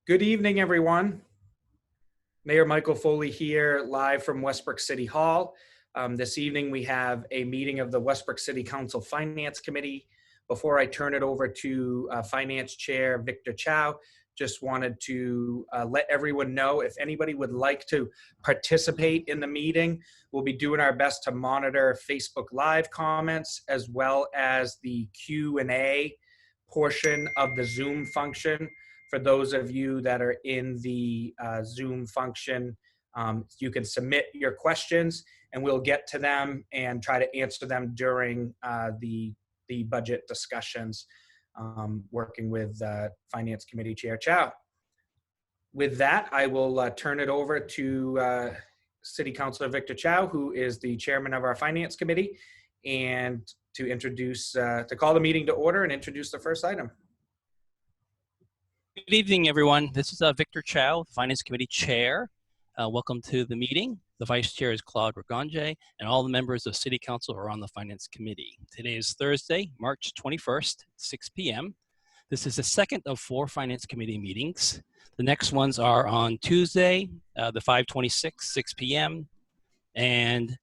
Good evening, everyone. Mayor Michael Foley here, live from Westbrook City Hall. This evening, we have a meeting of the Westbrook City Council Finance Committee. Before I turn it over to Finance Chair Victor Chow, just wanted to let everyone know if anybody would like to participate in the meeting, we'll be doing our best to monitor Facebook Live comments as well as the Q&A portion of the Zoom function. For those of you that are in the Zoom function, you can submit your questions and we'll get to them and try to answer them during the budget discussions, working with Finance Committee Chair Chow. With that, I will turn it over to City Councilor Victor Chow, who is the chairman of our Finance Committee, and to introduce, to call the meeting to order and introduce the first item. Good evening, everyone. This is Victor Chow, Finance Committee Chair. Welcome to the meeting. The Vice Chair is Claude Reorganized, and all the members of City Council are on the Finance Committee. Today is Thursday, March 21st, 6 p.m. This is the second of 4 Finance Committee meetings. The next ones are on Tuesday, the 5/26, 6 p.m., and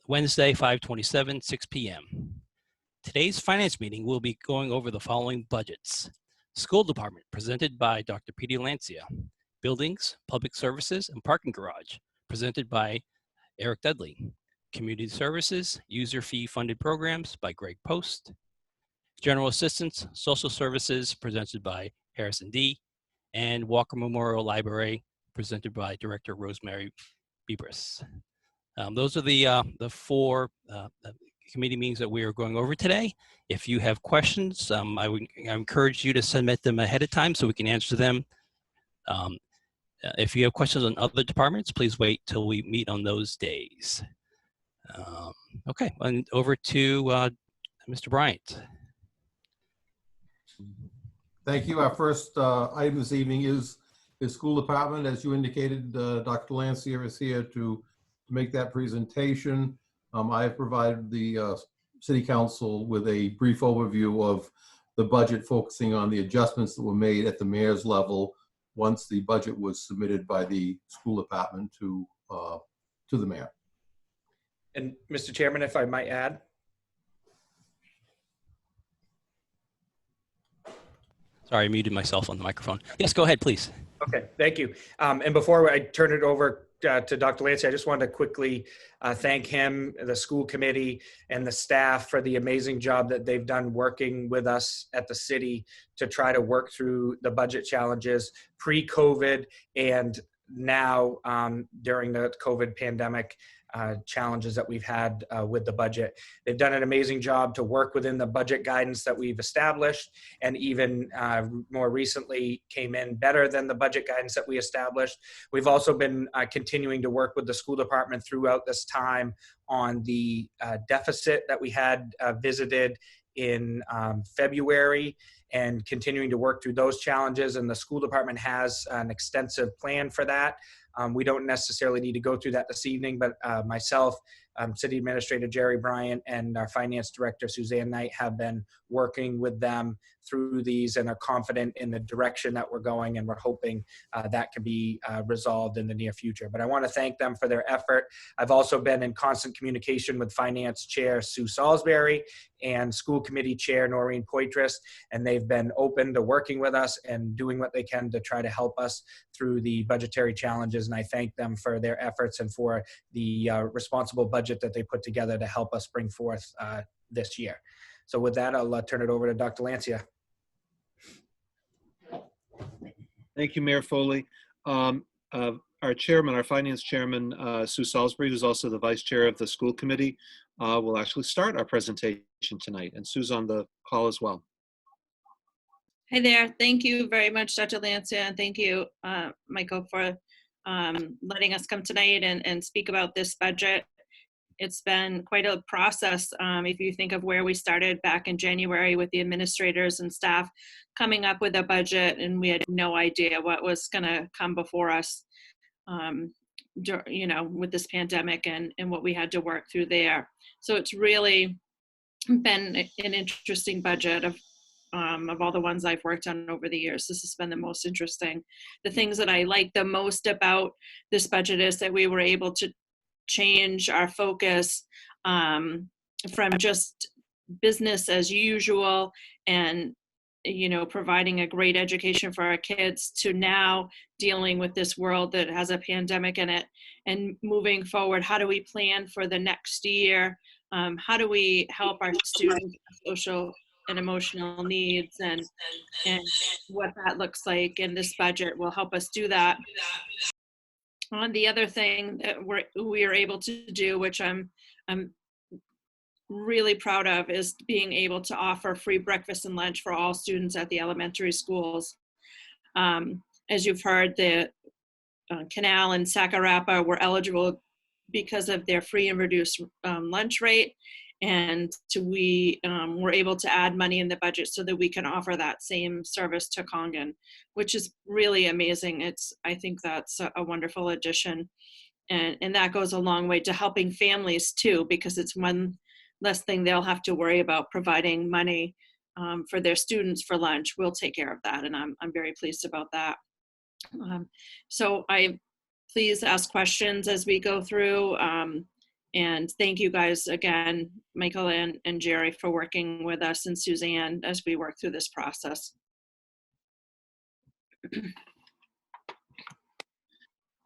Wednesday, 5/27, 6 p.m. Today's Finance meeting will be going over the following budgets. School Department, presented by Dr. Peter Lancia. Buildings, Public Services, and Parking Garage, presented by Eric Dudley. Community Services, User Fee Funded Programs by Greg Post. General Assistance, Social Services, presented by Harrison D. And Walker Memorial Library, presented by Director Rosemary Bibris. Those are the 4 committee meetings that we are going over today. If you have questions, I encourage you to submit them ahead of time so we can answer them. If you have questions on other departments, please wait till we meet on those days. Okay, and over to Mr. Bryant. Thank you. Our first item this evening is School Department. As you indicated, Dr. Lancia is here to make that presentation. I have provided the City Council with a brief overview of the budget, focusing on the adjustments that were made at the mayor's level once the budget was submitted by the School Department to the mayor. And Mr. Chairman, if I might add. Sorry, I muted myself on the microphone. Yes, go ahead, please. Okay, thank you. And before I turn it over to Dr. Lancia, I just wanted to quickly thank him, the school committee, and the staff for the amazing job that they've done working with us at the city to try to work through the budget challenges pre-COVID and now during the COVID pandemic challenges that we've had with the budget. They've done an amazing job to work within the budget guidance that we've established, and even more recently came in better than the budget guidance that we established. We've also been continuing to work with the school department throughout this time on the deficit that we had visited in February, and continuing to work through those challenges. And the school department has an extensive plan for that. We don't necessarily need to go through that this evening, but myself, City Administrator Jerry Bryant, and our Finance Director Suzanne Knight have been working with them through these and are confident in the direction that we're going, and we're hoping that can be resolved in the near future. But I want to thank them for their effort. I've also been in constant communication with Finance Chair Sue Salisbury and School Committee Chair Noreen Poitras, and they've been open to working with us and doing what they can to try to help us through the budgetary challenges. And I thank them for their efforts and for the responsible budget that they put together to help us bring forth this year. So with that, I'll turn it over to Dr. Lancia. Thank you, Mayor Foley. Our chairman, our finance chairman, Sue Salisbury, who's also the vice chair of the school committee, will actually start our presentation tonight. And Sue's on the call as well. Hi there. Thank you very much, Dr. Lancia, and thank you, Michael, for letting us come tonight and speak about this budget. It's been quite a process. If you think of where we started back in January with the administrators and staff coming up with a budget, and we had no idea what was going to come before us, with this pandemic and what we had to work through there. So it's really been an interesting budget of of all the ones I've worked on over the years. This has been the most interesting. The things that I like the most about this budget is that we were able to change our focus from just business as usual and providing a great education for our kids to now dealing with this world that has a pandemic in it and moving forward. How do we plan for the next year? How do we help our students with social and emotional needs, and what that looks like, and this budget will help us do that. The other thing that we are able to do, which I'm really proud of, is being able to offer free breakfast and lunch for all students at the elementary schools. As you've heard, the Canal and Sakarapa were eligible because of their free and reduced lunch rate, and we were able to add money in the budget so that we can offer that same service to Congan, which is really amazing. I think that's a wonderful addition, and that goes a long way to helping families too, because it's one less thing they'll have to worry about providing money for their students for lunch. We'll take care of that, and I'm very pleased about that. So please ask questions as we go through. And thank you guys again, Michael and Jerry, for working with us, and Suzanne, as we work through this process.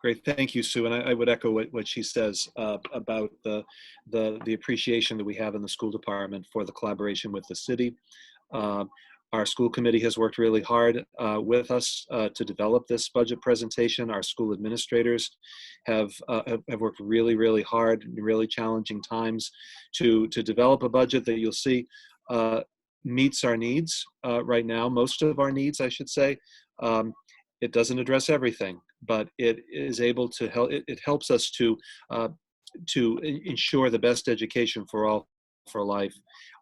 Great, thank you, Sue. And I would echo what she says about the appreciation that we have in the school department for the collaboration with the city. Our school committee has worked really hard with us to develop this budget presentation. Our school administrators have worked really, really hard in really challenging times to develop a budget that you'll see meets our needs right now, most of our needs, I should say. It doesn't address everything, but it is able to help. It helps us to ensure the best education for all for life,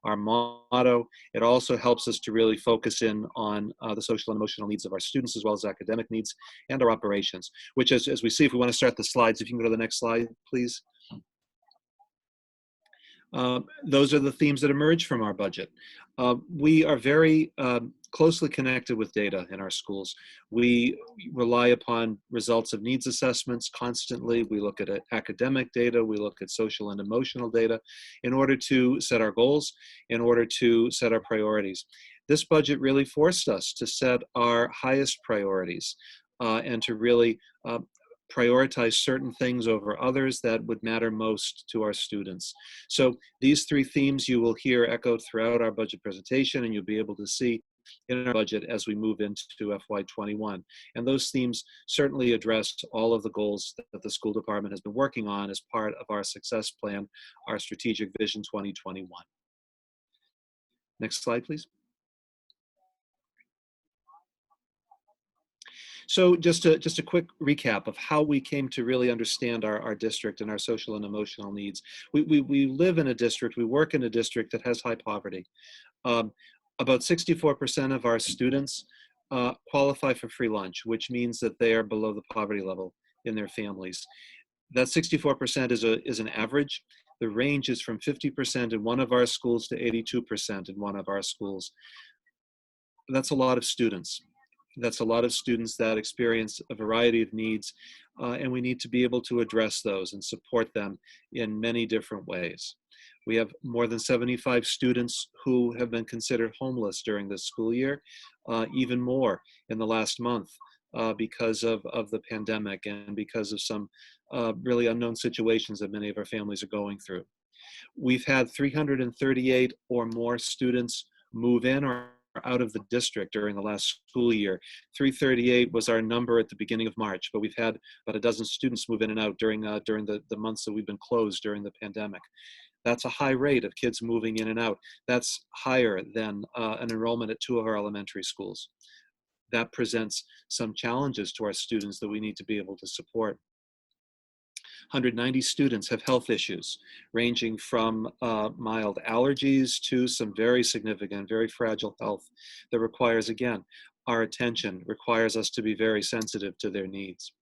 our motto. It also helps us to really focus in on the social and emotional needs of our students, as well as academic needs and our operations, which as we see, if we want to start the slides, if you can go to the next slide, please. Those are the themes that emerge from our budget. We are very closely connected with data in our schools. We rely upon results of needs assessments constantly. We look at academic data, we look at social and emotional data in order to set our goals, in order to set our priorities. This budget really forced us to set our highest priorities and to really prioritize certain things over others that would matter most to our students. So these three themes you will hear echoed throughout our budget presentation, and you'll be able to see in our budget as we move into FY21. And those themes certainly address all of the goals that the school department has been working on as part of our success plan, our strategic vision 2021. Next slide, please. So just a quick recap of how we came to really understand our district and our social and emotional needs. We live in a district, we work in a district that has high poverty. About 64% of our students qualify for free lunch, which means that they are below the poverty level in their families. That 64% is an average. The range is from 50% in one of our schools to 82% in one of our schools. That's a lot of students. That's a lot of students that experience a variety of needs, and we need to be able to address those and support them in many different ways. We have more than 75 students who have been considered homeless during this school year, even more in the last month because of the pandemic and because of some really unknown situations that many of our families are going through. We've had 338 or more students move in or out of the district during the last school year. 338 was our number at the beginning of March, but we've had about a dozen students move in and out during the months that we've been closed during the pandemic. That's a high rate of kids moving in and out. That's higher than an enrollment at 2 of our elementary schools. That presents some challenges to our students that we need to be able to support. 190 students have health issues, ranging from mild allergies to some very significant, very fragile health that requires, again, our attention, requires us to be very sensitive to their needs.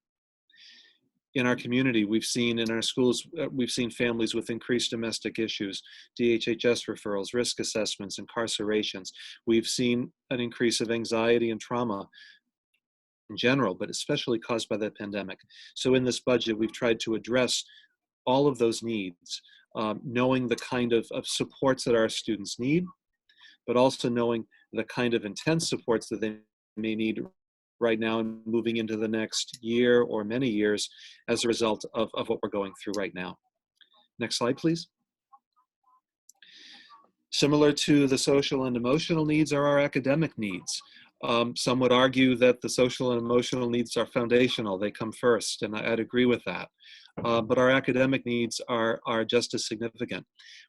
in our community, we've seen in our schools, we've seen families with increased domestic issues, DHHS referrals, risk assessments, incarcerations. We've seen an increase of anxiety and trauma in general, but especially caused by the pandemic. So in this budget, we've tried to address all of those needs, knowing the kind of supports that our students need, but also knowing the kind of intense supports that they may need right now and moving into the next year or many years as a result of what we're going through right now. Next slide, please. Similar to the social and emotional needs are our academic needs. Some would argue that the social and emotional needs are foundational, they come first, and I'd agree with that. But our academic needs are just as significant.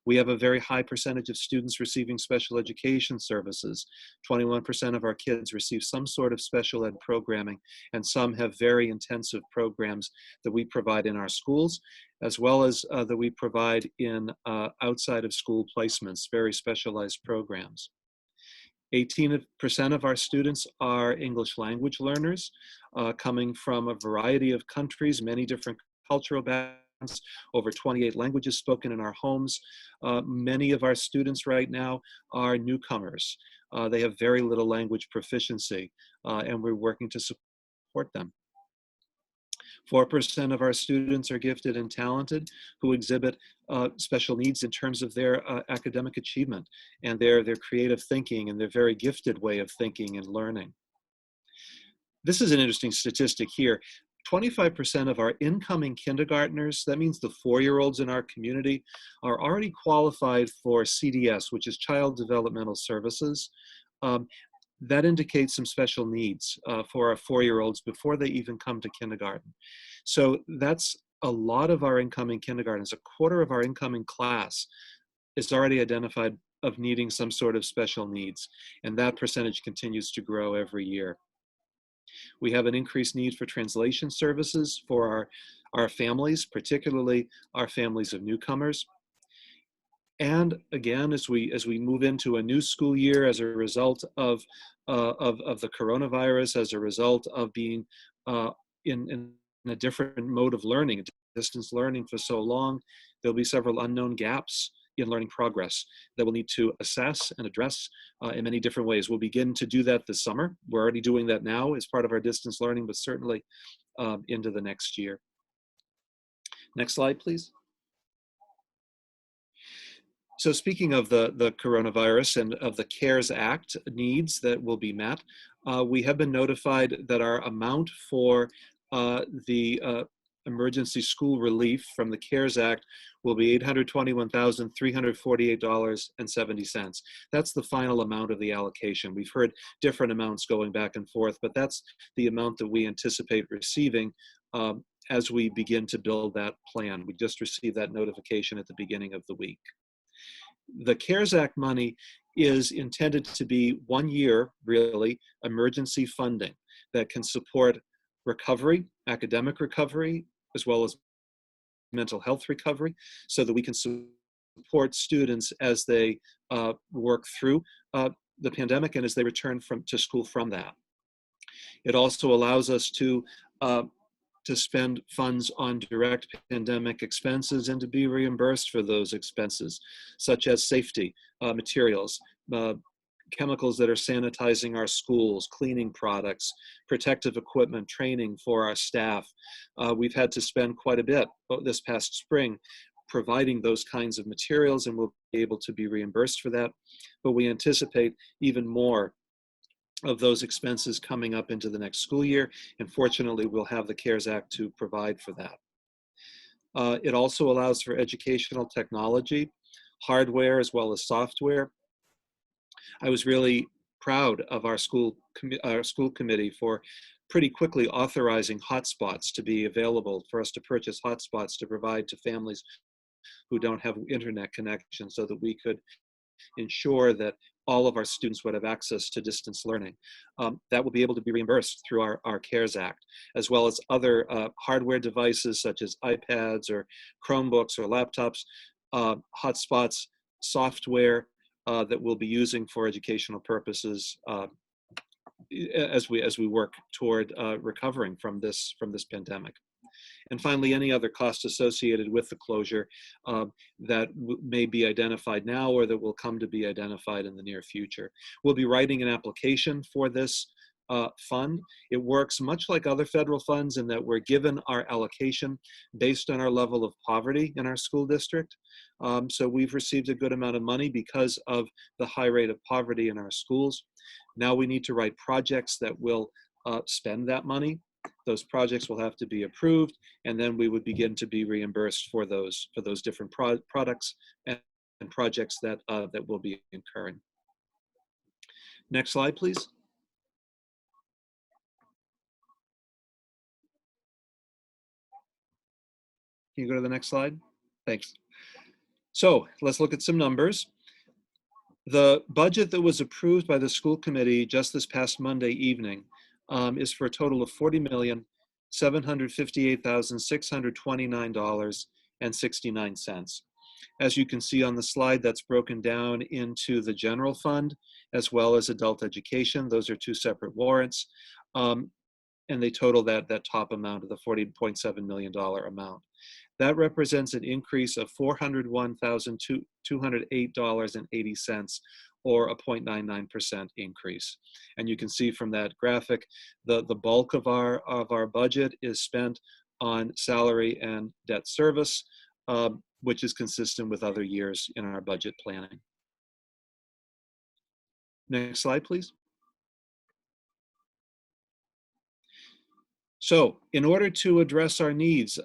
We have a very high percentage of students receiving special education services. 21% of our kids receive some sort of special ed programming, and some have very intensive programs that we provide in our schools, as well as that we provide in outside of school placements, very specialized programs. 18% of our students are English language learners, coming from a variety of countries, many different cultural backgrounds, over 28 languages spoken in our homes. Many of our students right now are newcomers. They have very little language proficiency, and we're working to support them. 4% of our students are gifted and talented who exhibit special needs in terms of their academic achievement and their creative thinking and their very gifted way of thinking and learning. This is an interesting statistic here. 25% of our incoming kindergartners, that means the 4-year-olds in our community, are already qualified for CDS, which is Child Developmental Services. That indicates some special needs for our 4-year-olds before they even come to kindergarten. So that's a lot of our incoming kindergartens. A quarter of our incoming class is already identified of needing some sort of special needs, and that percentage continues to grow every year. We have an increased need for translation services for our families, particularly our families of newcomers. And again, as we move into a new school year as a result of the coronavirus, as a result of being in a different mode of learning, distance learning for so long, there'll be several unknown gaps in learning progress that we'll need to assess and address in many different ways. We'll begin to do that this summer. We're already doing that now as part of our distance learning, but certainly into the next year. Next slide, please. So speaking of the coronavirus and of the CARES Act needs that will be met, we have been notified that our amount for the emergency school relief from the CARES Act will be $821,348.70. That's the final amount of the allocation. We've heard different amounts going back and forth, but that's the amount that we anticipate receiving as we begin to build that plan. We just received that notification at the beginning of the week. The CARES Act money is intended to be 1 year, really, emergency funding that can support recovery, academic recovery, as well as mental health recovery, so that we can support students as they work through the pandemic and as they return to school from that. It also allows us to spend funds on direct pandemic expenses and to be reimbursed for those expenses, such as safety materials, chemicals that are sanitizing our schools, cleaning products, protective equipment, training for our staff. We've had to spend quite a bit this past spring providing those kinds of materials, and we'll be able to be reimbursed for that. But we anticipate even more of those expenses coming up into the next school year, and fortunately we'll have the CARES Act to provide for that. It also allows for educational technology, hardware as well as software. I was really proud of our school committee for pretty quickly authorizing hotspots to be available, for us to purchase hotspots to provide to families who don't have internet connection, so that we could ensure that all of our students would have access to distance learning. That will be able to be reimbursed through our CARES Act, as well as other hardware devices such as iPads or Chromebooks or laptops, hotspots, software that we'll be using for educational purposes as we work toward recovering from this pandemic. And finally, any other cost associated with the closure that may be identified now or that will come to be identified in the near future. We'll be writing an application for this fund. It works much like other federal funds in that we're given our allocation based on our level of poverty in our school district. So we've received a good amount of money because of the high rate of poverty in our schools. Now we need to write projects that will spend that money. Those projects will have to be approved, and then we would begin to be reimbursed for those different products and projects that that will be incurring. Next slide, please. Can you go to the next slide? Thanks. So let's look at some numbers. The budget that was approved by the school committee just this past Monday evening is for a total of $40,758,629.69. As you can see on the slide, that's broken down into the general fund as well as adult education. Those are two separate warrants. And they total that top amount of the $40.7 million amount. That represents an increase of $401,208.80, or a 0.99% increase. And you can see from that graphic, the bulk of our budget is spent on salary and debt service, which is consistent with other years in our budget planning. Next slide, please. So in order to address our needs,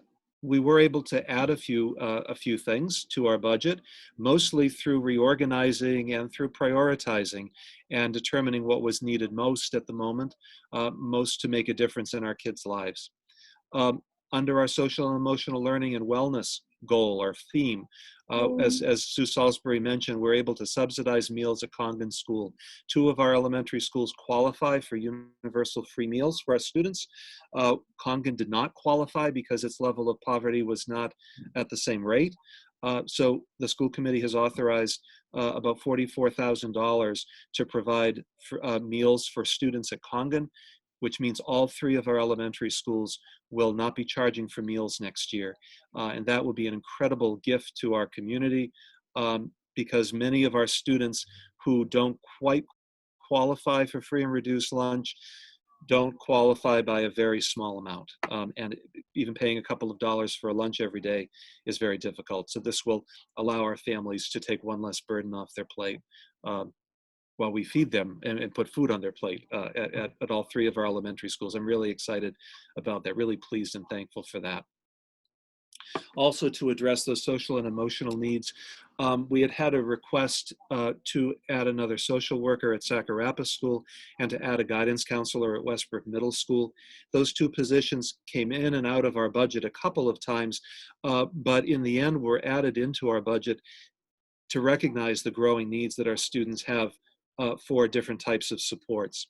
we were able to add a few things to our budget, mostly through reorganizing and through prioritizing and determining what was needed most at the moment, most to make a difference in our kids' lives. Under our social and emotional learning and wellness goal or theme, as Sue Salisbury mentioned, we're able to subsidize meals at Congdon School. 2 of our elementary schools qualify for universal free meals for our students. Congdon did not qualify because its level of poverty was not at the same rate. So the school committee has authorized about $44,000 to provide meals for students at Congdon, which means all 3 of our elementary schools will not be charging for meals next year. And that will be an incredible gift to our community because many of our students who don't quite qualify for free and reduced lunch don't qualify by a very small amount. And even paying a couple of dollars for a lunch every day is very difficult. So this will allow our families to take one less burden off their plate while we feed them and put food on their plate at all 3 of our elementary schools. I'm really excited about that, really pleased and thankful for that. Also, to address those social and emotional needs, we had a request to add another social worker at Sakarapa School and to add a guidance counselor at Westbrook Middle School. Those 2 positions came in and out of our budget a couple of times, but in the end were added into our budget to recognize the growing needs that our students have for different types of supports.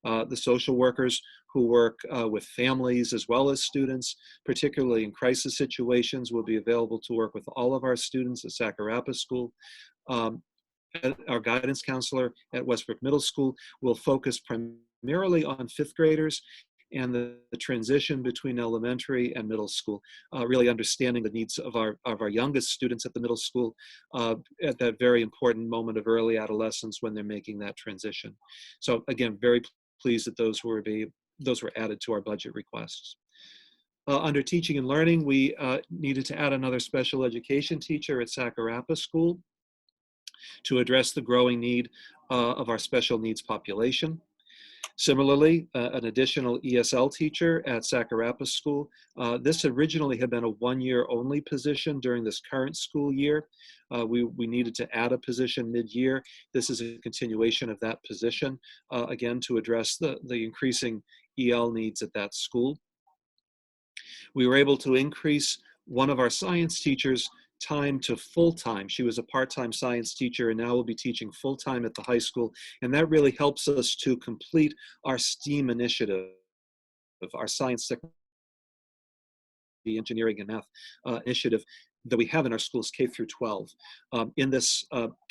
The social workers who work with families as well as students, particularly in crisis situations, will be available to work with all of our students at Sakarapa School. Our guidance counselor at Westbrook Middle School will focus primarily on 5th graders and the transition between elementary and middle school, really understanding the needs of our youngest students at the middle school at that very important moment of early adolescence when they're making that transition. So again, very pleased that those were added to our budget requests. Under teaching and learning, we needed to add another special education teacher at Sakarapa School to address the growing need of our special needs population. Similarly, an additional ESL teacher at Sakarapa School. This originally had been a 1-year only position during this current school year. We needed to add a position mid-year. This is a continuation of that position, again, to address the increasing EL needs at that school. We were able to increase one of our science teachers' time to full-time. She was a part-time science teacher and now will be teaching full-time at the high school. And that really helps us to complete our STEAM initiative, our science, technology, engineering, and math initiative that we have in our schools K through 12. In this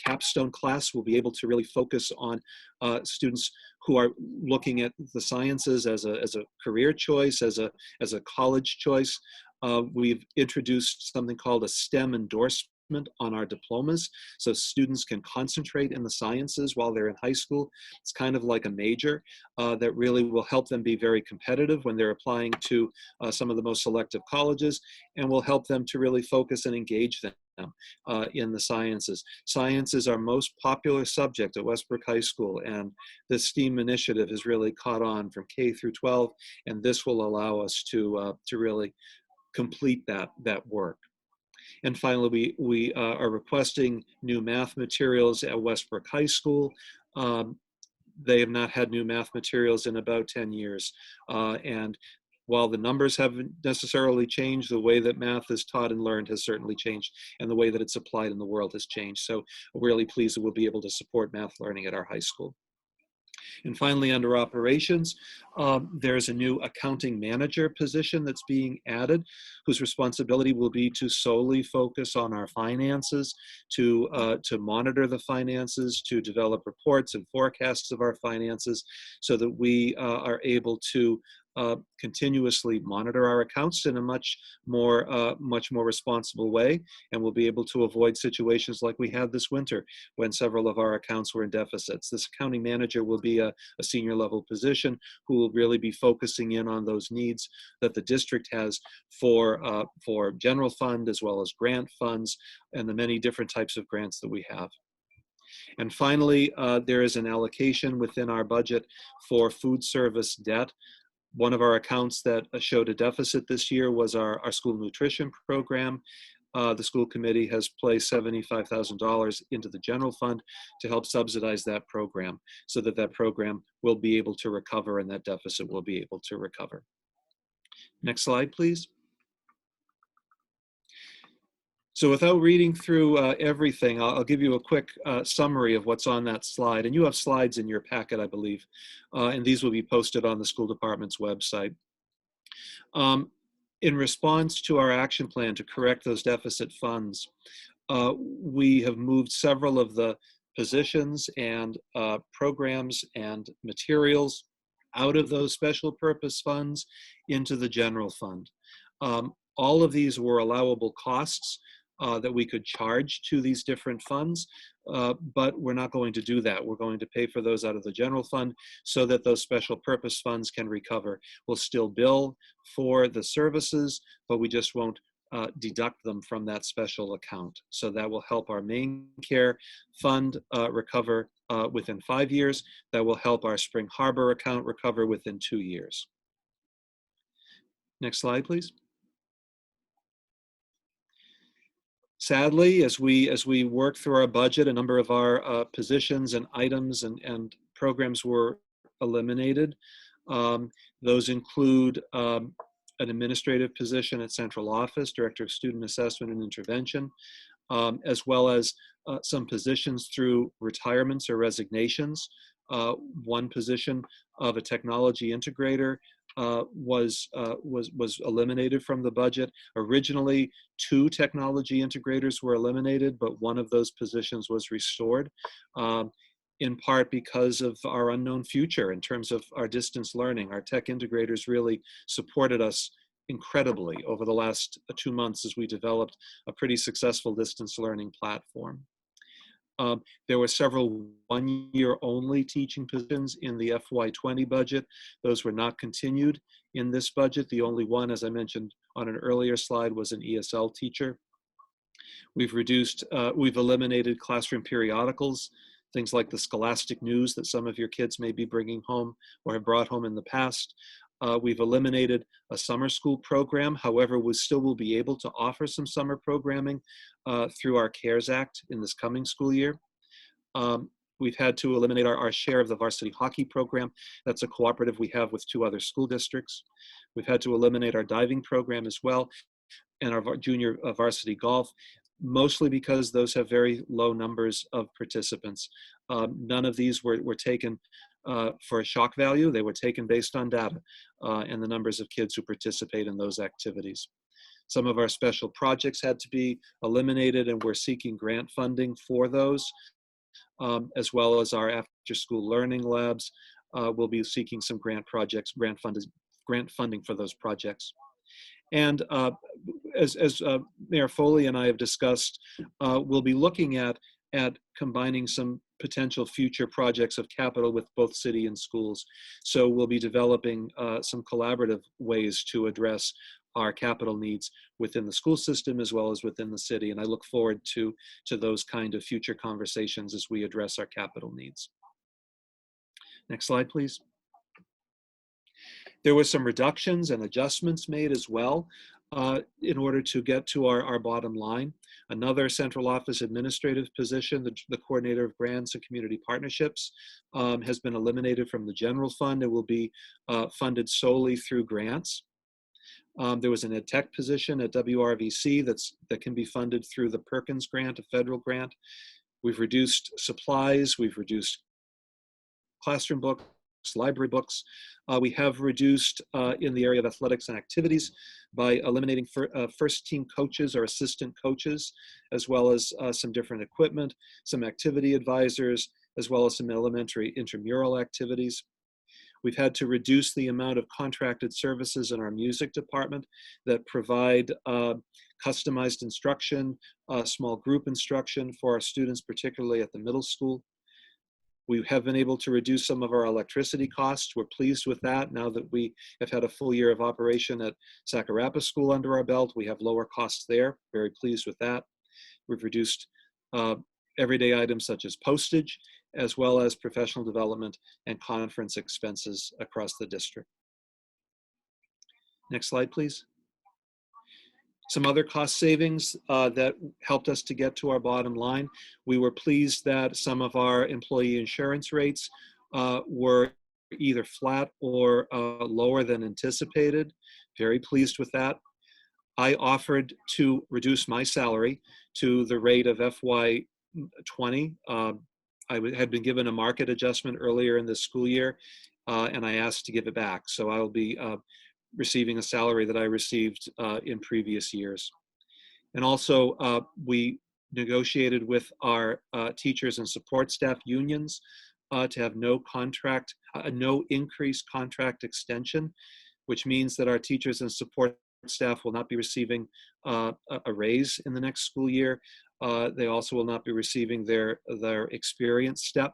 capstone class, we'll be able to really focus on students who are looking at the sciences as a career choice, as a college choice. We've introduced something called a STEM endorsement on our diplomas, so students can concentrate in the sciences while they're in high school. It's kind of like a major that really will help them be very competitive when they're applying to some of the most selective colleges, and will help them to really focus and engage them in the sciences. Science is our most popular subject at Westbrook High School, and this STEAM initiative has really caught on from K through 12, and this will allow us to really complete that work. And finally, we are requesting new math materials at Westbrook High School. They have not had new math materials in about 10 years. And while the numbers haven't necessarily changed, the way that math is taught and learned has certainly changed, and the way that it's applied in the world has changed. So we're really pleased that we'll be able to support math learning at our high school. And finally, under operations, there's a new accounting manager position that's being added, whose responsibility will be to solely focus on our finances, to monitor the finances, to develop reports and forecasts of our finances, so that we are able to continuously monitor our accounts in a much more responsible way, and we'll be able to avoid situations like we had this winter when several of our accounts were in deficits. This accounting manager will be a senior level position who will really be focusing in on those needs that the district has for general fund as well as grant funds and the many different types of grants that we have. And finally, there is an allocation within our budget for food service debt. One of our accounts that showed a deficit this year was our school nutrition program. The school committee has placed $75,000 into the general fund to help subsidize that program, so that that program will be able to recover and that deficit will be able to recover. Next slide, please. So without reading through everything, I'll give you a quick summary of what's on that slide. And you have slides in your packet, I believe, and these will be posted on the school department's website. In response to our action plan to correct those deficit funds, we have moved several of the positions and programs and materials out of those special purpose funds into the general fund. All of these were allowable costs that we could charge to these different funds, but we're not going to do that. We're going to pay for those out of the general fund so that those special purpose funds can recover. We'll still bill for the services, but we just won't deduct them from that special account. So that will help our main care fund recover within 5 years. That will help our Spring Harbor account recover within 2 years. Next slide, please. Sadly, as we work through our budget, a number of our positions and items and programs were eliminated. Those include an administrative position at central office, Director of Student Assessment and Intervention, as well as some positions through retirements or resignations. One position of a technology integrator was eliminated from the budget. Originally, 2 technology integrators were eliminated, but one of those positions was restored, in part because of our unknown future in terms of our distance learning. Our tech integrators really supported us incredibly over the last 2 months as we developed a pretty successful distance learning platform. There were several one-year-only teaching positions in the FY20 budget. Those were not continued in this budget. The only one, as I mentioned on an earlier slide, was an ESL teacher. We've eliminated classroom periodicals, things like the Scholastic News that some of your kids may be bringing home or have brought home in the past. We've eliminated a summer school program. However, we still will be able to offer some summer programming through our CARES Act in this coming school year. We've had to eliminate our share of the varsity hockey program. That's a cooperative we have with 2 other school districts. We've had to eliminate our diving program as well, and our junior varsity golf, mostly because those have very low numbers of participants. None of these were taken for a shock value. They were taken based on data and the numbers of kids who participate in those activities. Some of our special projects had to be eliminated, and we're seeking grant funding for those, as well as our after-school learning labs. We'll be seeking some grant funding for those projects. And as Mayor Foley and I have discussed, we'll be looking at combining some potential future projects of capital with both city and schools. So we'll be developing some collaborative ways to address our capital needs within the school system as well as within the city. And I look forward to those kind of future conversations as we address our capital needs. Next slide, please. There were some reductions and adjustments made as well in order to get to our bottom line. Another central office administrative position, the coordinator of grants and community partnerships, has been eliminated from the general fund and will be funded solely through grants. There was an ed tech position at WRVC that can be funded through the Perkins grant, a federal grant. We've reduced supplies, we've reduced classroom books, library books. We have reduced in the area of athletics and activities by eliminating first team coaches or assistant coaches, as well as some different equipment, some activity advisors, as well as some elementary intramural activities. We've had to reduce the amount of contracted services in our music department that provide customized instruction, small group instruction for our students, particularly at the middle school. We have been able to reduce some of our electricity costs. We're pleased with that. Now that we have had a full year of operation at Sacarapa School under our belt, we have lower costs there. Very pleased with that. We've reduced everyday items such as postage, as well as professional development and conference expenses across the district. Next slide, please. Some other cost savings that helped us to get to our bottom line. We were pleased that some of our employee insurance rates were either flat or lower than anticipated. Very pleased with that. I offered to reduce my salary to the rate of FY20. I had been given a market adjustment earlier in the school year, and I asked to give it back. So I will be receiving a salary that I received in previous years. And also, we negotiated with our teachers and support staff unions to have no increased contract extension, which means that our teachers and support staff will not be receiving a raise in the next school year. They also will not be receiving their experience step.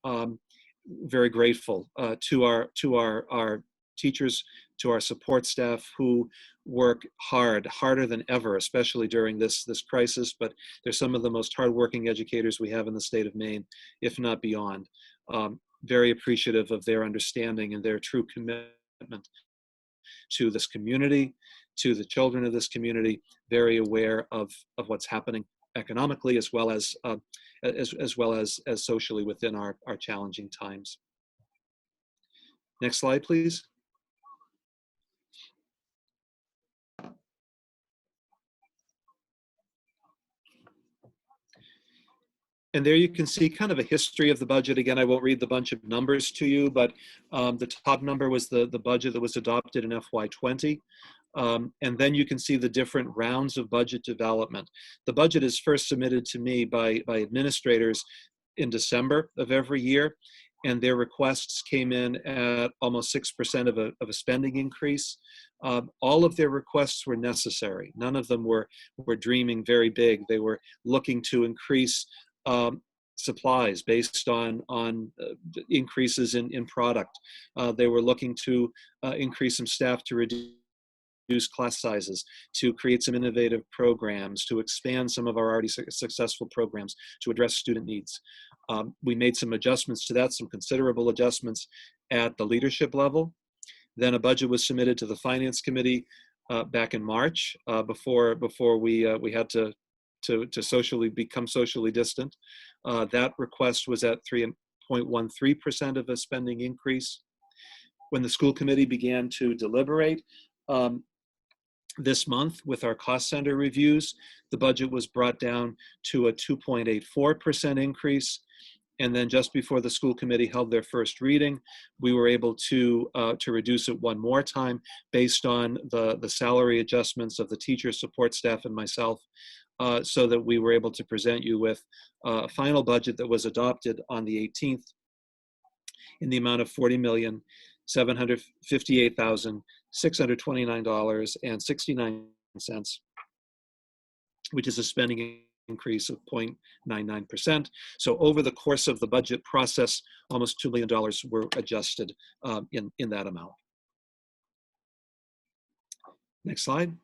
Very grateful to our teachers, to our support staff who work harder than ever, especially during this crisis, but they're some of the most hardworking educators we have in the state of Maine, if not beyond. Very appreciative of their understanding and their true commitment to this community, to the children of this community, very aware of what's happening economically as well as socially within our challenging times. Next slide, please. And there you can see kind of a history of the budget. Again, I won't read the bunch of numbers to you, but the top number was the budget that was adopted in FY20. And then you can see the different rounds of budget development. The budget is first submitted to me by administrators in December of every year, and their requests came in at almost 6% of a spending increase. All of their requests were necessary. None of them were dreaming very big. They were looking to increase supplies based on increases in product. They were looking to increase some staff to reduce class sizes, to create some innovative programs, to expand some of our already successful programs to address student needs. We made some adjustments to that, some considerable adjustments at the leadership level. Then a budget was submitted to the Finance Committee back in March before we had to become socially distant. That request was at 3.13% of a spending increase. When the school committee began to deliberate this month with our cost center reviews, the budget was brought down to a 2.84% increase. And then just before the school committee held their first reading, we were able to reduce it one more time based on the salary adjustments of the teacher, support staff, and myself, so that we were able to present you with a final budget that was adopted on the 18th in the amount of $758,629.69, which is a spending increase of 0.99%. So over the course of the budget process, almost $2 million were adjusted in that amount. Next slide.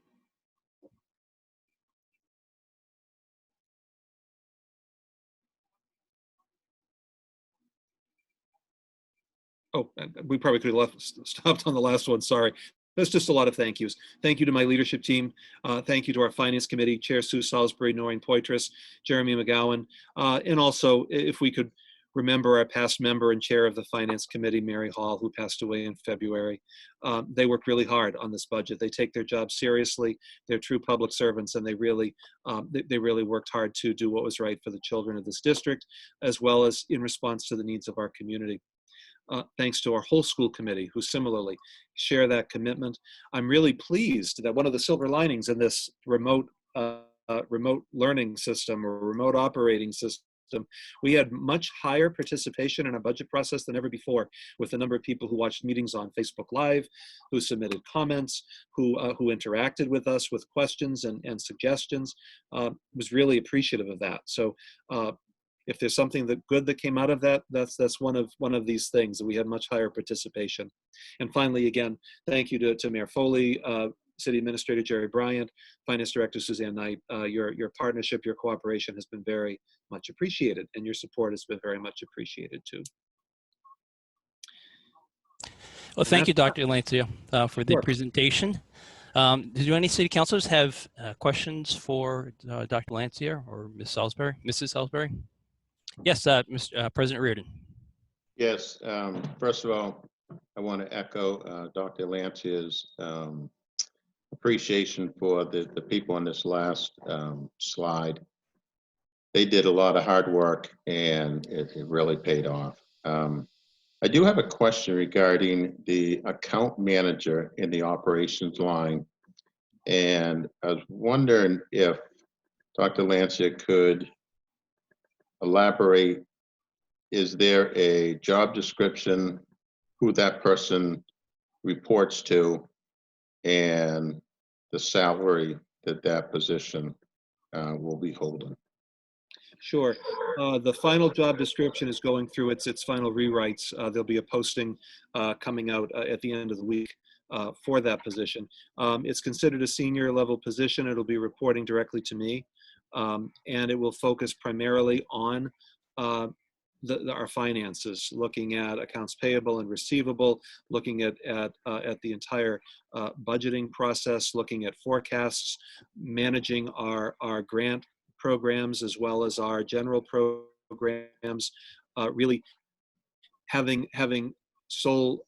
Oh, we probably could have stopped on the last one, sorry. That's just a lot of thank yous. Thank you to my leadership team. Thank you to our finance committee, Chair Sue Salisbury, Noreen Poitras, Jeremy McGowan. And also, if we could remember our past member and chair of the finance committee, Mary Hall, who passed away in February. They worked really hard on this budget. They take their job seriously. They're true public servants, and they really worked hard to do what was right for the children of this district, as well as in response to the needs of our community. Thanks to our whole school committee, who similarly share that commitment. I'm really pleased that one of the silver linings in this remote learning system or remote operating system, we had much higher participation in our budget process than ever before, with the number of people who watched meetings on Facebook Live, who submitted comments, who interacted with us with questions and suggestions. Was really appreciative of that. So if there's something good that came out of that, that's one of these things, that we had much higher participation. And finally, again, thank you to Mayor Foley, City Administrator Jerry Bryant, Finance Director Suzanne Knight. Your partnership, your cooperation has been very much appreciated, and your support has been very much appreciated too. Well, thank you, Dr. Lancia, for the presentation. Do any city councilors have questions for Dr. Lancia or Mrs. Salisbury? Yes, President Reardon. Yes, first of all, I want to echo Dr. Lancia's appreciation for the people on this last slide. They did a lot of hard work, and it really paid off. I do have a question regarding the account manager in the operations line. And I was wondering if Dr. Lancia could elaborate. Is there a job description, who that person reports to, and the salary that that position will be holding? Sure. The final job description is going through its final rewrites. There'll be a posting coming out at the end of the week for that position. It's considered a senior level position. It'll be reporting directly to me, and it will focus primarily on our finances, looking at accounts payable and receivable, looking at the entire budgeting process, looking at forecasts, managing our grant programs as well as our general programs, really having sole,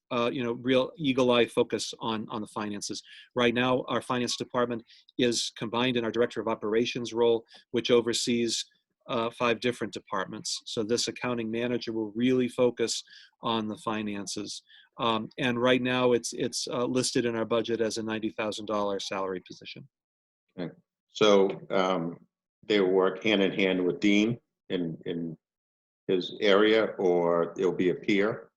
real eagle-eye focus on the finances. Right now, our finance department is combined in our director of operations role, which oversees 5 different departments. So this accounting manager will really focus on the finances. And right now, it's listed in our budget as a $90,000 salary position. Okay. So they work hand in hand with Dean in his area, or it'll be a peer?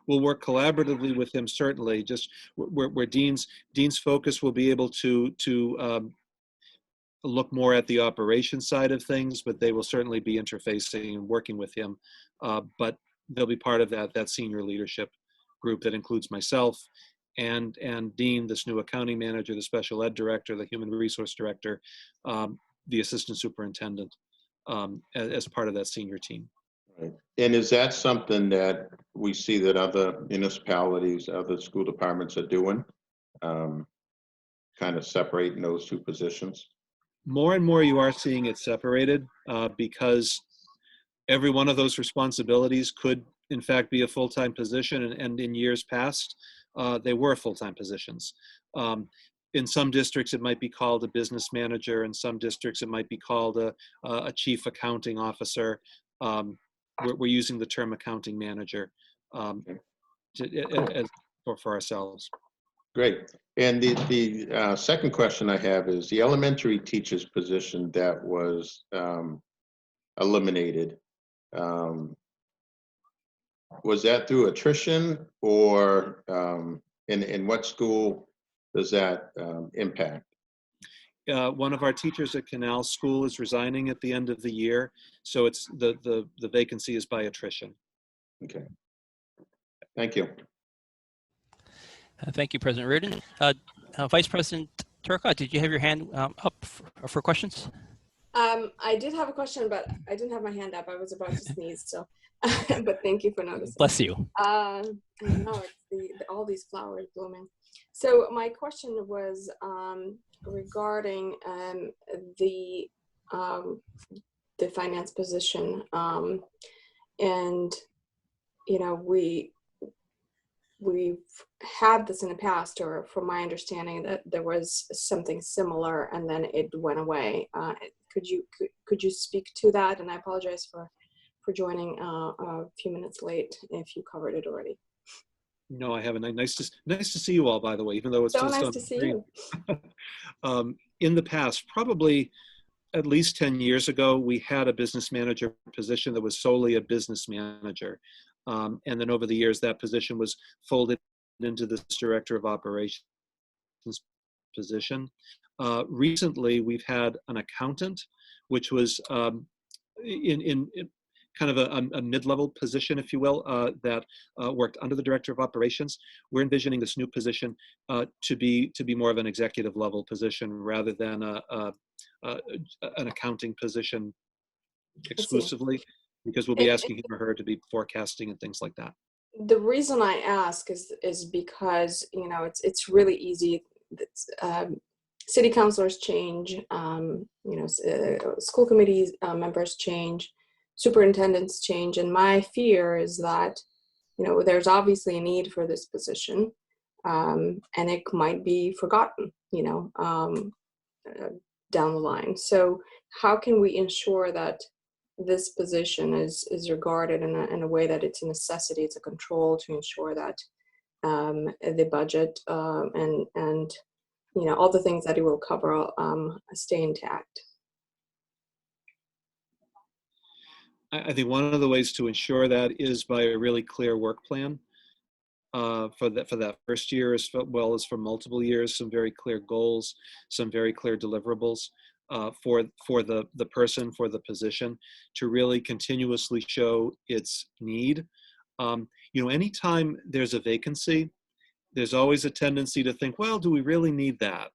We'll work collaboratively with him, certainly. Just where Dean's focus will be able to look more at the operation side of things, but they will certainly be interfacing and working with him. But they'll be part of that senior leadership group that includes myself and Dean, this new accounting manager, the special ed director, the human resource director, the assistant superintendent, as part of that senior team. Right. And is that something that we see that other municipalities, other school departments are doing, kind of separating those 2 positions? More and more you are seeing it separated because every one of those responsibilities could in fact be a full-time position, and in years past they were full-time positions. In some districts it might be called a business manager, in some districts it might be called a chief accounting officer. We're using the term accounting manager for ourselves. Great. And the second question I have is the elementary teacher's position that was eliminated. Was that through attrition, or in what school does that impact? One of our teachers at Canal School is resigning at the end of the year, so it's the vacancy is by attrition. Okay. Thank you. Thank you, President Reardon. Vice President Turcotte, did you have your hand up for questions? I did have a question, but I didn't have my hand up. I was about to sneeze, so. But thank you for noticing. Bless you. I know it's all these flowers blooming. So my question was regarding the finance position, and you know we've had this in the past, or from my understanding that there was something similar and then it went away. Could you speak to that? And I apologize for joining a few minutes late if you covered it already. No, I haven't. Nice to see you all, by the way, even though it's So just nice on to the see screen. you. In the past, probably at least 10 years ago, we had a business manager position that was solely a business manager. And then over the years, that position was folded into this director of operations position. Recently, we've had an accountant, which was in kind of a mid-level position, if you will, that worked under the director of operations. We're envisioning this new position to be more of an executive level position rather than an accounting position exclusively, because we'll be asking him or her to be forecasting and things like that. The reason I ask is because, you know, it's really easy. City councilors change, you know, school committees members change, superintendents change, and my fear is that, you know, there's obviously a need for this position, and it might be forgotten, you know, down the line. So how can we ensure that this position is regarded in a way that it's a necessity, it's a control to ensure that the budget and you know, all the things that it will cover stay intact? I think one of the ways to ensure that is by a really clear work plan for that first year, as well as for multiple years, some very clear goals, some very clear deliverables for the person, for the position, to really continuously show its need. You know, anytime there's a vacancy, there's always a tendency to think, well, do we really need that?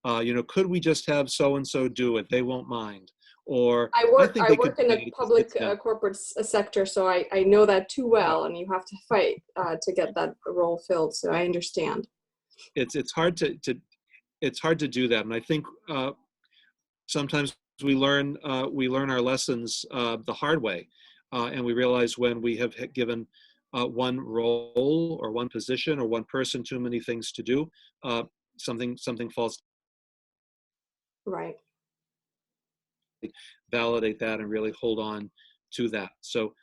You know, could we just have so-and-so do it? They won't mind. Or I work in a public corporate sector, so I know that too well, and you have to fight to get that role filled. So I understand. It's hard to do that, and I think sometimes we learn our lessons the hard way, and we realize when we have given one role or one position or one person too many things to do, something falls. Right. Validate that and really hold on to that. So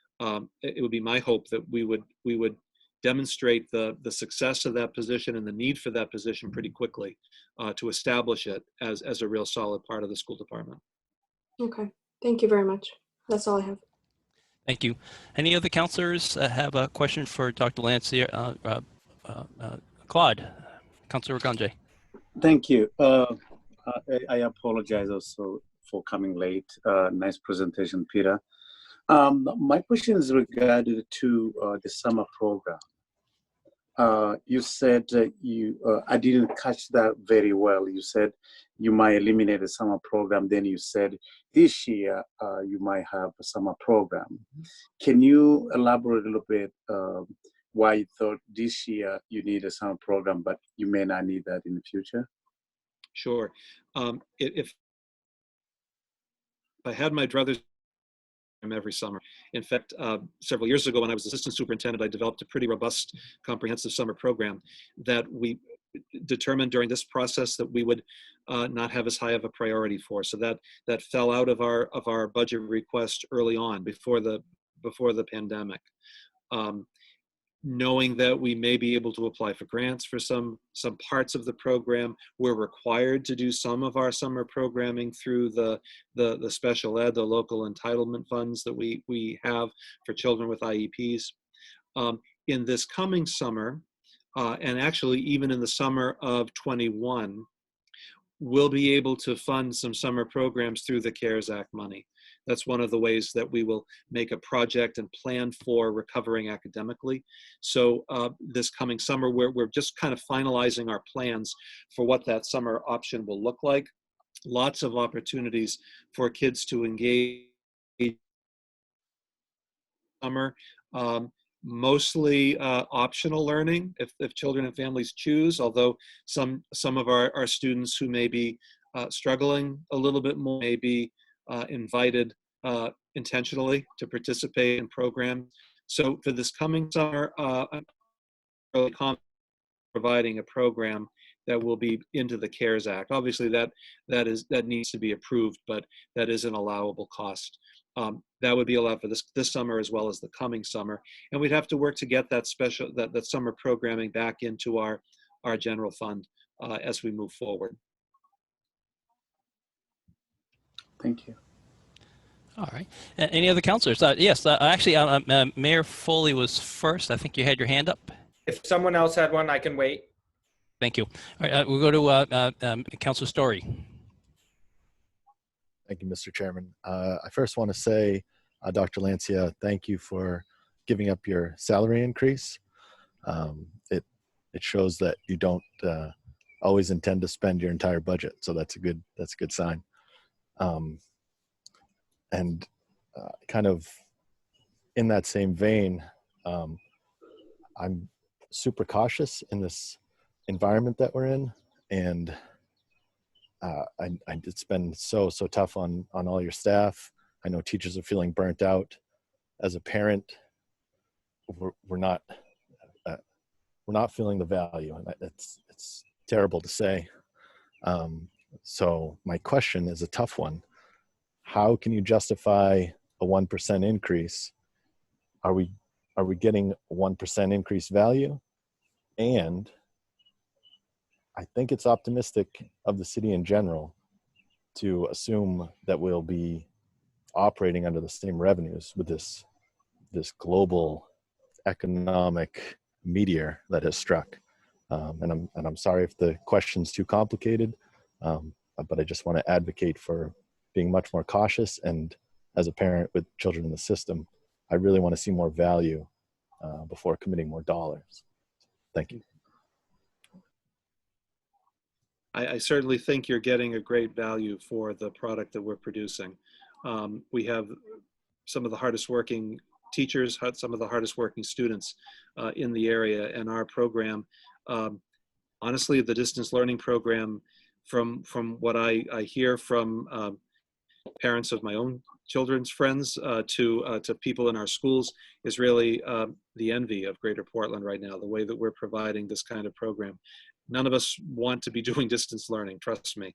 it would be my hope that we would demonstrate the success of that position and the need for that position pretty quickly to establish it as a real solid part of the school department. Okay. Thank you very much. That's all I have. Thank you. Any other counselors have a question for Dr. Lancia? Claude, Councilor Ganjay. Thank you. I apologize also for coming late. Nice presentation, Peter. My question is regarding to the summer program. You said I didn't catch that very well. You said you might eliminate the summer program. Then you said this year you might have a summer program. Can you elaborate a little bit why you thought this year you need a summer program, but you may not need that in the future? Sure. If I had my druthers every summer. In fact, several years ago when I was assistant superintendent, I developed a pretty robust, comprehensive summer program that we determined during this process that we would not have as high of a priority for. So that fell out of our budget request early on before the pandemic. Knowing that we may be able to apply for grants for some parts of the program, we're required to do some of our summer programming through the special ed, the local entitlement funds that we have for children with IEPs. In this coming summer, and actually even in the summer of 21, we'll be able to fund some summer programs through the CARES Act money. That's one of the ways that we will make a project and plan for recovering academically. So this coming summer, we're just kind of finalizing our plans for what that summer option will look like. Lots of opportunities for kids to engage summer. Mostly optional learning if children and families choose, although some of our students who may be struggling a little bit more may be invited intentionally to participate in programs. So for this coming summer, I'm really confident providing a program that will be into the CARES Act. Obviously that needs to be approved, but that is an allowable cost. That would be allowed for this summer as well as the coming summer. And we'd have to work to get that that summer programming back into our general fund as we move forward. Thank you. All right. Any other counselors? Yes, actually, Mayor Foley was first. I think you had your hand up. If someone else had one, I can wait. Thank you. All right, we'll go to Councilor Story. Thank you, Mr. Chairman. I first want to say, Dr. Lancia, thank you for giving up your salary increase. It shows that you don't always intend to spend your entire budget, so that's a good sign. And kind of in that same vein, I'm super cautious in this environment that we're in, and it's been so tough on all your staff. I know teachers are feeling burnt out. As a parent, we're not feeling the value, and it's terrible to say. So my question is a tough one. How can you justify a 1% increase? Are we getting a 1% increase value? And I think it's optimistic of the city in general to assume that we'll be operating under the same revenues with this global economic meteor that has struck. And I'm sorry if the question's too complicated, but I just want to advocate for being much more cautious. And as a parent with children in the system, I really want to see more value before committing more dollars. Thank you. I certainly think you're getting a great value for the product that we're producing. We have some of the hardest working teachers, some of the hardest working students in the area, and our program, honestly, the distance learning program, from what I hear from parents of my own children's friends to people in our schools, is really the envy of Greater Portland right now, the way that we're providing this kind of program. None of us want to be doing distance learning, trust me.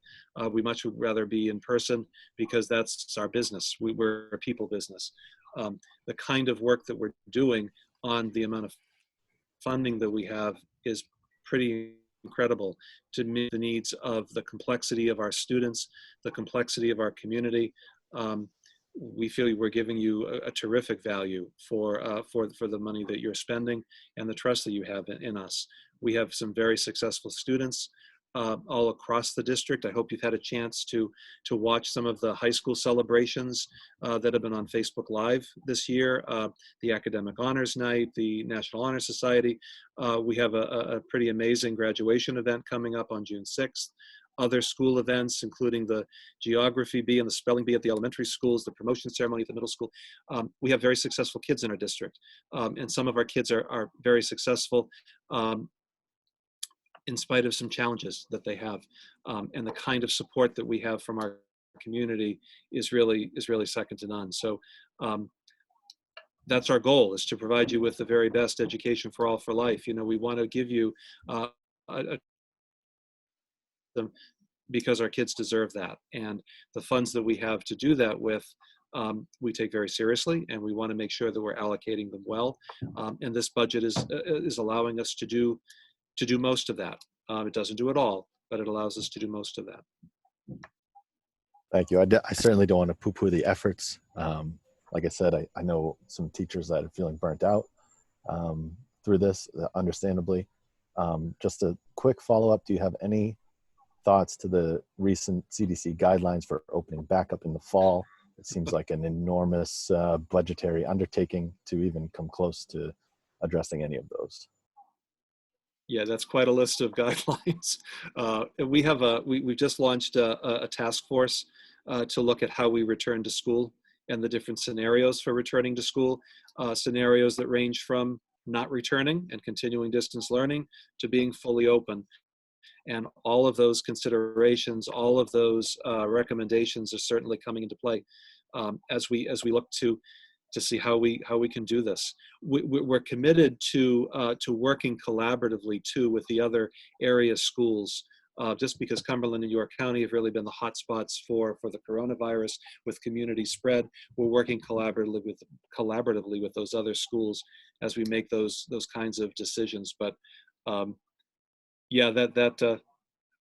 We much would rather be in person because that's our business. We're a people business. The kind of work that we're doing on the amount of funding that we have is pretty incredible to meet the needs of the complexity of our students, the complexity of our community. We feel we're giving you a terrific value for the money that you're spending and the trust that you have in us. We have some very successful students all across the district. I hope you've had a chance to watch some of the high school celebrations that have been on Facebook Live this year, the Academic Honors Night, the National Honor Society. We have a pretty amazing graduation event coming up on June 6th. Other school events, including the Geography Bee and the Spelling Bee at the elementary schools, the promotion ceremony at the middle school. We have very successful kids in our district, and some of our kids are very successful in spite of some challenges that they have, and the kind of support that we have from our community is really second to none. So that's our goal, is to provide you with the very best education for all for life. You know, we want to give you because our kids deserve that, and the funds that we have to do that with, we take very seriously, and we want to make sure that we're allocating them well. And this budget is allowing us to do most of that. It doesn't do it all, but it allows us to do most of that. Thank you. I certainly don't want to poo-poo the efforts. Like I said, I know some teachers that are feeling burnt out. through this, understandably. Just a quick follow-up, do you have any thoughts to the recent CDC guidelines for opening back up in the fall? It seems like an enormous budgetary undertaking to even come close to addressing any of those. Yeah, that's quite a list of guidelines. We've just launched a task force to look at how we return to school and the different scenarios for returning to school. Scenarios that range from not returning and continuing distance learning to being fully open. And all of those considerations, all of those recommendations are certainly coming into play as we look to see how we can do this. We're committed to working collaboratively too with the other area schools. Just because Cumberland and York County have really been the hotspots for the coronavirus with community spread, we're working collaboratively with those other schools as we make those kinds of decisions. But yeah,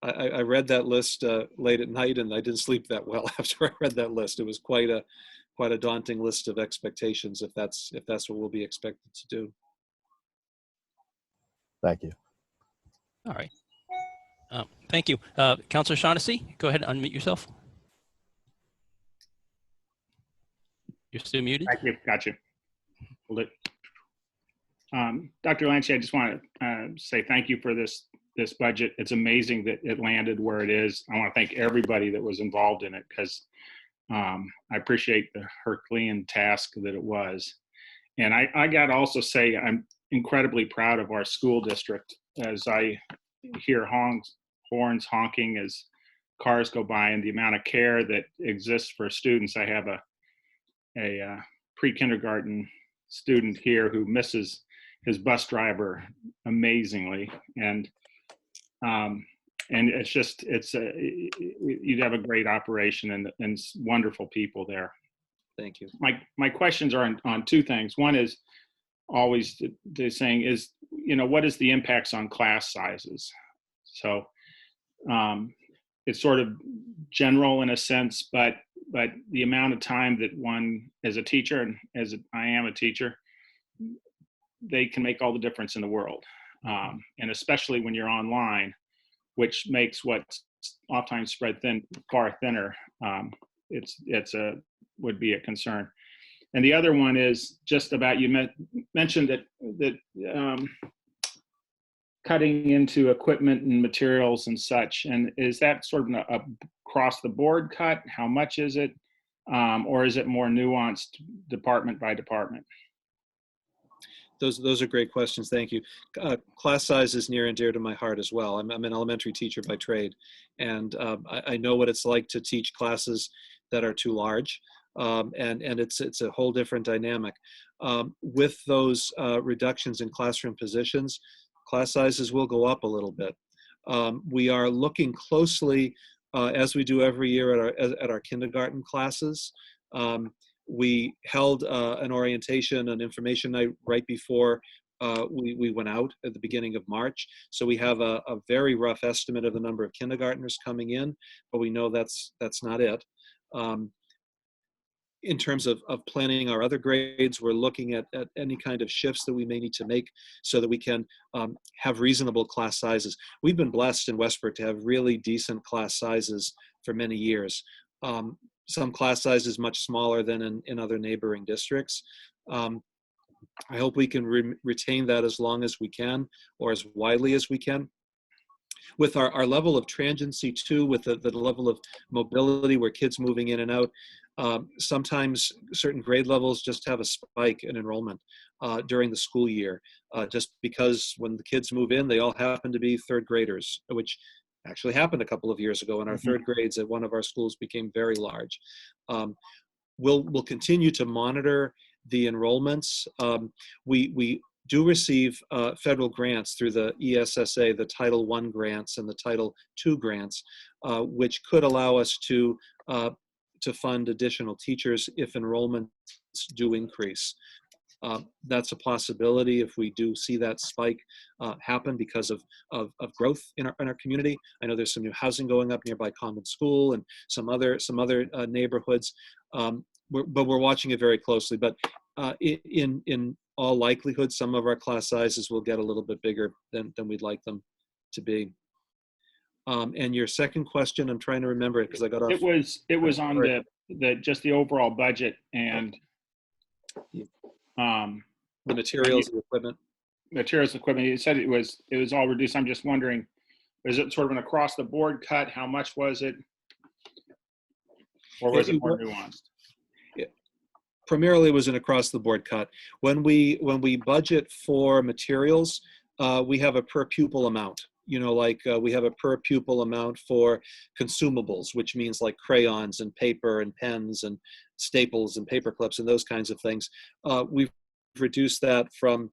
I read that list late at night, and I didn't sleep that well after I read that list. It was quite a daunting list of expectations if that's what we'll be expected to do. Thank you. All right. Thank you. Councilor Shaughnessy, go ahead and unmute yourself. You're still muted. Thank you. Got you. Hold it. Dr. Lancy, I just want to say thank you for this budget. It's amazing that it landed where it is. I want to thank everybody that was involved in it, because I appreciate the Herculean task that it was. And I got to also say I'm incredibly proud of our school district as I hear horns honking as cars go by, and the amount of care that exists for students. I have a pre-kindergarten student here who misses his bus driver amazingly, and you'd have a great operation and wonderful people there. Thank you. My questions are on two things. One is always the saying is, what is the impacts on class sizes? So it's sort of general in a sense, but the amount of time that one, as a teacher, and I am a teacher, they can make all the difference in the world. And especially when you're online, which makes what's oftentimes spread far thinner, would be a concern. And the other one is just about, you mentioned that cutting into equipment and materials and such. And is that sort of a across the board cut? How much is it? Or is it more nuanced department by department? Those are great questions. Thank you. Class size is near and dear to my heart as well. I'm an elementary teacher by trade, and I know what it's like to teach classes that are too large, and it's a whole different dynamic. With those reductions in classroom positions, class sizes will go up a little bit. We are looking closely, as we do every year at our kindergarten classes. We held an orientation, an information night right before we went out at the beginning of March. So we have a very rough estimate of the number of kindergartners coming in, but we know that's not it. In terms of planning our other grades, we're looking at any kind of shifts that we may need to make so that we can have reasonable class sizes. We've been blessed in Westbrook to have really decent class sizes for many years. Some class sizes much smaller than in other neighboring districts. I hope we can retain that as long as we can, or as widely as we can. With our level of transiency too, with the level of mobility where kids moving in and out, sometimes certain grade levels just have a spike in enrollment during the school year, just because when the kids move in, they all happen to be third graders, which actually happened a couple of years ago, and our third grades at one of our schools became very large. We'll continue to monitor the enrollments. We do receive federal grants through the ESSA, the Title I grants and the Title II grants, which could allow us to fund additional teachers if enrollments do increase. That's a possibility if we do see that spike happen because of growth in our community. I know there's some new housing going up nearby Common School and some other neighborhoods, but we're watching it very closely. But in all likelihood, some of our class sizes will get a little bit bigger than we'd like them to be. And your second question, I'm trying to remember it because I got off. It was on the just the overall budget and the materials and equipment. Materials and equipment. You said it was all reduced. I'm just wondering, is it sort of an across the board cut? How much was it? Or was it more nuanced? Primarily it was an across the board cut. When we budget for materials, we have a per pupil amount. You know, like we have a per pupil amount for consumables, which means like crayons and paper and pens and staples and paper clips and those kinds of things. We've reduced that from,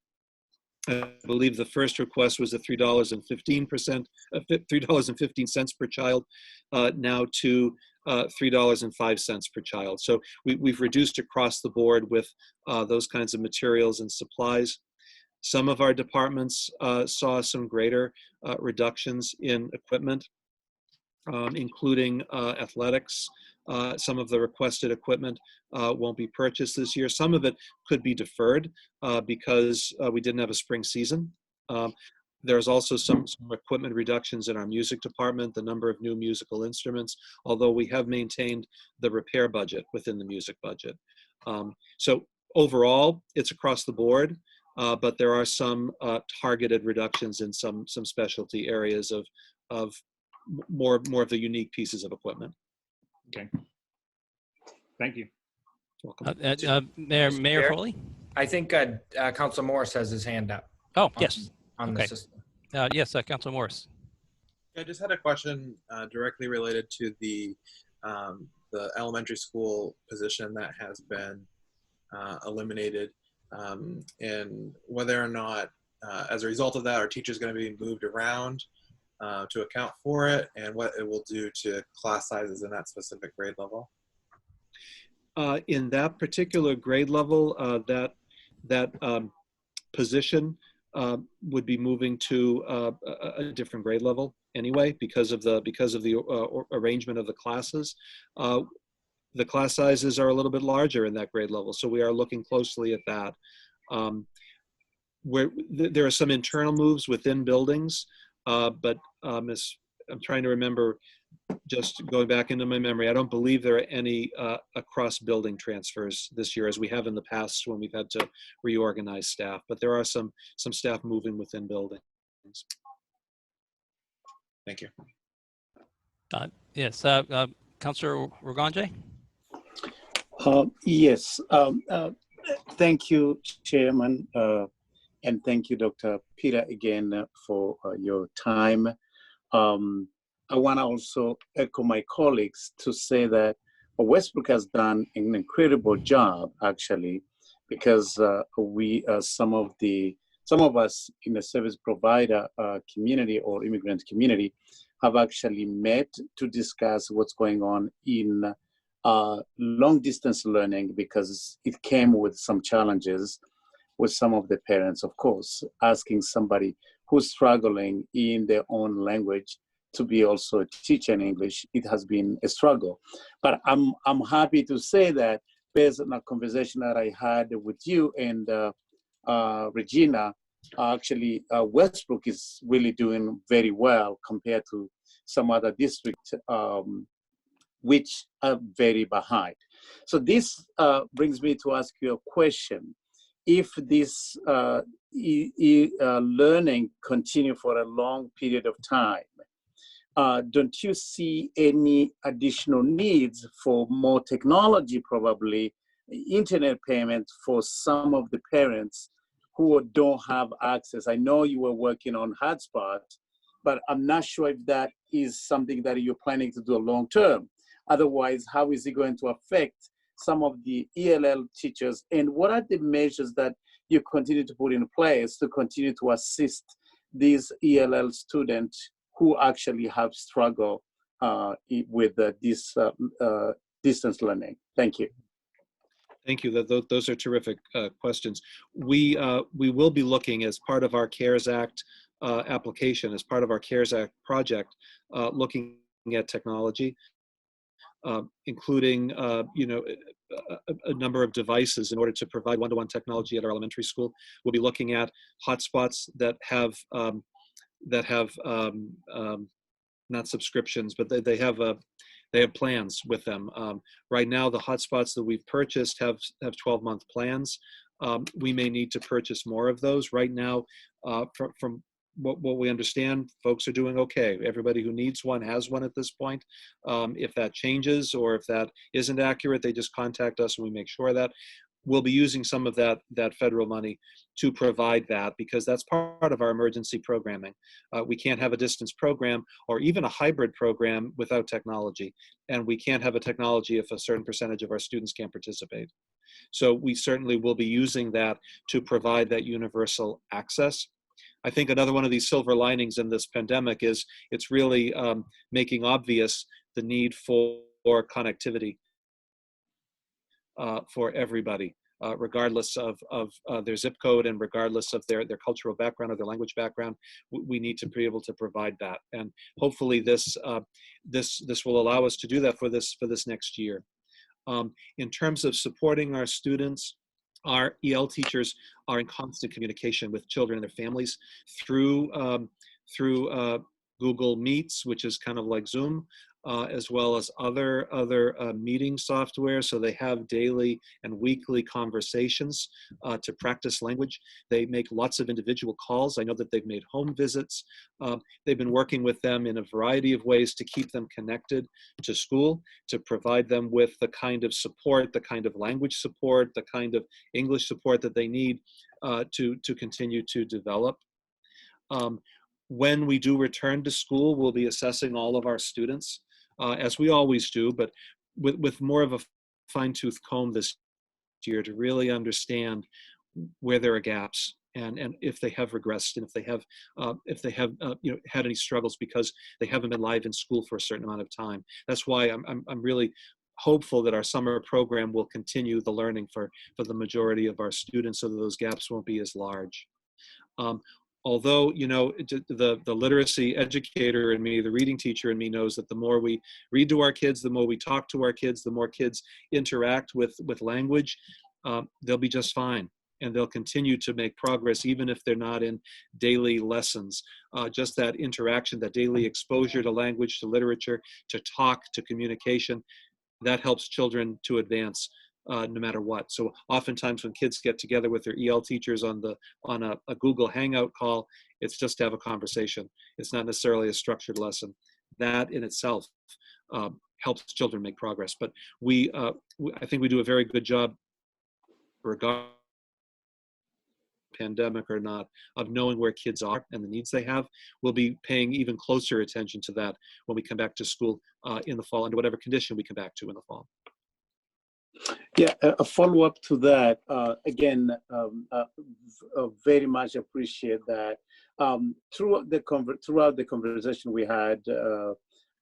I believe the first request was at $3.15 per child, now to $3.05 per child. So we've reduced across the board with those kinds of materials and supplies. Some of our departments saw some greater reductions in equipment, including athletics. Some of the requested equipment won't be purchased this year. Some of it could be deferred because we didn't have a spring season. There's also some equipment reductions in our music department, the number of new musical instruments, although we have maintained the repair budget within the music budget. So overall, it's across the board, but there are some targeted reductions in some specialty areas of more of the unique pieces of equipment. Okay. Thank you. Welcome. Mayor Foley? I think Council Morris has his hand up. Oh, yes. On Okay. the system. Yes, Councilor Morris. I just had a question directly related to the elementary school position that has been eliminated, and whether or not, as a result of that, our teachers going to be moved around to account for it, and what it will do to class sizes in that specific grade level. In that particular grade level, that position would be moving to a different grade level anyway, because of the arrangement of the classes. The class sizes are a little bit larger in that grade level, so we are looking closely at that. There are some internal moves within buildings, but I'm trying to remember, just going back into my memory, I don't believe there are any across building transfers this year as we have in the past when we've had to reorganize staff, but there are some staff moving within buildings. Thank you. Yes, Councilor Reorganized? Yes. Thank you, Chairman, and thank you, Dr. Peter, again for your time. I want to also echo my colleagues to say that Westbrook has done an incredible job, actually, because some of us in the service provider community or immigrant community have actually met to discuss what's going on in long distance learning, because it came with some challenges with some of the parents, of course, asking somebody who's struggling in their own language to be also a teacher in English. It has been a struggle. But I'm happy to say that based on a conversation that I had with you and Regina, actually Westbrook is really doing very well compared to some other districts which are very behind. So this brings me to ask you a question. If this learning continue for a long period of time, don't you see any additional needs for more technology, probably internet payments for some of the parents who don't have access? I know you were working on hotspot, but I'm not sure if that is something that you're planning to do long term. Otherwise, how is it going to affect some of the ELL teachers? And what are the measures that you continue to put in place to continue to assist these ELL students who actually have struggled with this distance learning? Thank you. Thank you. Those are terrific questions. We will be looking, as part of our CARES Act application, as part of our CARES Act project, looking at technology, including a number of devices in order to provide one-to-one technology at our elementary school. We'll be looking at hotspots that have not subscriptions, but they have plans with them. Right now, the hotspots that we've purchased have 12-month plans. We may need to purchase more of those. Right now, from what we understand, folks are doing okay. Everybody who needs one has one at this point. If that changes or if that isn't accurate, they just contact us and we make sure that. We'll be using some of that federal money to provide that, because that's part of our emergency programming. We can't have a distance program or even a hybrid program without technology. And we can't have a technology if a certain percentage of our students can't participate. So we certainly will be using that to provide that universal access. I think another one of these silver linings in this pandemic is it's really making obvious the need for connectivity for everybody, regardless of their zip code and regardless of their cultural background or their language background. We need to be able to provide that, and hopefully this will allow us to do that for this next year. In terms of supporting our students, our EL teachers are in constant communication with children and their families through Google Meets, which is kind of like Zoom, as well as other meeting software. So they have daily and weekly conversations to practice language. They make lots of individual calls. I know that they've made home visits. They've been working with them in a variety of ways to keep them connected to school, to provide them with the kind of support, the kind of language support, the kind of English support that they need to continue to develop. When we do return to school, we'll be assessing all of our students, as we always do, but with more of a fine-tooth comb this year to really understand where there are gaps and if they have regressed and if they have had any struggles because they haven't been live in school for a certain amount of time. That's why I'm really hopeful that our summer program will continue the learning for the majority of our students, so that those gaps won't be as large. Although, the literacy educator in me, the reading teacher in me knows that the more we read to our kids, the more we talk to our kids, the more kids interact with language, they'll be just fine. And they'll continue to make progress even if they're not in daily lessons. Just that interaction, that daily exposure to language, to literature, to talk, to communication, that helps children to advance. No matter what. So oftentimes when kids get together with their EL teachers on a Google Hangout call, it's just to have a conversation. It's not necessarily a structured lesson. That in itself helps children make progress. But I think we do a very good job, regardless of pandemic or not, of knowing where kids are and the needs they have. We'll be paying even closer attention to that when we come back to school in the fall, under whatever condition we come back to in the fall. Yeah, a follow-up to that. Again, very much appreciate that. Throughout the conversation we had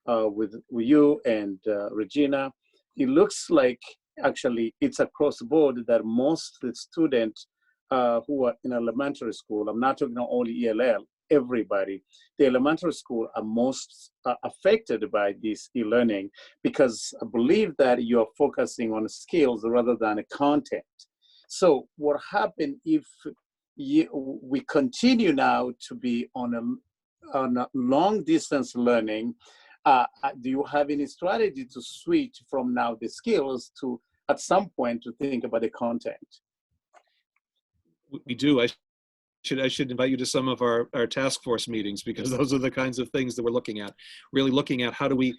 with you and Regina, it looks like actually it's across the board that most of the students who are in elementary school, I'm not talking only ELL, everybody, the elementary school are most affected by this e-learning, because I believe that you're focusing on skills rather than content. So what happens if we continue now to be on a long distance learning? Do you have any strategy to switch from now the skills to at some point to think about the content? We do. I should invite you to some of our task force meetings, because those are the kinds of things that we're looking at. Really looking at how do we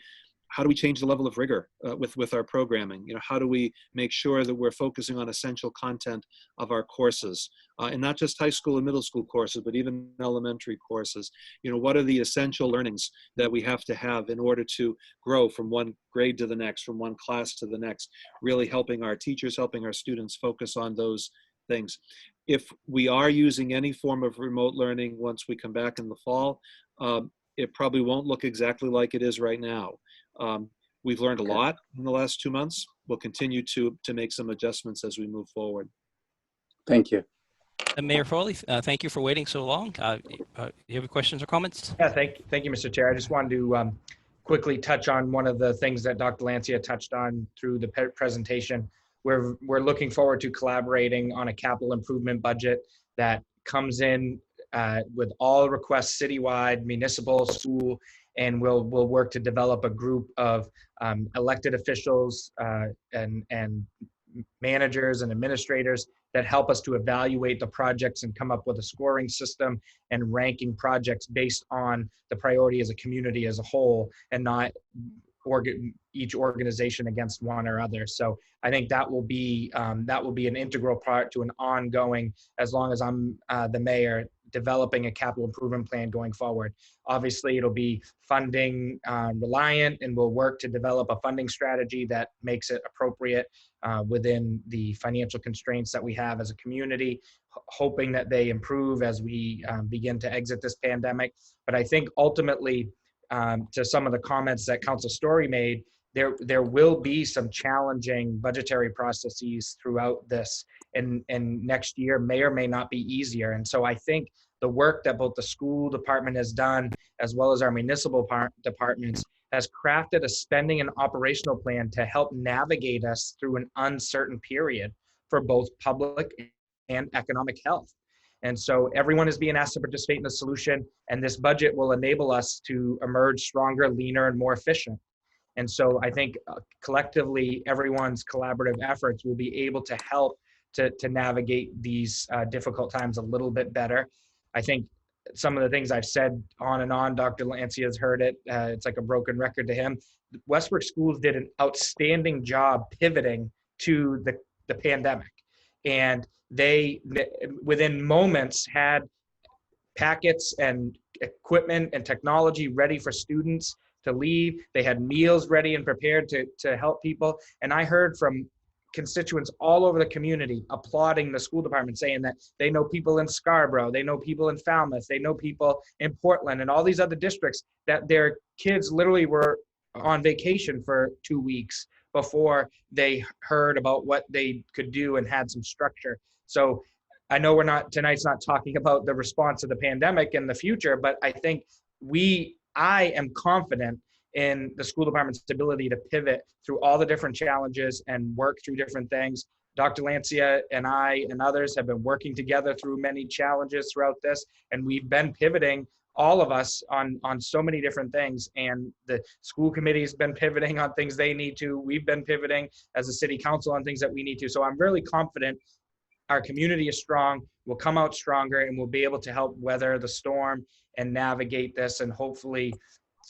change the level of rigor with our programming? How do we make sure that we're focusing on essential content of our courses, and not just high school and middle school courses, but even elementary courses? What are the essential learnings that we have to have in order to grow from one grade to the next, from one class to the next? Really helping our teachers, helping our students focus on those things. If we are using any form of remote learning once we come back in the fall, it probably won't look exactly like it is right now. We've learned a lot in the last 2 months. We'll continue to make some adjustments as we move forward. Thank you. Mayor Foley, thank you for waiting so long. You have any questions or comments? Yeah, thank you, Mr. Chair. I just wanted to quickly touch on one of the things that Dr. Lancia touched on through the presentation. we're looking forward to collaborating on a capital improvement budget that comes in with all requests citywide, municipal, school, and we'll work to develop a group of elected officials and managers and administrators that help us to evaluate the projects and come up with a scoring system and ranking projects based on the priority as a community as a whole, and not each organization against one or other. So I think that will be an integral part to an ongoing, as long as I'm the mayor, developing a capital improvement plan going forward. Obviously, it'll be funding reliant, and we'll work to develop a funding strategy that makes it appropriate within the financial constraints that we have as a community, hoping that they improve as we begin to exit this pandemic. But I think ultimately, to some of the comments that Council Story made, there will be some challenging budgetary processes throughout this, and next year may or may not be easier. And so I think the work that both the school department has done, as well as our municipal departments, has crafted a spending and operational plan to help navigate us through an uncertain period for both public and economic health. And so everyone is being asked to participate in the solution, and this budget will enable us to emerge stronger, leaner, and more efficient. And so I think collectively, everyone's collaborative efforts will be able to help to navigate these difficult times a little bit better. I think some of the things I've said on and on, Dr. Lancia has heard it. It's like a broken record to him. Westbrook Schools did an outstanding job pivoting to the pandemic. And they, within moments, had packets and equipment and technology ready for students to leave. They had meals ready and prepared to help people. And I heard from constituents all over the community applauding the school department, saying that they know people in Scarborough, they know people in Falmouth, they know people in Portland and all these other districts that their kids literally were on vacation for 2 weeks before they heard about what they could do and had some structure. So I know tonight's not talking about the response to the pandemic in the future, but I think I am confident in the school department's ability to pivot through all the different challenges and work through different things. Dr. Lancia and I and others have been working together through many challenges throughout this, and we've been pivoting, all of us, on so many different things. And the school committee has been pivoting on things they need to. We've been pivoting as a city council on things that we need to. So I'm really confident our community is strong, we'll come out stronger, and we'll be able to help weather the storm and navigate this, and hopefully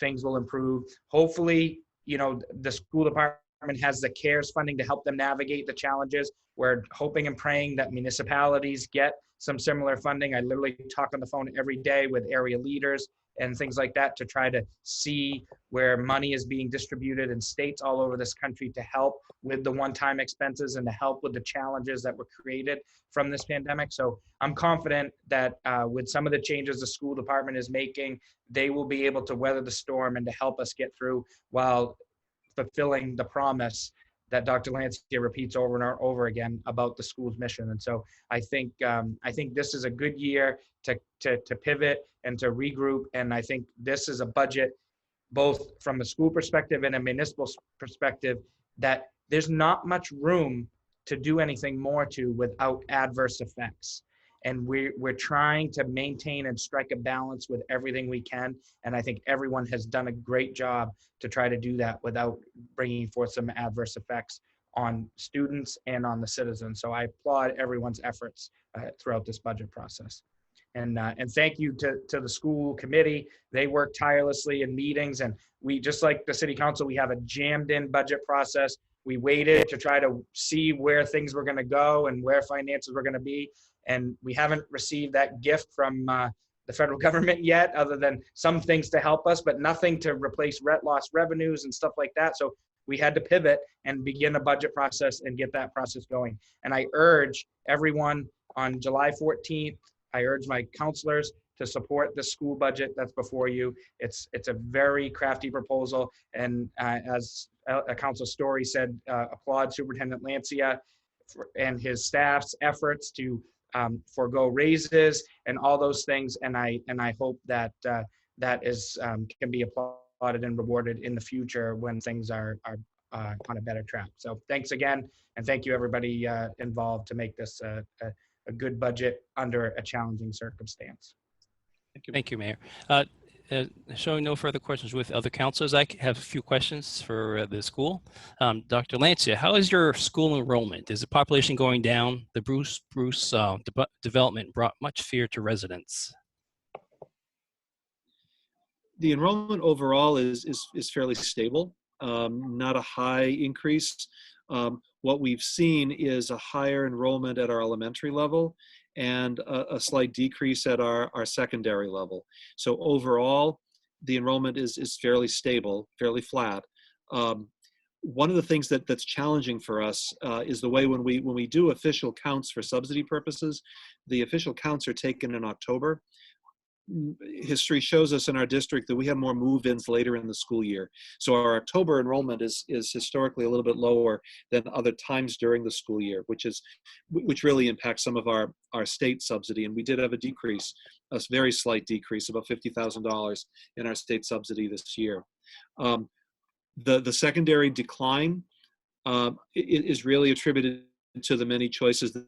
things will improve. Hopefully, the school department has the CARES funding to help them navigate the challenges. We're hoping and praying that municipalities get some similar funding. I literally talk on the phone every day with area leaders and things like that to try to see where money is being distributed in states all over this country to help with the one-time expenses and to help with the challenges that were created from this pandemic. So I'm confident that with some of the changes the school department is making, they will be able to weather the storm and to help us get through while fulfilling the promise that Dr. Lancia repeats over and over again about the school's mission. And so I think this is a good year to pivot and to regroup. And I think this is a budget, both from a school perspective and a municipal perspective, that there's not much room to do anything more to without adverse effects. And we're trying to maintain and strike a balance with everything we can. And I think everyone has done a great job to try to do that without bringing forth some adverse effects on students and on the citizens. So I applaud everyone's efforts throughout this budget process. And thank you to the school committee. They work tirelessly in meetings, and we, just like the city council, we have a jammed in budget process. We waited to try to see where things were going to go and where finances were going to be. And we haven't received that gift from the federal government yet, other than some things to help us, but nothing to replace lost revenues and stuff like that. So we had to pivot and begin a budget process and get that process going. And I urge everyone on July 14th, I urge my counselors to support the school budget that's before you. It's a very crafty proposal. And as a Council Story said, applaud Superintendent Lancia and his staff's efforts to forego raises and all those things. And I hope that that is can be applauded and rewarded in the future when things are on a better track. So thanks again, and thank you everybody involved to make this a good budget under a challenging circumstance. Thank you, Mayor. Showing no further questions with other counselors, I have a few questions for the school. Dr. Lancia, how is your school enrollment? Is the population going down? The Bruce development brought much fear to residents. The enrollment overall is fairly stable, not a high increase. What we've seen is a higher enrollment at our elementary level and a slight decrease at our secondary level. So overall, the enrollment is fairly stable, fairly flat. One of the things that's challenging for us is the way when we do official counts for subsidy purposes, the official counts are taken in October. History shows us in our district that we have more move-ins later in the school year. So our October enrollment is historically a little bit lower than other times during the school year, which really impacts some of our state subsidy. And we did have a decrease, a very slight decrease, about $50,000 in our state subsidy this year. The secondary decline is really attributed to the many choices that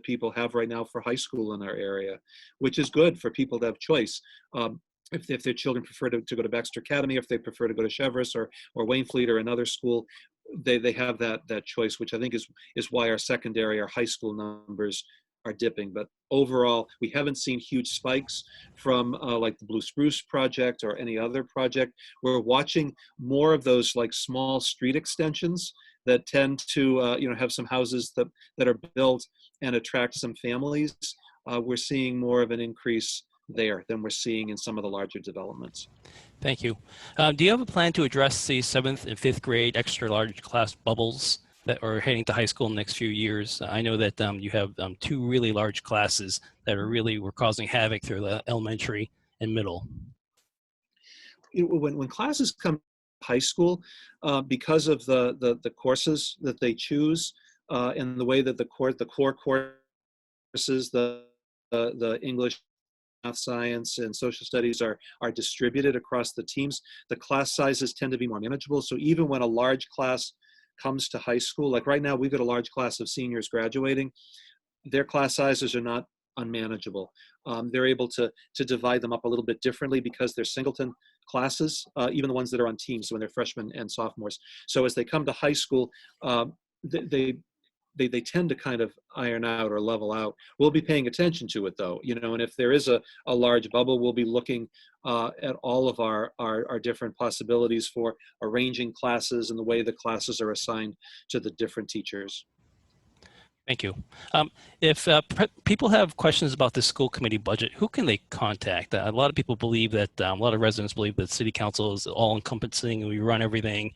people have right now for high school in our area, which is good for people to have choice. If their children prefer to go to Baxter Academy, if they prefer to go to Cheverus or Waynfleet or another school, they have that choice, which I think is why our secondary, our high school numbers are dipping. But overall, we haven't seen huge spikes from like the Blue Spruce project or any other project. We're watching more of those like small street extensions that tend to have some houses that are built and attract some families. We're seeing more of an increase there than we're seeing in some of the larger developments. Thank you. Do you have a plan to address the 7th and 5th grade extra large class bubbles that are heading to high school in the next few years? I know that you have 2 really large classes that were causing havoc through the elementary and middle. When classes come to high school, because of the courses that they choose and the way that the core courses, the English, math, science, and social studies are distributed across the teams, the class sizes tend to be more manageable. So even when a large class comes to high school, like right now we've got a large class of seniors graduating, their class sizes are not unmanageable. They're able to divide them up a little bit differently because they're singleton classes, even the ones that are on teams, so when they're freshmen and sophomores. So as they come to high school, they tend to kind of iron out or level out. We'll be paying attention to it though, and if there is a large bubble, we'll be looking at all of our different possibilities for arranging classes and the way the classes are assigned to the different teachers. Thank you. If people have questions about the school committee budget, who can they contact? A lot of people believe that, a lot of residents believe that city council is all encompassing and we run everything.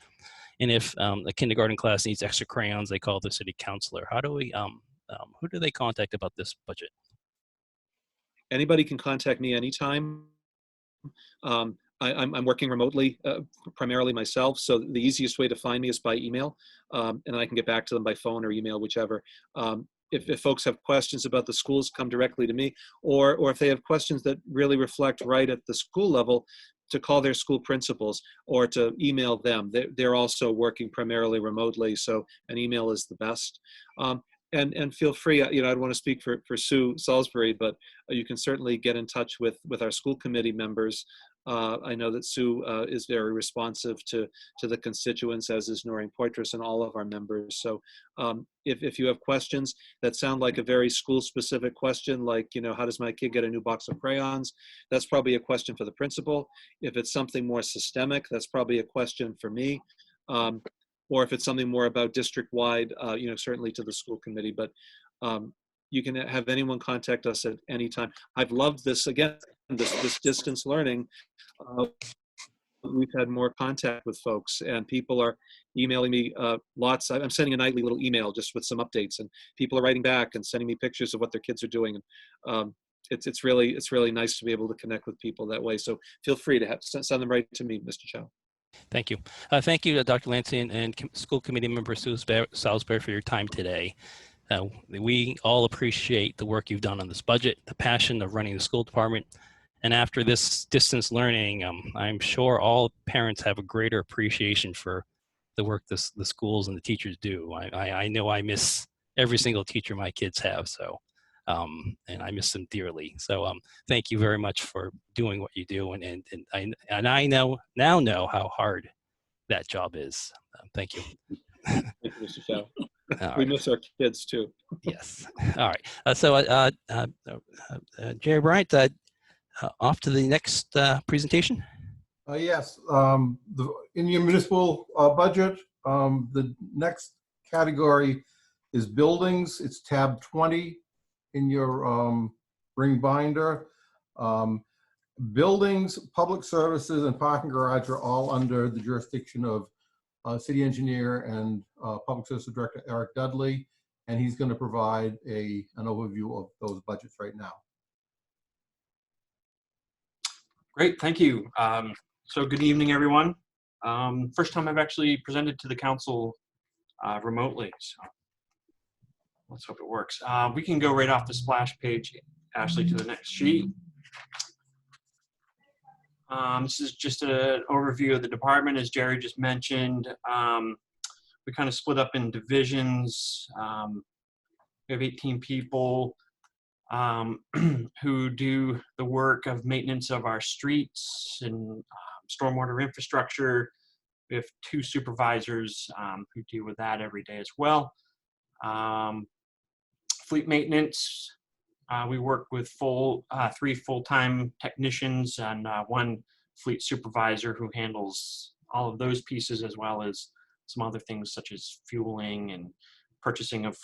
And if a kindergarten class needs extra crayons, they call the city councilor. How do we, who do they contact about this budget? Anybody can contact me anytime. I'm working remotely, primarily myself, so the easiest way to find me is by email, and I can get back to them by phone or email, whichever. If folks have questions about the schools, come directly to me, or if they have questions that really reflect right at the school level, to call their school principals or to email them. They're also working primarily remotely, so an email is the best. And feel free, I don't want to speak for Sue Salisbury, but you can certainly get in touch with our school committee members. I know that Sue is very responsive to the constituents, as is Noreen Poitras and all of our members. So if you have questions that sound like a very school-specific question, like, how does my kid get a new box of crayons? That's probably a question for the principal. If it's something more systemic, that's probably a question for me. Or if it's something more about district-wide, certainly to the school committee. But you can have anyone contact us at any time. I've loved this, again, this distance learning. We've had more contact with folks, and people are emailing me lots. I'm sending a nightly little email just with some updates, and people are writing back and sending me pictures of what their kids are doing. And it's really nice to be able to connect with people that way. So feel free to send them right to me, Mr. Chow. Thank you. Thank you, Dr. Lancia and school committee member Sue Salisbury for your time today. We all appreciate the work you've done on this budget, the passion of running the school department. And after this distance learning, I'm sure all parents have a greater appreciation for the work the schools and the teachers do. I know I miss every single teacher my kids have, so and I miss them dearly. So thank you very much for doing what you do, and I now know how hard that job is. Thank you. Thank you, Mr. Chow. All We right. miss our kids too. Yes. All right. Jerry Bryant, off to the next presentation. Yes, in your municipal budget, the next category is buildings. It's tab 20 in your ring binder. Buildings, public services, and parking garage are all under the jurisdiction of city engineer and public services director Eric Dudley, and he's going to provide an overview of those budgets right now. Great, thank you. So good evening, everyone. First time I've actually presented to the council remotely, so let's hope it works. We can go right off the splash page, Ashley, to the next sheet. This is just an overview of the department, as Jerry just mentioned. We kind of split up in divisions. We have 18 people who do the work of maintenance of our streets and stormwater infrastructure. We have 2 supervisors who deal with that every day as well. Fleet maintenance, we work with 3 full-time technicians and 1 fleet supervisor who handles all of those pieces, as well as some other things such as fueling and purchasing of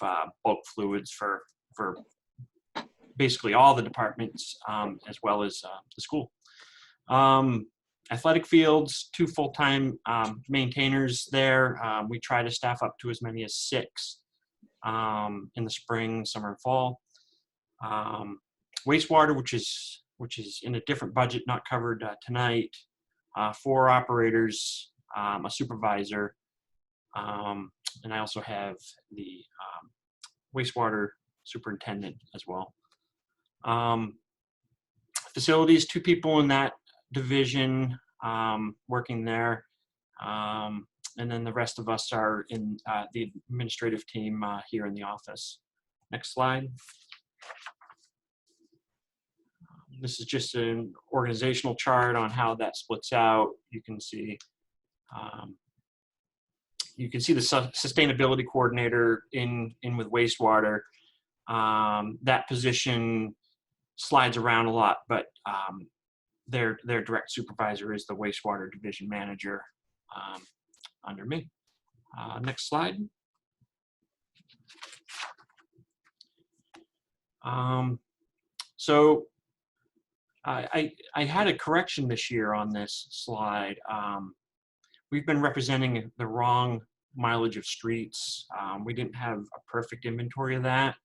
bulk fluids for basically all the departments, as well as the school. Athletic fields, 2 full-time maintainers there. We try to staff up to as many as 6 in the spring, summer, and fall. Wastewater, which is in a different budget, not covered tonight. 4 operators, a supervisor, and I also have the wastewater superintendent as well. Facilities, 2 people in that division working there, and then the rest of us are in the administrative team here in the office. Next slide. This is just an organizational chart on how that splits out. You can see the sustainability coordinator in with wastewater. That position slides around a lot, but their direct supervisor is the wastewater division manager under me. Next slide. So I had a correction this year on this slide. We've been representing the wrong mileage of streets. We didn't have a perfect inventory of that.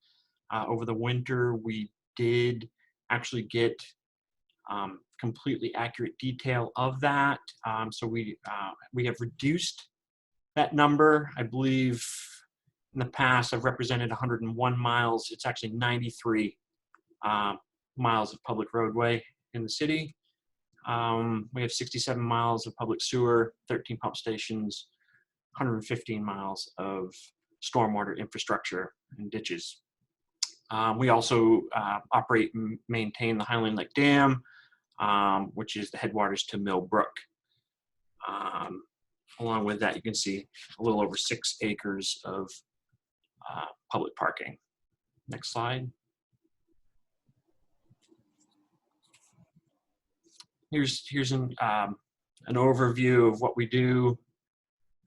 Over the winter, we did actually get completely accurate detail of that. So we have reduced that number. I believe in the past I've represented 101 miles. It's actually 93 miles of public roadway in the city. We have 67 miles of public sewer, 13 pump stations, 115 miles of stormwater infrastructure and ditches. We also operate and maintain the Highland Lake Dam, which is the headwaters to Mill Brook. Along with that, you can see a little over 6 acres of public parking. Next slide. Here's an overview of what we do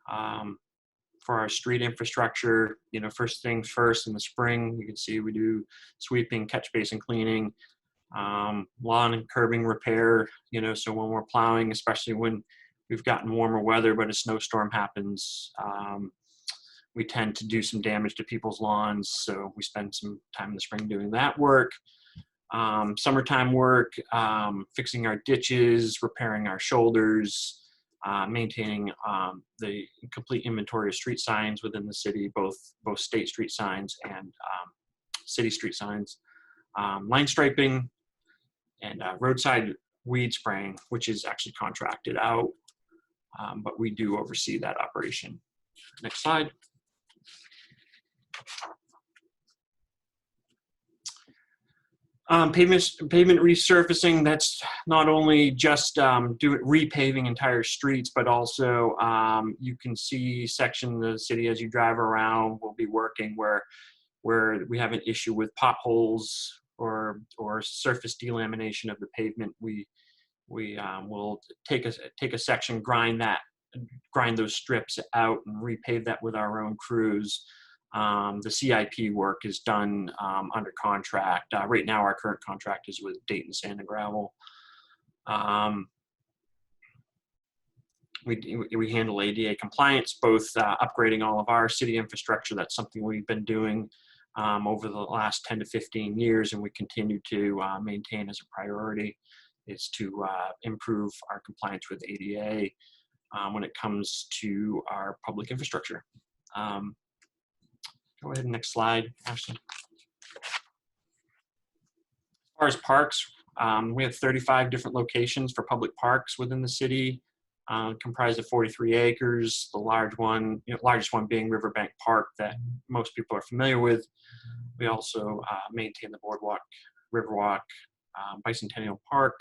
for our street infrastructure. You know, first things first, in the spring, you can see we do sweeping, catch basin cleaning, lawn and curbing repair. You know, so when we're plowing, especially when we've gotten warmer weather, but a snowstorm happens, we tend to do some damage to people's lawns. So we spend some time in the spring doing that work. Summertime work, fixing our ditches, repairing our shoulders, maintaining the complete inventory of street signs within the city, both state street signs and city street signs, line striping, and roadside weed spraying, which is actually contracted out, but we do oversee that operation Next slide. Pavement resurfacing, that's not only just repaving entire streets, but also you can see sections of the city as you drive around. We'll be working where we have an issue with potholes or surface delamination of the pavement. We will take a section, grind those strips out and repave that with our own crews. The CIP work is done under contract. Right now, our current contract is with Dayton Sand and Gravel. We handle ADA compliance, both upgrading all of our city infrastructure. That's something we've been doing over the last 10 to 15 years, and we continue to maintain as a priority, is to improve our compliance with ADA when it comes to our public infrastructure. Go ahead, next slide, Ashley. As far as parks, we have 35 different locations for public parks within the city, comprised of 43 acres. The largest one being Riverbank Park that most people are familiar with. We also maintain the Boardwalk, Riverwalk, Bicentennial Park,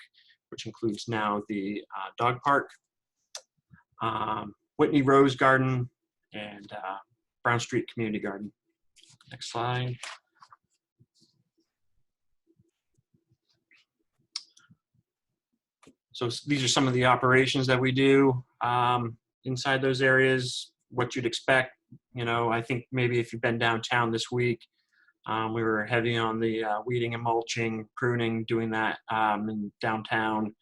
which includes now the dog park, Whitney Rose Garden, and Brown Street Community Garden. Next slide. So these are some of the operations that we do inside those areas, what you'd expect. You know, I think maybe if you've been downtown this week, we were heavy on the weeding and mulching, pruning, doing that in downtown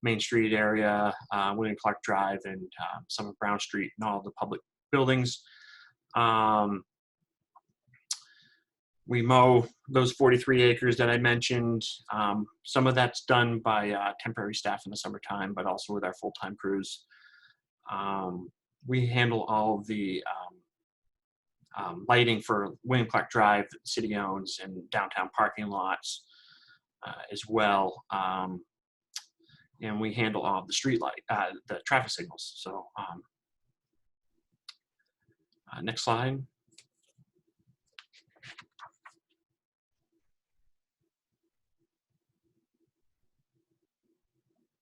Main Street area, William Clark Drive, and some of Brown Street and all the public buildings. We mow those 43 acres that I mentioned. Some of that's done by temporary staff in the summertime, but also with our full-time crews. We handle all of the lighting for William Clark Drive that the city owns and downtown parking lots as well. And we handle all of the street light, the traffic signals. So next slide.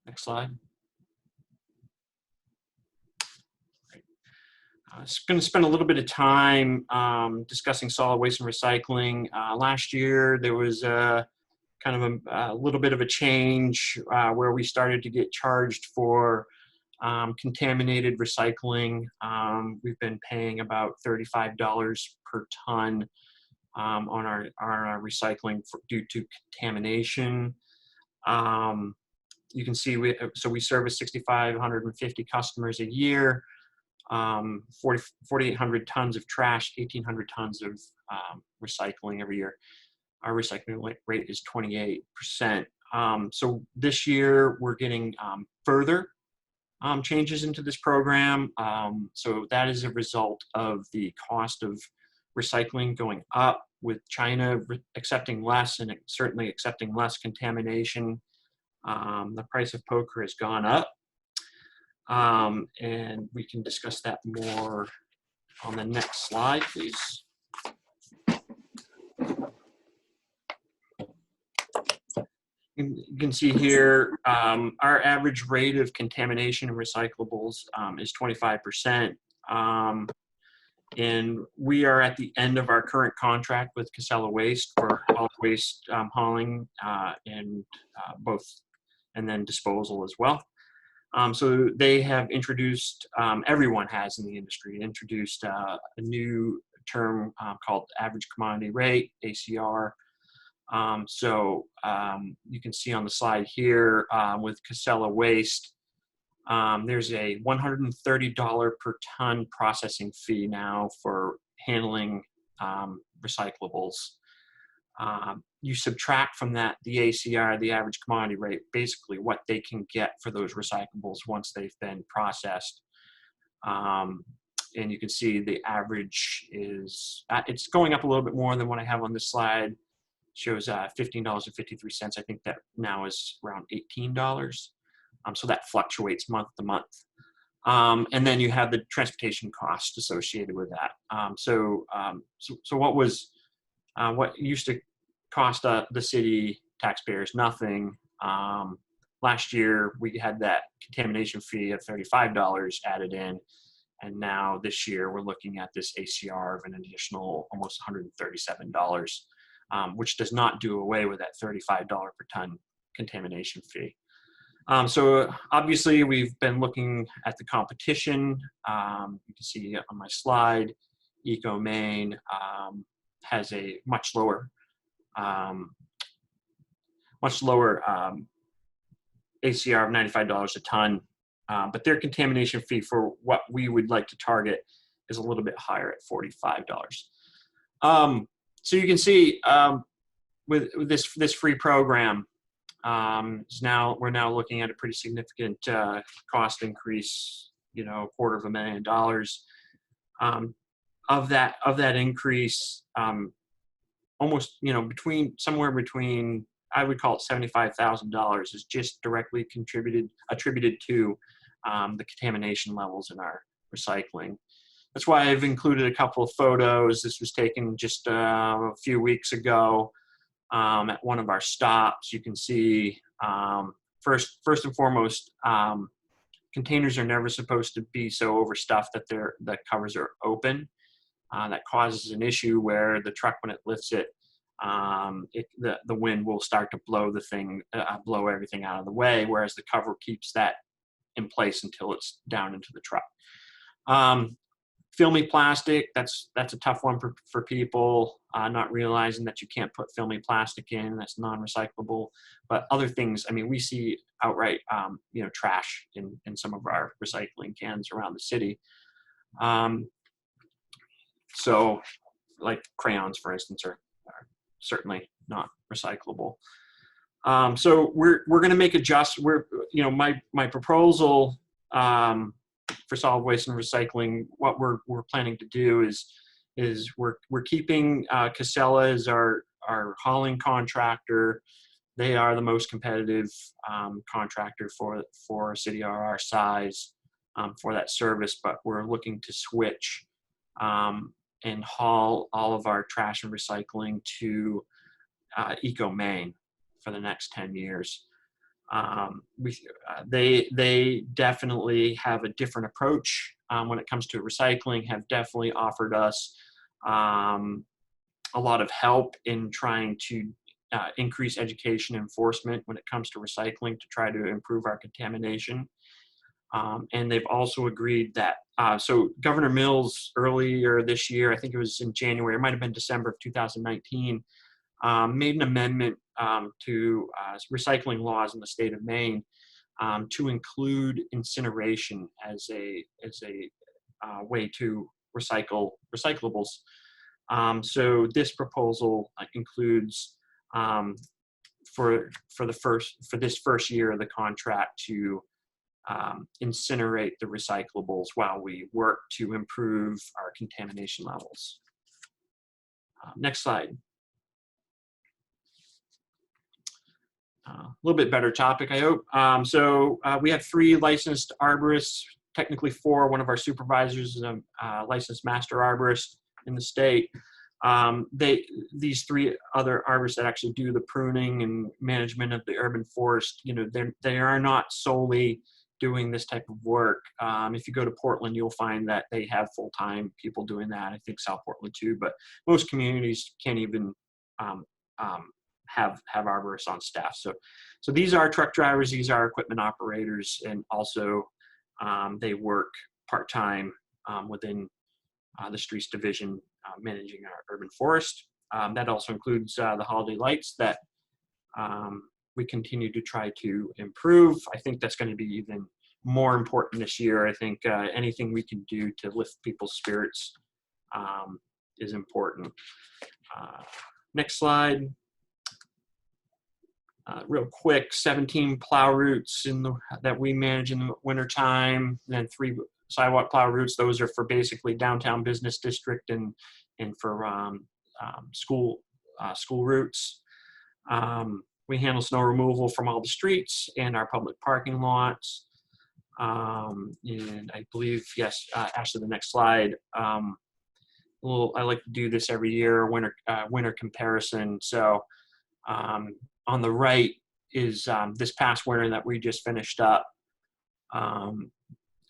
Next slide. I'm going to spend a little bit of time discussing solid waste and recycling. Last year, there was kind of a little bit of a change where we started to get charged for contaminated recycling. We've been paying about $35 per ton on our recycling due to contamination. You can see we service 6,550 customers a year, 4,800 tons of trash, 1,800 tons of recycling every year. Our recycling rate is 28%. So this year we're getting further changes into this program. So that is a result of the cost of recycling going up, with China accepting less and certainly accepting less contamination. The price of poker has gone up, and we can discuss that more on the next slide, please. You can see here our average rate of contamination in recyclables is 25%. And we are at the end of our current contract with Casella Waste for all waste hauling and then disposal as well. So they have introduced, everyone has in the industry, introduced a new term called average commodity rate, ACR. So you can see on the slide here with Casella Waste, there's a $130 per ton processing fee now for handling recyclables. You subtract from that the ACR, the average commodity rate, basically what they can get for those recyclables once they've been processed. And you can see the average is, it's going up a little bit more than what I have on this slide. Shows $15.53. I think that now is around $18. So that fluctuates month to month. And then you have the transportation cost associated with that. So what used to cost the city taxpayers nothing. Last year, we had that contamination fee of $35 added in. And now this year, we're looking at this ACR of an additional almost $137, which does not do away with that $35 per ton contamination fee. So obviously, we've been looking at the competition. You can see on my slide, EcoMaine has a much lower ACR of $95 a ton, but their contamination fee for what we would like to target is a little bit higher at $45. So you can see with this free program, we're now looking at a pretty significant cost increase, $250,000. Of that increase, almost somewhere between, I would call it $75,000 is just directly attributed to the contamination levels in our recycling. That's why I've included a couple of photos. This was taken just a few weeks ago at one of our stops. You can see first and foremost, containers are never supposed to be so overstuffed that the covers are open. That causes an issue where the truck, when it lifts it, the wind will start to blow everything out of the way, whereas the cover keeps that in place until it's down into the truck. Filmy plastic, that's a tough one for people, not realizing that you can't put filmy plastic in, that's non-recyclable. But other things, we see outright, trash in some of our recycling cans around the city. So like crayons, for instance, are certainly not recyclable. So we're going to make adjustments. My proposal for solid waste and recycling, what we're planning to do is we're keeping Casella as our hauling contractor. They are the most competitive contractor for a city our size for that service, but we're looking to switch and haul all of our trash and recycling to EcoMaine for the next 10 years. They definitely have a different approach when it comes to recycling, have definitely offered us a lot of help in trying to increase education enforcement when it comes to recycling to try to improve our contamination. And they've also agreed that, so Governor Mills earlier this year, I think it was in January, it might have been December of 2019, made an amendment to recycling laws in the state of Maine to include incineration as a way to recycle recyclables. So this proposal includes for this first year of the contract to incinerate the recyclables while we work to improve our contamination levels. Next slide. A little bit better topic, I hope. So we have 3 licensed arborists, technically 4. One of our supervisors is a licensed master arborist in the state. These 3 other arborists that actually do the pruning and management of the urban forest, they are not solely doing this type of work. If you go to Portland, you'll find that they have full-time people doing that. I think South Portland too, but most communities can't even have arborists on staff. So these are truck drivers, these are equipment operators, and also they work part-time within the streets division managing our urban forest. That also includes the holiday lights that we continue to try to improve. I think that's going to be even more important this year. I think anything we can do to lift people's spirits is important. Next slide. Real quick, 17 plow routes that we manage in the wintertime, and then 3 sidewalk plow routes. Those are for basically downtown business district and for school routes. We handle snow removal from all the streets and our public parking lots. And I believe, yes, Ashley, the next slide. I like to do this every year, winter comparison. So on the right is this past winter that we just finished up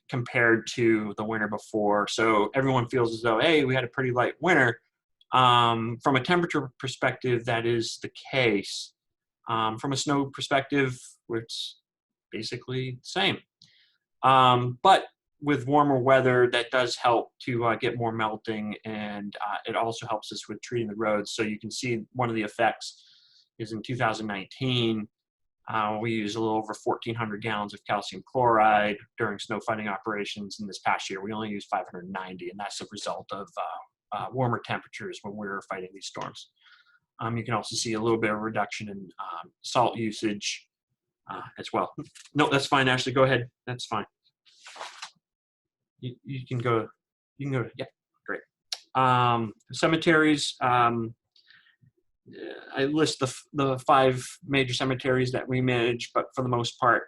compared to the winter before. So everyone feels as though, hey, we had a pretty light winter. From a temperature perspective, that is the case. From a snow perspective, it's basically the same. But with warmer weather, that does help to get more melting, and it also helps us with treating the roads. So you can see one of the effects is in 2019, we used a little over 1,400 gallons of calcium chloride during snow fighting operations. In this past year, we only used 590, and that's a result of warmer temperatures when we were fighting these storms. You can also see a little bit of reduction in salt usage as well. No, that's fine, Ashley, go ahead, that's fine. You can go, yeah, great. Cemeteries, I list the 5 major cemeteries that we manage, but for the most part,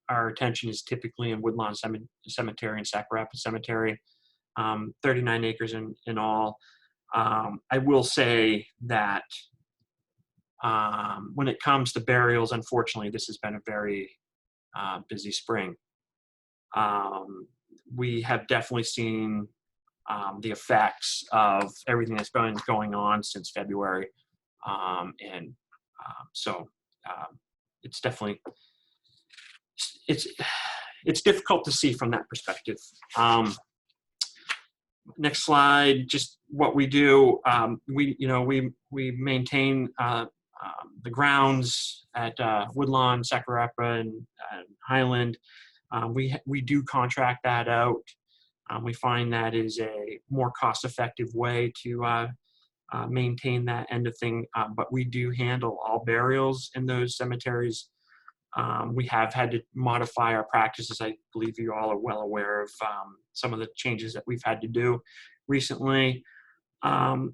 our attention is typically in Woodlawn Cemetery and Sakurapa Cemetery, 39 acres in all. I will say that when it comes to burials, unfortunately, this has been a very busy spring. We have definitely seen the effects of everything that's been going on since February. So it's definitely, it's difficult to see from that perspective. Next slide, just what we do. We maintain the grounds at Woodlawn, Sakurapa, and Highland. We do contract that out. We find that is a more cost-effective way to maintain that end of thing, but we do handle all burials in those cemeteries. We have had to modify our practices. I believe you all are well aware of some of the changes that we've had to do recently.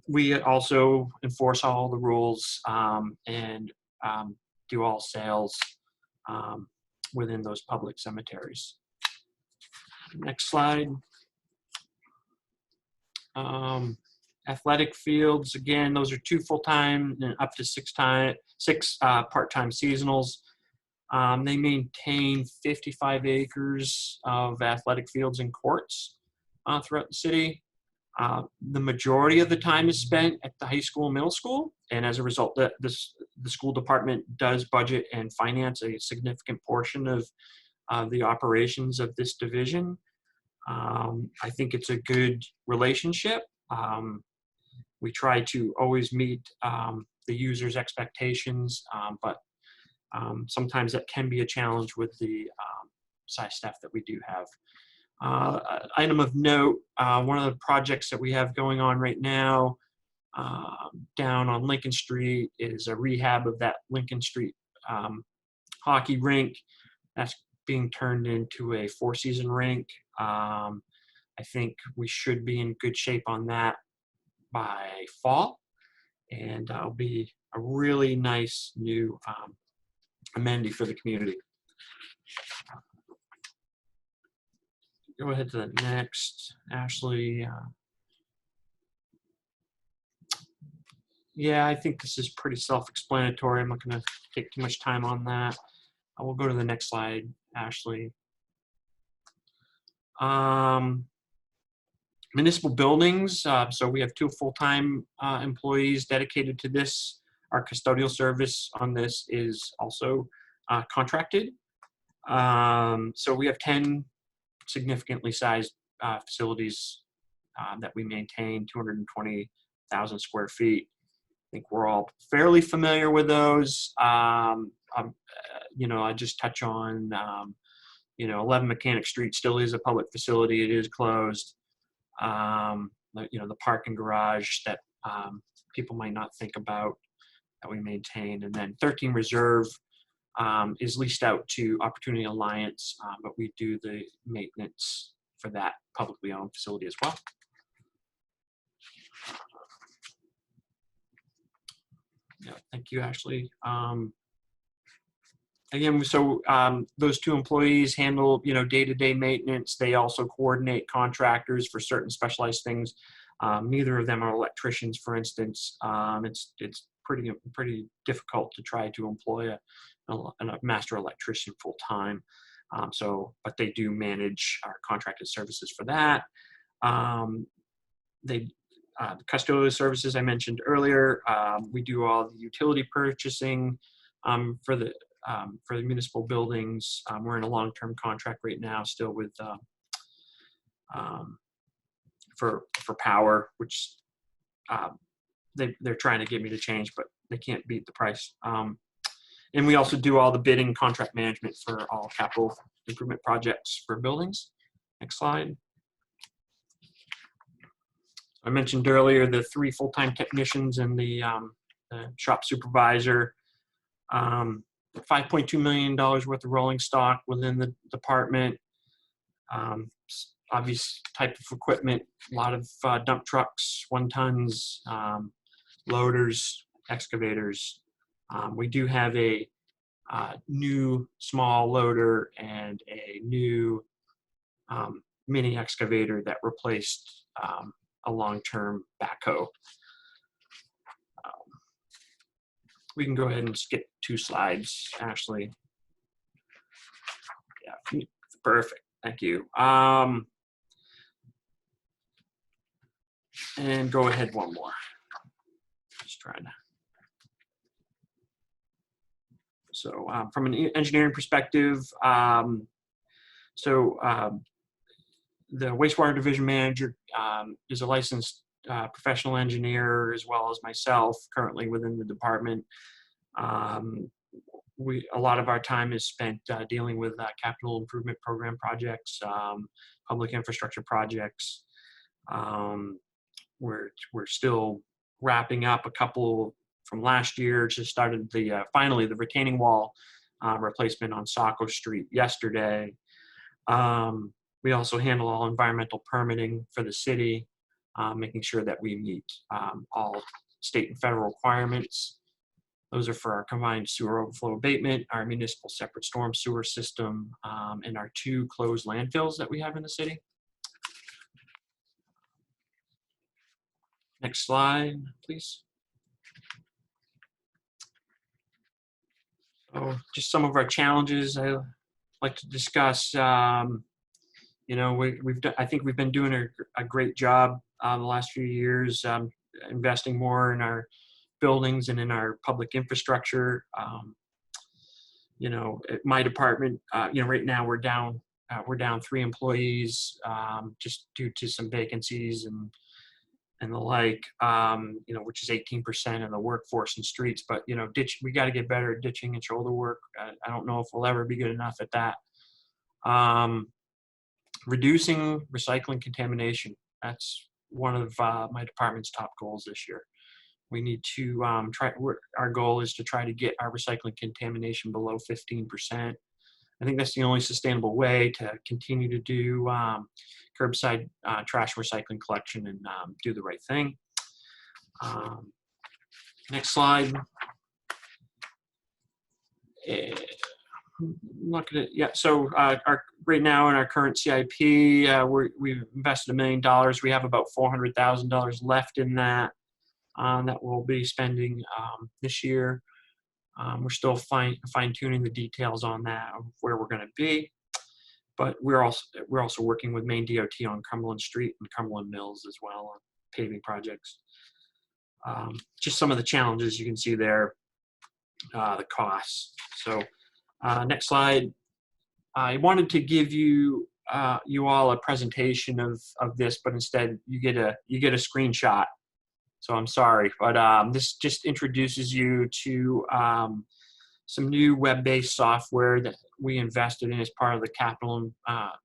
We also enforce all the rules and do all sales within those public cemeteries. Next slide. Athletic fields, again, those are 2 full-time and up to 6 part-time seasonals. They maintain 55 acres of athletic fields and courts throughout the city. The majority of the time is spent at the high school and middle school, and as a result, the school department does budget and finance a significant portion of the operations of this division. I think it's a good relationship. We try to always meet the user's expectations, but sometimes that can be a challenge with the size staff that we do have. Item of note, one of the projects that we have going on right now down on Lincoln Street is a rehab of that Lincoln Street hockey rink. That's being turned into a 4-season rink. I think we should be in good shape on that by fall, and it'll be a really nice new amenity for the community. Go ahead to the next, Ashley. Yeah, I think this is pretty self-explanatory. I'm not going to take too much time on that. I will go to the next slide, Ashley. Municipal buildings. So we have 2 full-time employees dedicated to this. Our custodial service on this is also contracted. So we have 10 significantly sized facilities that we maintain, 220,000 square feet. I think we're all fairly familiar with those. I just touch on, 11 Mechanic Street still is a public facility. It is closed. The parking garage that people might not think about that we maintain. And then 13 Reserve is leased out to Opportunity Alliance, but we do the maintenance for that publicly owned facility as well. Yeah, thank you, Ashley. again, so those two employees handle, day-to-day maintenance. They also coordinate contractors for certain specialized things. Neither of them are electricians, for instance. It's pretty difficult to try to employ a master electrician full time. But they do manage our contracted services for that. The custodial services I mentioned earlier. We do all the utility purchasing for the municipal buildings. We're in a long-term contract right now, still with for power, which they're trying to get me to change, but they can't beat the price. And we also do all the bidding, contract management for all capital improvement projects for buildings. Next slide. I mentioned earlier the 3 full-time technicians and the shop supervisor. $5.2 million worth of rolling stock within the department. Obvious type of equipment, a lot of dump trucks, 1-tons, loaders, excavators. We do have a new small loader and a new mini excavator that replaced a long-term backhoe. We can go ahead and skip 2 slides, Ashley. Yeah, perfect. Thank you. And go ahead one more. Just trying to. So from an engineering perspective, the wastewater division manager is a licensed professional engineer, as well as myself currently within the department. A lot of our time is spent dealing with capital improvement program projects, public infrastructure projects. We're still wrapping up a couple from last year. Just started finally the retaining wall replacement on Saco Street yesterday. We also handle all environmental permitting for the city, making sure that we meet all state and federal requirements. Those are for our combined sewer overflow abatement, our municipal separate storm sewer system, and our 2 closed landfills that we have in the city. Next slide, please. So just some of our challenges I like to discuss. I think we've been doing a great job the last few years, investing more in our buildings and in our public infrastructure. At my department, right now we're down 3 employees just due to some vacancies and the like, which is 18% of the workforce in streets. But we got to get better at ditching and shoulder work. I don't know if we'll ever be good enough at that. Reducing recycling contamination. That's one of my department's top goals this year. We need to our goal is to try to get our recycling contamination below 15%. I think that's the only sustainable way to continue to do curbside trash recycling collection and do the right thing. Next slide. Looking at, yeah, so right now in our current CIP, we've invested $1 million. We have about $400,000 left in that we'll be spending this year. We're still fine-tuning the details on that, of where we're going to be. But we're also working with Maine DOT on Cumberland Street and Cumberland Mills as well on paving projects. Just some of the challenges you can see there, the costs. So next slide. I wanted to give you all a presentation of this, but instead you get a screenshot. So I'm sorry, but this just introduces you to some new web-based software that we invested in as part of the capital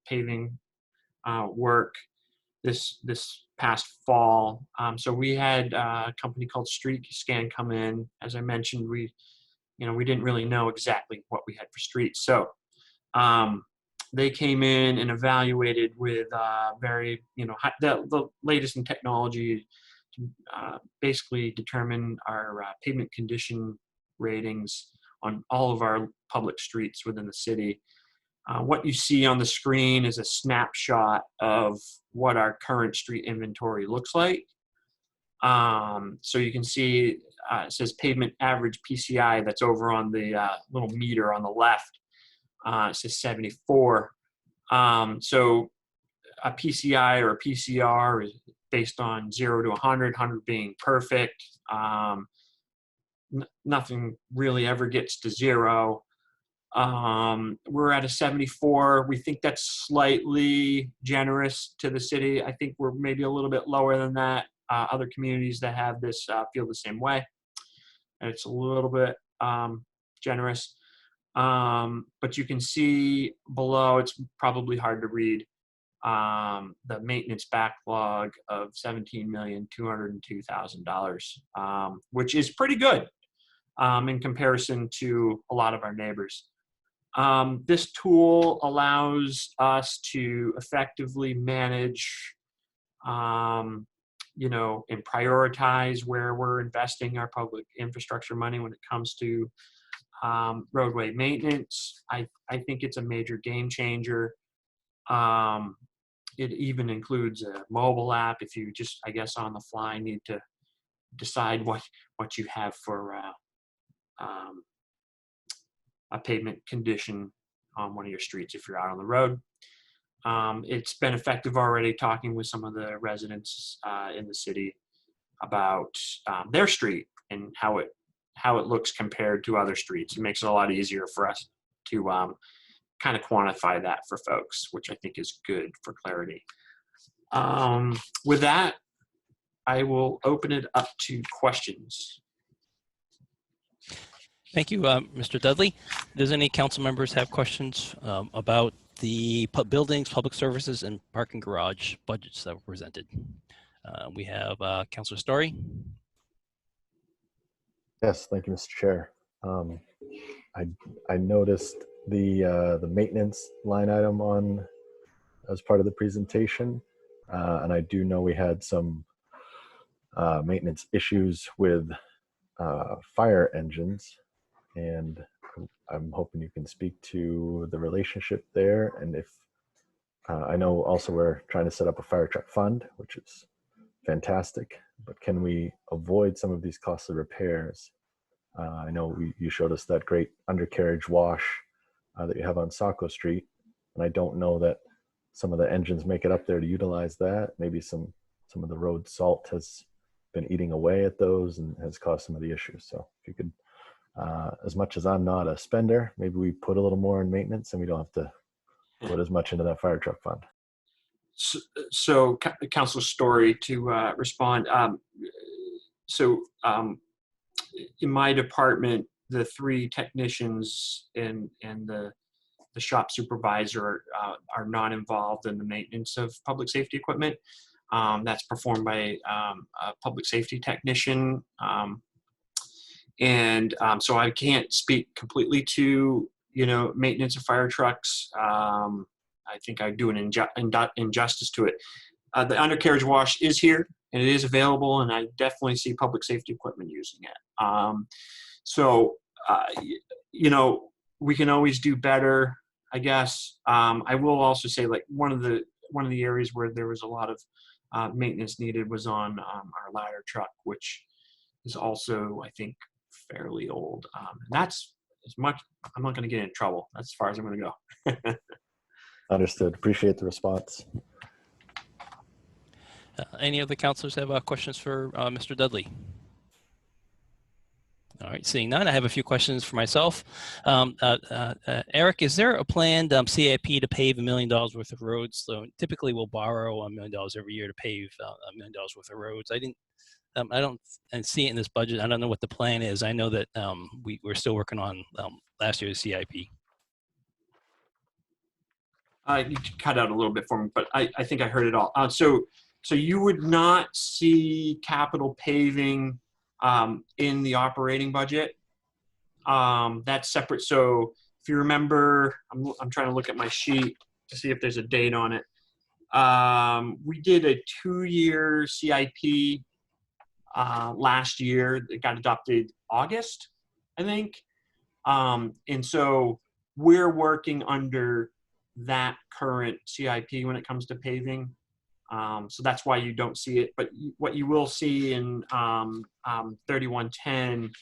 paving work this past fall. So we had a company called Street Scan come in. As I mentioned, we didn't really know exactly what we had for streets. So they came in and evaluated with very, the latest in technology to basically determine our pavement condition ratings on all of our public streets within the city. What you see on the screen is a snapshot of what our current street inventory looks like. So you can see it says pavement average PCI, that's over on the little meter on the left. It says 74. So a PCI or a PCR is based on 0 to 100, 100 being perfect. Nothing really ever gets to 0. We're at a 74. We think that's slightly generous to the city. I think we're maybe a little bit lower than that. Other communities that have this feel the same way. And it's a little bit generous. But you can see below, it's probably hard to read, the maintenance backlog of $17,202,000, which is pretty good in comparison to a lot of our neighbors. This tool allows us to effectively manage, you know, and prioritize where we're investing our public infrastructure money when it comes to roadway maintenance. I think it's a major game changer. It even includes a mobile app if you just, I guess, on the fly need to decide what you have for a pavement condition on one of your streets if you're out on the road. It's been effective already talking with some of the residents in the city about their street and how it looks compared to other streets. It makes it a lot easier for us to kind of quantify that for folks, which I think is good for clarity. With that, I will open it up to questions. Thank you, Mr. Dudley. Does any council members have questions about the buildings, public services, and parking garage budgets that were presented? We have Councilor Story. Yes, thank you, Mr. Chair. I noticed the maintenance line item on as part of the presentation, and I do know we had some maintenance issues with fire engines, and I'm hoping you can speak to the relationship there. And if I know also we're trying to set up a fire truck fund, which is fantastic, but can we avoid some of these costly repairs? I know you showed us that great undercarriage wash that you have on Saco Street, and I don't know that some of the engines make it up there to utilize that. Maybe some of the road salt has been eating away at those and has caused some of the issues. So if you could, as much as I'm not a spender, maybe we put a little more in maintenance and we don't have to put as much into that fire truck fund. So Councilor Story, to respond. In my department, the 3 technicians and the shop supervisor are not involved in the maintenance of public safety equipment. That's performed by a public safety technician. So I can't speak completely to, you know, maintenance of fire trucks. I think I do an injustice to it. The undercarriage wash is here and it is available, and I definitely see public safety equipment using it. You know, we can always do better, I guess. I will also say, like, one of the areas where there was a lot of maintenance needed was on our ladder truck, which is also, I think, fairly old. And that's as much. I'm not going to get in trouble. That's as far as I'm going to go. Understood. Appreciate the response. Any other councilors have questions for Mr. Dudley? All right, seeing none, I have a few questions for myself. Eric, is there a planned CIP to pave $1 million worth of roads? So typically we'll borrow $1 million every year to pave $1 million worth of roads. I don't see it in this budget. I don't know what the plan is. I know that we're still working on last year's CIP. You cut out a little bit for me, but I think I heard it all. So you would not see capital paving in the operating budget. That's separate. So if you remember, I'm trying to look at my sheet to see if there's a date on it. We did a 2-year CIP last year. It got adopted August, I think. And so we're working under that current CIP when it comes to paving. So that's why you don't see it. But what you will see in 3110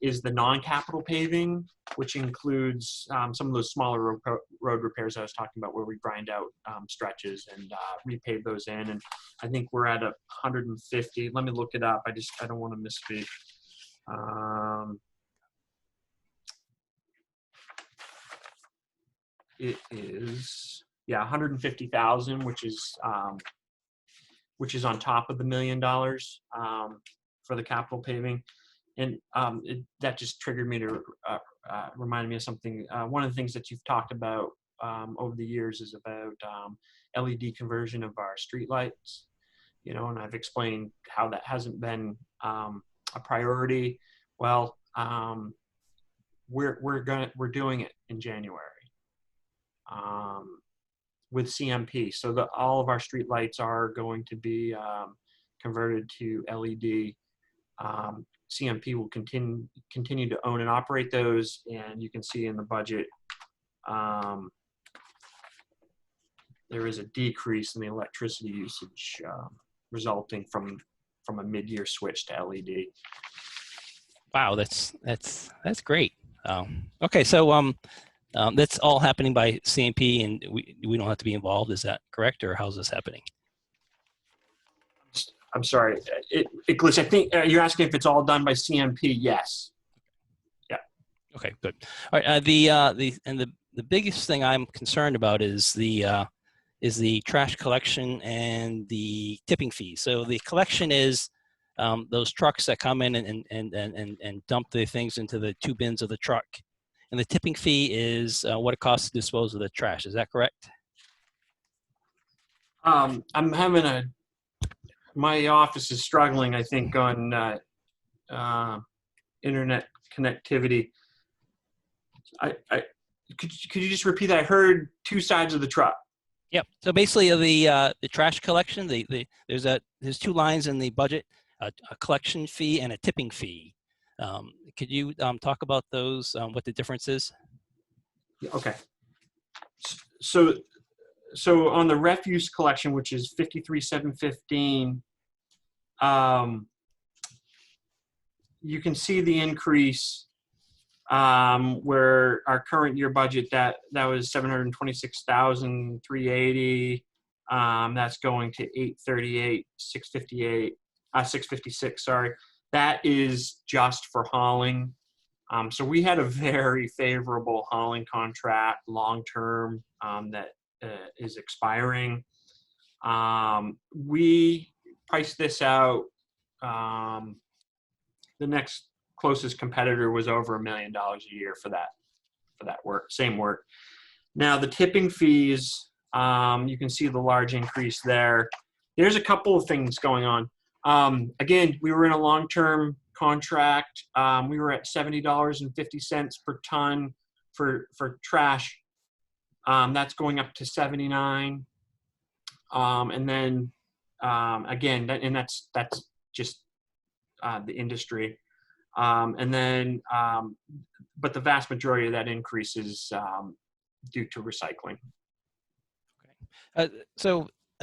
is the non-capital paving, which includes some of those smaller road repairs I was talking about, where we grind out stretches and repave those in. And I think we're at 150. Let me look it up. I don't want to misspeak. It is, yeah, 150,000, which is on top of the $1 million for the capital paving. And that just triggered me to remind me of something. One of the things that you've talked about over the years is about LED conversion of our streetlights, and I've explained how that hasn't been a priority. Well, we're doing it in January with CMP, so that all of our streetlights are going to be converted to LED. CMP will continue to own and operate those, and you can see in the budget there is a decrease in the electricity usage resulting from a mid-year switch to LED. Wow, that's great. Okay, so that's all happening by CMP, and we don't have to be involved. Is that correct, or how's this happening? I'm sorry, it glitched. I think you're asking if it's all done by CMP. Yes. Yeah. Okay, good. All right. The biggest thing I'm concerned about is the trash collection and the tipping fee. So the collection is those trucks that come in and dump the things into the 2 bins of the truck, and the tipping fee is what it costs to dispose of the trash. Is that correct? I'm having my office is struggling, I think, on internet connectivity. Could you just repeat that? I heard 2 sides of the truck. Yep. So basically, the trash collection, there's 2 lines in the budget: a collection fee and a tipping fee. Could you talk about those? What the difference is? Okay. So on the refuse collection, which is 53,715, you can see the increase where our current year budget that was 726,380. That's going to 838, 656. Sorry, that is just for hauling. So we had a very favorable hauling contract, long term, that is expiring. We priced this out. The next closest competitor was over $1 million a year for that work, same work. Now the tipping fees, you can see the large increase there. There's a couple of things going on. Again, we were in a long-term contract. We were at $70.50 per ton for trash. That's going up to 79. And then again, that's just the industry. And then, but the vast majority of that increase is due to recycling. Okay.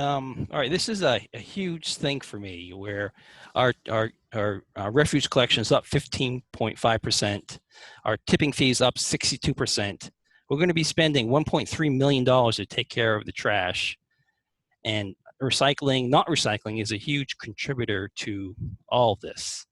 All right, this is a huge thing for me, where our refuse collection is up 15.5%. Our tipping fees up 62%. We're going to be spending $1.3 million to take care of the trash, and not recycling is a huge contributor to all of this.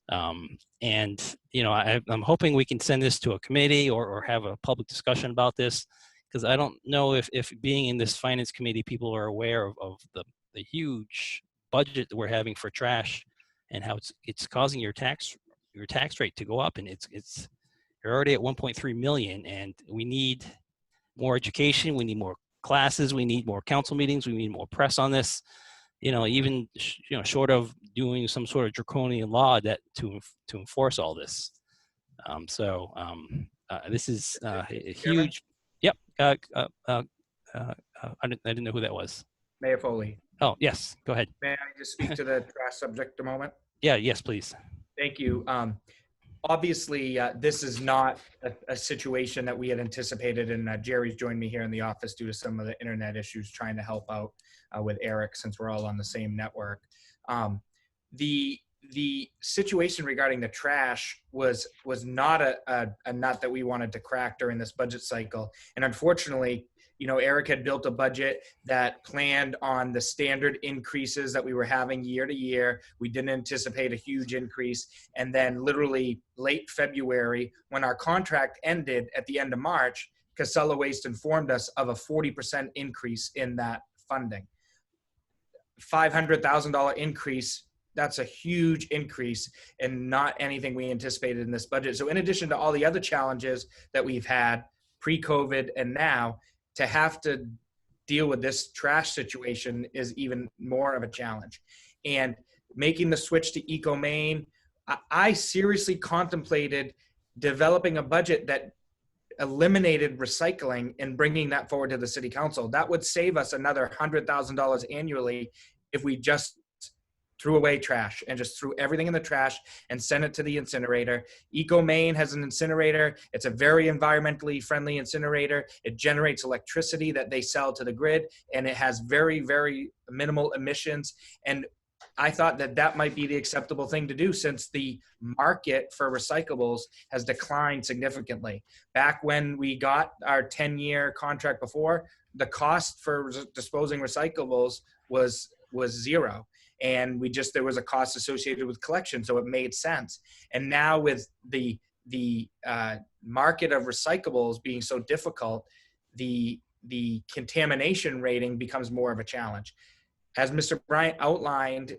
And I'm hoping we can send this to a committee or have a public discussion about this, because I don't know if being in this finance committee, people are aware of the huge budget that we're having for trash, and how it's causing your tax rate to go up, and you're already at 1.3 million, and we need more education, we need more classes, we need more council meetings, we need more press on this. Even short of doing some sort of draconian law that to enforce all this. This is a huge. Yep. I didn't know who that was. Mayor Foley. Oh, yes. Go ahead. May I just speak to the trash subject a moment? Yeah. Yes, please. Thank you. obviously, this is not a situation that we had anticipated, and Jerry's joined me here in the office due to some of the internet issues, trying to help out with Eric since we're all on the same network. The situation regarding the trash was not a nut that we wanted to crack during this budget cycle, and unfortunately, Eric had built a budget that planned on the standard increases that we were having year to year. We didn't anticipate a huge increase. And then literally late February, when our contract ended at the end of March, Casella Waste informed us of a 40% increase in that funding. $500,000 increase. That's a huge increase and not anything we anticipated in this budget. So in addition to all the other challenges that we've had pre-COVID and now, to have to deal with this trash situation is even more of a challenge. And making the switch to EcoMaine, I seriously contemplated developing a budget that eliminated recycling and bringing that forward to the city council. That would save us another $100,000 annually if we just threw away trash and just threw everything in the trash and sent it to the incinerator. EcoMaine has an incinerator. It's a very environmentally friendly incinerator. It generates electricity that they sell to the grid, and it has very, very minimal emissions. And I thought that might be the acceptable thing to do, since the market for recyclables has declined significantly. Back when we got our 10-year contract before, the cost for disposing recyclables was zero. And there was a cost associated with collection, so it made sense. And now with the market of recyclables being so difficult, the contamination rating becomes more of a challenge. As Mr. Bryant outlined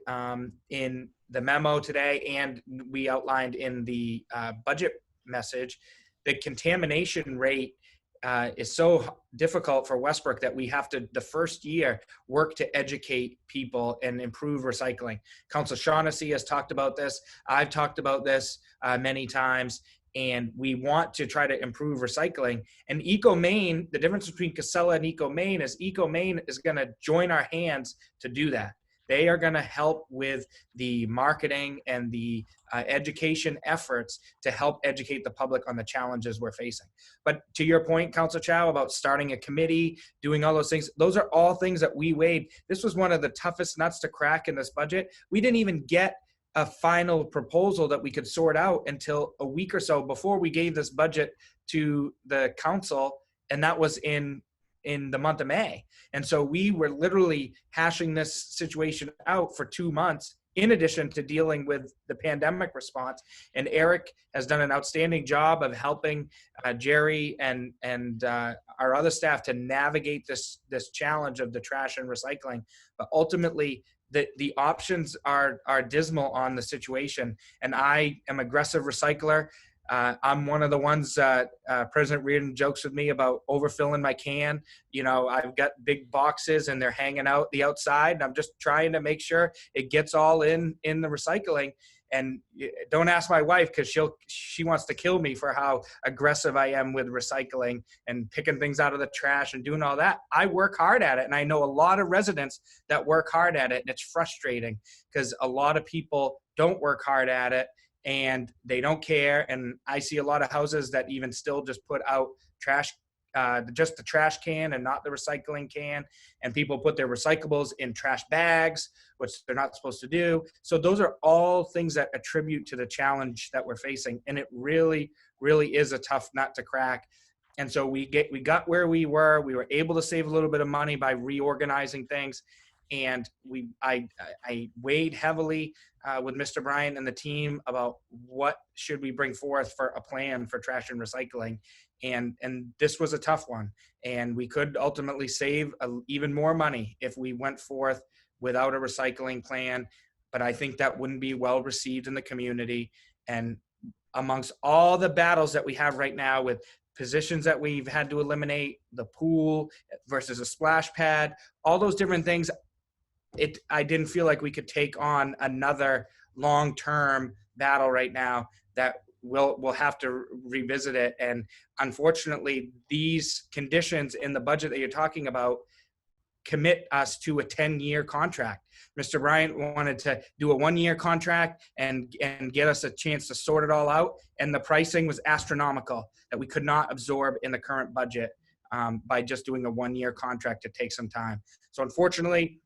in the memo today, and we outlined in the budget message, the contamination rate is so difficult for Westbrook that we have to, the first year, work to educate people and improve recycling. Council Shaughnessy has talked about this. I've talked about this many times, and we want to try to improve recycling. And EcoMaine, the difference between Casella and EcoMaine is going to join our hands to do that. They are going to help with the marketing and the education efforts to help educate the public on the challenges we're facing. But to your point, Councilor Chow, about starting a committee, doing all those things, those are all things that we weighed. This was one of the toughest nuts to crack in this budget. We didn't even get a final proposal that we could sort out until a week or so before we gave this budget to the council, and that was in the month of May. And so we were literally hashing this situation out for 2 months, in addition to dealing with the pandemic response. And Eric has done an outstanding job of helping Jerry and our other staff to navigate this challenge of the trash and recycling. But ultimately, the options are dismal on the situation. And I am an aggressive recycler. I'm one of the ones President Reardon jokes with me about overfilling my can. I've got big boxes and they're hanging out the outside, and I'm just trying to make sure it gets all in the recycling. And don't ask my wife, because she wants to kill me for how aggressive I am with recycling and picking things out of the trash and doing all that. I work hard at it, and I know a lot of residents that work hard at it, and it's frustrating because a lot of people don't work hard at it and they don't care. And I see a lot of houses that even still just put out trash, just the trash can and not the recycling can. And people put their recyclables in trash bags, which they're not supposed to do. So those are all things that attribute to the challenge that we're facing. And it really, really is a tough nut to crack. And so we got where we were able to save a little bit of money by reorganizing things. And I weighed heavily with Mr. Bryant and the team about what should we bring forth for a plan for trash and recycling. And this was a tough one. And we could ultimately save even more money if we went forth without a recycling plan. But I think that wouldn't be well received in the community. And amongst all the battles that we have right now with positions that we've had to eliminate, the pool versus a splash pad, all those different things, I didn't feel like we could take on another long-term battle right now that we'll have to revisit it. And unfortunately, these conditions in the budget that you're talking about commit us to a 10-year contract. Mr. Bryant wanted to do a 1-year contract and get us a chance to sort it all out. And the pricing was astronomical that we could not absorb in the current budget by just doing a 1-year contract to take some time. So unfortunately,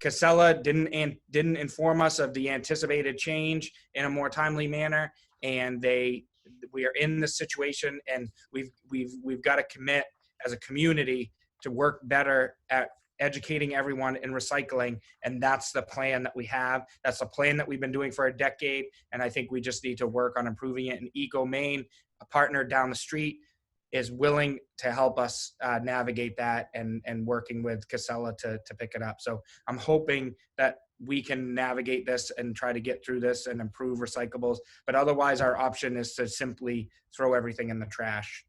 Casella didn't inform us of the anticipated change in a more timely manner. And we are in this situation, and we've got to commit as a community to work better at educating everyone in recycling. And that's the plan that we have. That's the plan that we've been doing for a decade. And I think we just need to work on improving it. And Eco Maine, a partner down the street, is willing to help us navigate that and working with Casella to pick it up. So I'm hoping that we can navigate this and try to get through this and improve recyclables. But otherwise, our option is to simply throw everything in the trash,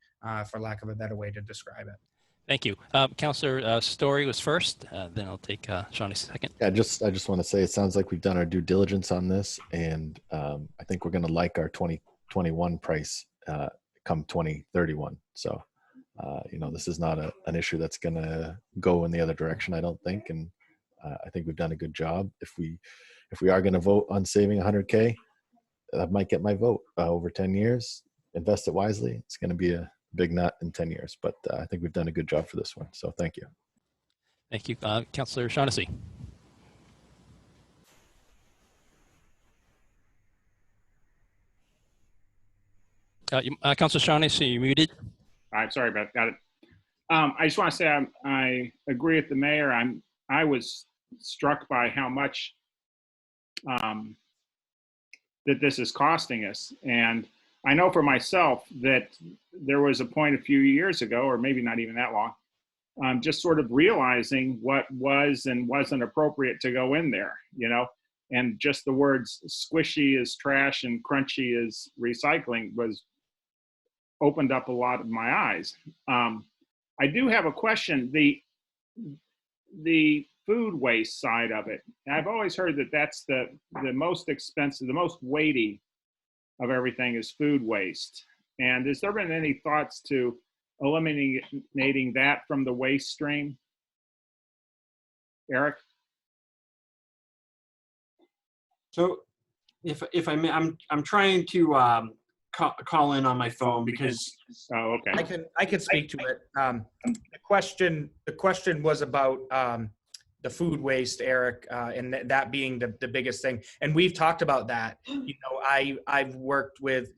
for lack of a better way to describe it. Thank you. Councilor Story was first, then I'll take Shawnee second. Yeah, I just want to say it sounds like we've done our due diligence on this, and I think we're going to like our 2021 price come 2031. So, this is not an issue that's going to go in the other direction, I don't think. And I think we've done a good job. If we are going to vote on saving 100K, that might get my vote over 10 years. Invest it wisely. It's going to be a big nut in 10 years, but I think we've done a good job for this one. So thank you. Thank you. Councilor Shaughnessy. Councilor Shaughnessy, you're muted. I'm sorry about that. I just want to say I agree with the mayor. I was struck by how much that this is costing us. And I know for myself that there was a point a few years ago, or maybe not even that long, just sort of realizing what was and wasn't appropriate to go in there, and just the words squishy is trash and crunchy is recycling opened up a lot of my eyes. I do have a question. The food waste side of it, I've always heard that that's the most expensive, the most weighty of everything is food waste. And has there been any thoughts to eliminating that from the waste stream? Eric? So if I may, I'm trying to call in on my phone because. Oh, okay. I can speak to it. The question was about the food waste, Eric, and that being the biggest thing. And we've talked about that. I've worked with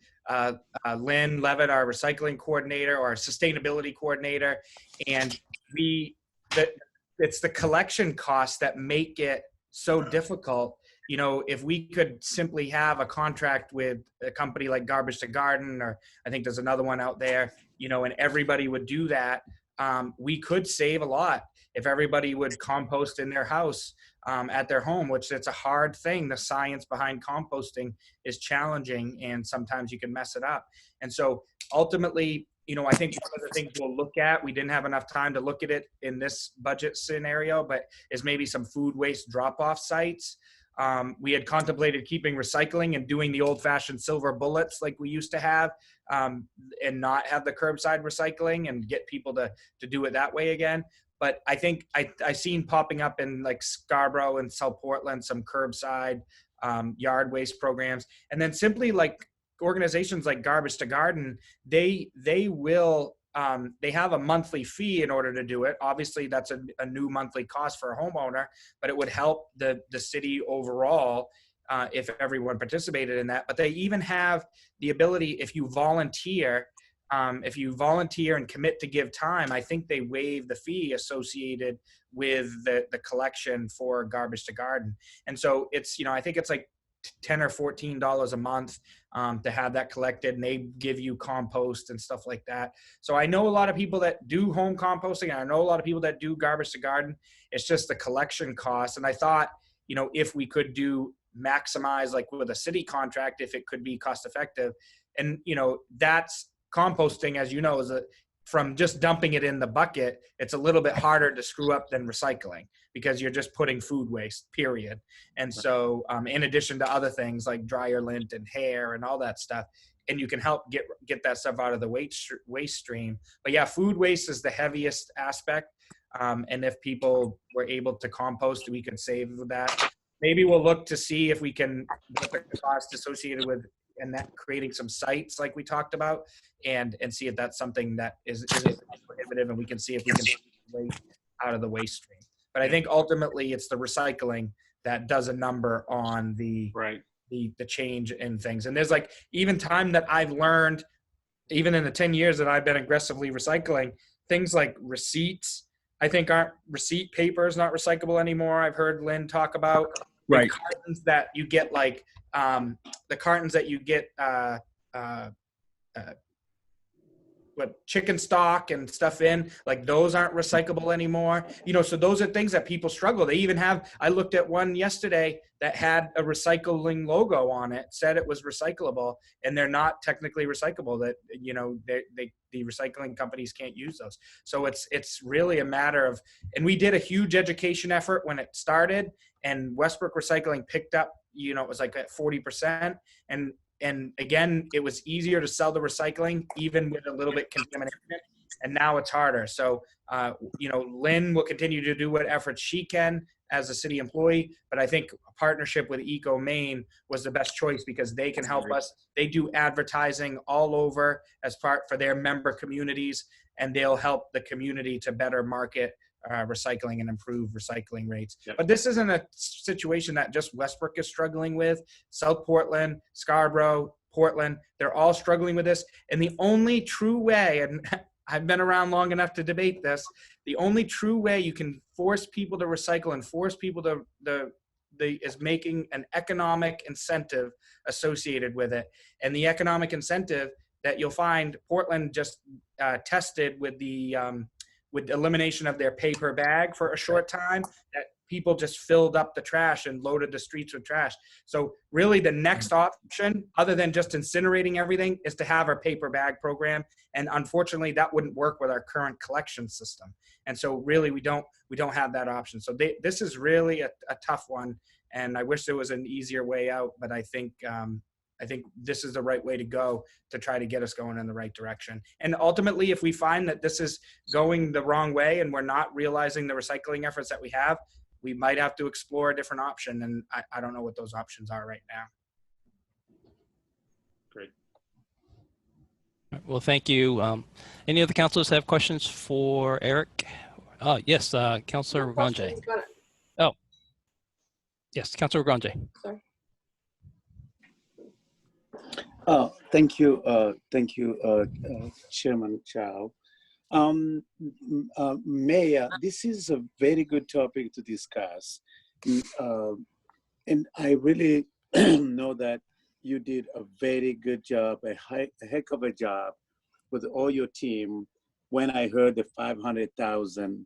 Lynn Levitt, our recycling coordinator, or our sustainability coordinator, and it's the collection costs that make it so difficult. If we could simply have a contract with a company like Garbage to Garden, or I think there's another one out there, and everybody would do that, we could save a lot if everybody would compost in their house at their home, which it's a hard thing. The science behind composting is challenging, and sometimes you can mess it up. And so ultimately, I think one of the things we'll look at, we didn't have enough time to look at it in this budget scenario, but is maybe some food waste drop-off sites. We had contemplated keeping recycling and doing the old-fashioned silver bullets like we used to have, and not have the curbside recycling and get people to do it that way again. But I think I seen popping up in like Scarborough and South Portland some curbside yard waste programs, and then simply like organizations like Garbage to Garden, they will. They have a monthly fee in order to do it. Obviously, that's a new monthly cost for a homeowner, but it would help the city overall if everyone participated in that. But they even have the ability, if you volunteer and commit to give time, I think they waive the fee associated with the collection for Garbage to Garden. And so it's, I think it's like $10 or $14 a month to have that collected, and they give you compost and stuff like that. So I know a lot of people that do home composting, and I know a lot of people that do Garbage to Garden. It's just the collection costs. And I thought, if we could maximize, like with a city contract, if it could be cost effective. And, that's composting, as you know, is from just dumping it in the bucket, it's a little bit harder to screw up than recycling, because you're just putting food waste, period. And so in addition to other things like dryer lint and hair and all that stuff, and you can help get that stuff out of the waste stream. But yeah, food waste is the heaviest aspect. And if people were able to compost, we could save that. Maybe we'll look to see if we can get the cost associated with and that creating some sites like we talked about, and see if that's something that isn't prohibitive, and we can see if we can take waste out of the waste stream. But I think ultimately it's the recycling that does a number on the change in things. And there's like even time that I've learned, even in the 10 years that I've been aggressively recycling, things like receipts, I think receipt paper is not recyclable anymore. I've heard Lynn talk about the cartons that you get, like what chicken stock and stuff in, like those aren't recyclable anymore. So those are things that people struggle. They even have, I looked at one yesterday that had a recycling logo on it, said it was recyclable, and they're not technically recyclable. That, the recycling companies can't use those. So it's really a matter of, and we did a huge education effort when it started, and Westbrook Recycling picked up, it was like at 40%. And again, it was easier to sell the recycling, even with a little bit contamination. And now it's harder. So, Lynn will continue to do what efforts she can as a city employee. But I think a partnership with Eco Maine was the best choice, because they can help us. They do advertising all over as part for their member communities, and they'll help the community to better market recycling and improve recycling rates. But this isn't a situation that just Westbrook is struggling with. South Portland, Scarborough, Portland, they're all struggling with this. And the only true way, and I've been around long enough to debate this, the only true way you can force people to recycle and force people to is making an economic incentive associated with it. And the economic incentive that you'll find, Portland just tested with the with elimination of their paper bag for a short time, that people just filled up the trash and loaded the streets with trash. So really the next option, other than just incinerating everything, is to have our paper bag program. And unfortunately that wouldn't work with our current collection system. And so really we don't have that option. So this is really a tough one. And I wish there was an easier way out, but I think this is the right way to go to try to get us going in the right direction. And ultimately, if we find that this is going the wrong way and we're not realizing the recycling efforts that we have, we might have to explore a different option. And I don't know what those options are right now. Great. Well, thank you. Any other councilors have questions for Eric? Yes, Councilor Grande. Oh, yes, Councilor Grande. Sorry. Thank you, Chairman Chow. Mayor, this is a very good topic to discuss. And I really know that you did a very good job, a heck of a job with all your team. When I heard the 500,000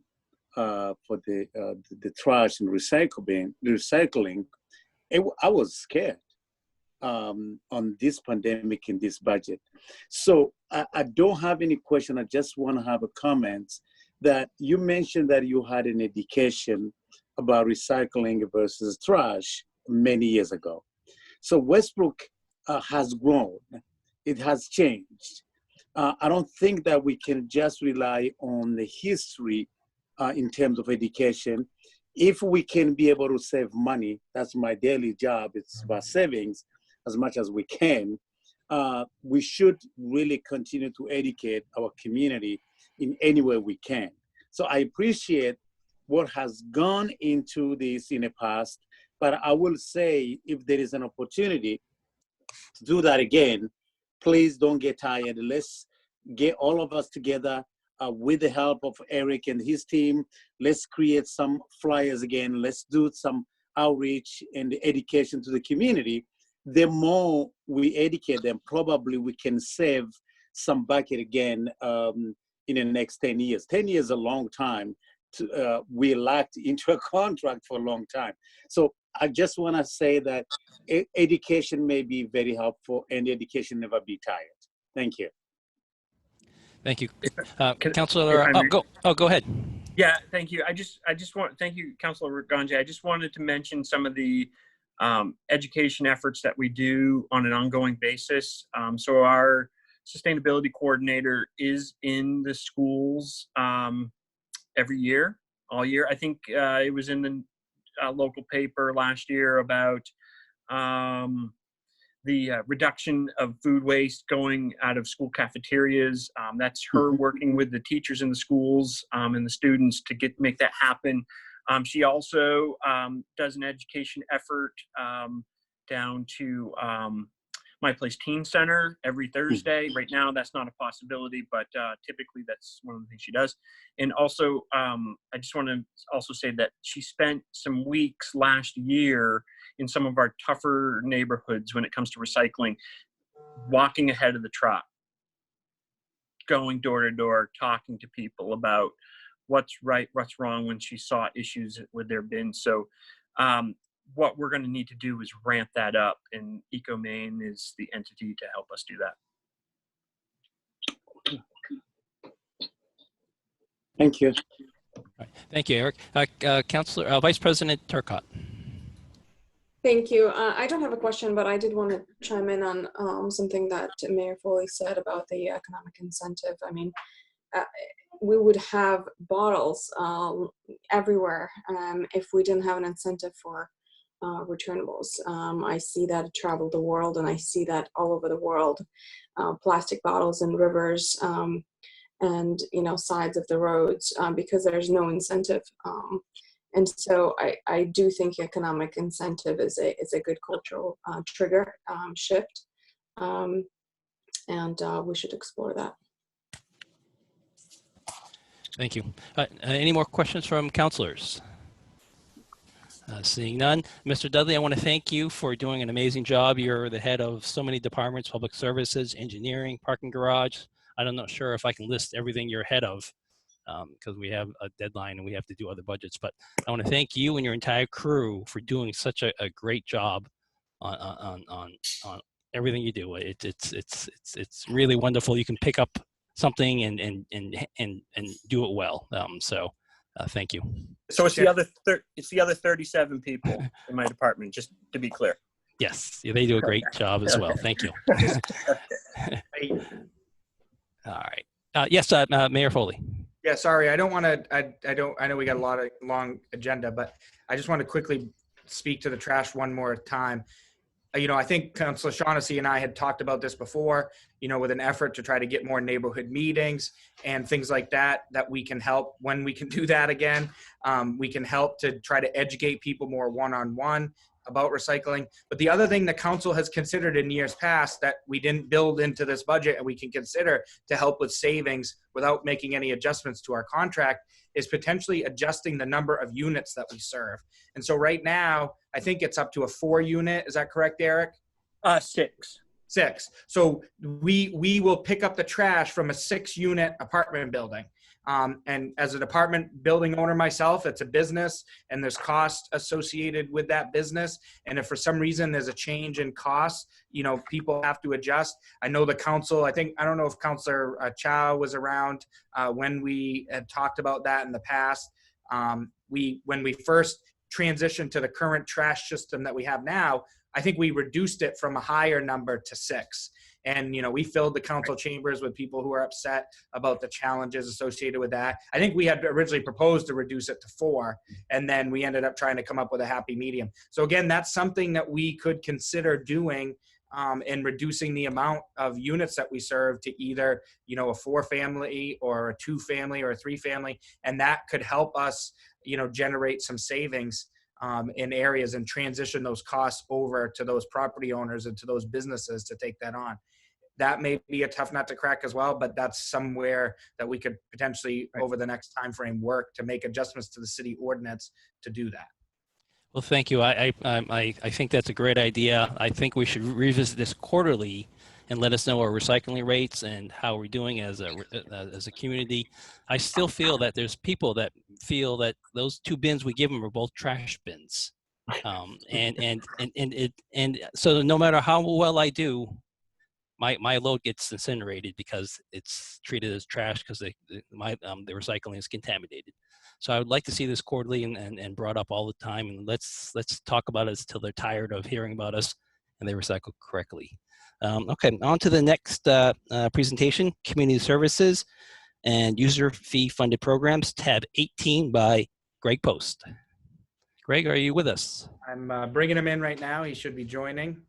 for the trash and recycling, I was scared. On this pandemic in this budget. So I don't have any question. I just want to have a comment that you mentioned that you had an education about recycling versus trash many years ago. So Westbrook has grown. It has changed. I don't think that we can just rely on the history in terms of education. If we can be able to save money, that's my daily job. It's about savings as much as we can. We should really continue to educate our community in any way we can. So I appreciate what has gone into this in the past, but I will say if there is an opportunity to do that again, please don't get tired. Let's get all of us together with the help of Eric and his team. Let's create some flyers again. Let's do some outreach and education to the community. The more we educate them, probably we can save some bucket again in the next 10 years. 10 years is a long time. We locked into a contract for a long time. So I just want to say that education may be very helpful, and education never be tired. Thank you. Thank you. Councilor, go ahead. Yeah, thank you. I just want, thank you, Councilor Ganji. I just wanted to mention some of the education efforts that we do on an ongoing basis. So our sustainability coordinator is in the schools every year, all year. I think it was in the local paper last year about the reduction of food waste going out of school cafeterias. That's her working with the teachers in the schools and the students to make that happen. She also does an education effort down to My Place Teen Center every Thursday. Right now, that's not a possibility, but typically that's one of the things she does. And also, I just want to also say that she spent some weeks last year in some of our tougher neighborhoods when it comes to recycling, walking ahead of the truck, going door to door, talking to people about what's right, what's wrong when she saw issues with their bins. So what we're going to need to do is ramp that up, and EcoMaine is the entity to help us do that. Thank you. All right. Thank you, Eric. Councilor, Vice President Turcott. Thank you. I don't have a question, but I did want to chime in on something that Mayor Foley said about the economic incentive. I mean, we would have bottles everywhere if we didn't have an incentive for returnables. I see that travel the world, and I see that all over the world. Plastic bottles in rivers and sides of the roads because there's no incentive. And so I do think economic incentive is a good cultural trigger shift, and we should explore that. Thank you. Any more questions from councilors? Seeing none. Mr. Dudley, I want to thank you for doing an amazing job. You're the head of so many departments: public services, engineering, parking garage. I'm not sure if I can list everything you're head of because we have a deadline and we have to do other budgets. But I want to thank you and your entire crew for doing such a great job on everything you do. It's really wonderful. You can pick up something and do it well. Thank you. So it's the other 37 people in my department, just to be clear. Yes, they do a great job as well. Thank you. All right. Yes, Mayor Foley. Yeah, sorry, I don't want to. I know we got a lot of long agenda, but I just want to quickly speak to the trash one more time. I think Councilor Shaughnessy and I had talked about this before, with an effort to try to get more neighborhood meetings and things like that we can help when we can do that again. We can help to try to educate people more one-on-one about recycling. But the other thing the council has considered in years past that we didn't build into this budget and we can consider to help with savings without making any adjustments to our contract is potentially adjusting the number of units that we serve. And so right now, I think it's up to a 4-unit. Is that correct, Eric? 6. 6. So we will pick up the trash from a 6-unit apartment building. And as an apartment building owner myself, it's a business and there's cost associated with that business. And if for some reason there's a change in cost, people have to adjust. I know the council, I don't know if Councilor Chow was around when we had talked about that in the past. When we first transitioned to the current trash system that we have now, I think we reduced it from a higher number to 6. And, we filled the council chambers with people who are upset about the challenges associated with that. I think we had originally proposed to reduce it to 4, and then we ended up trying to come up with a happy medium. So again, that's something that we could consider doing and reducing the amount of units that we serve to either, a 4-family or a 2-family or a 3-family. And that could help us, generate some savings in areas and transition those costs over to those property owners and to those businesses to take that on. That may be a tough nut to crack as well, but that's somewhere that we could potentially over the next time frame work to make adjustments to the city ordinance to do that. Well, thank you. I think that's a great idea. I think we should revisit this quarterly and let us know our recycling rates and how we're doing as a community. I still feel that there's people that feel that those 2 bins we give them are both trash bins, and so no matter how well I do, my load gets incinerated because it's treated as trash because the recycling is contaminated. So I would like to see this quarterly and brought up all the time, and let's talk about it until they're tired of hearing about us and they recycle correctly. Okay, on to the next presentation, community services. and User Fee Funded Programs, tab 18 by Greg Post. Greg, are you with us? I'm bringing him in right now. He should be joining.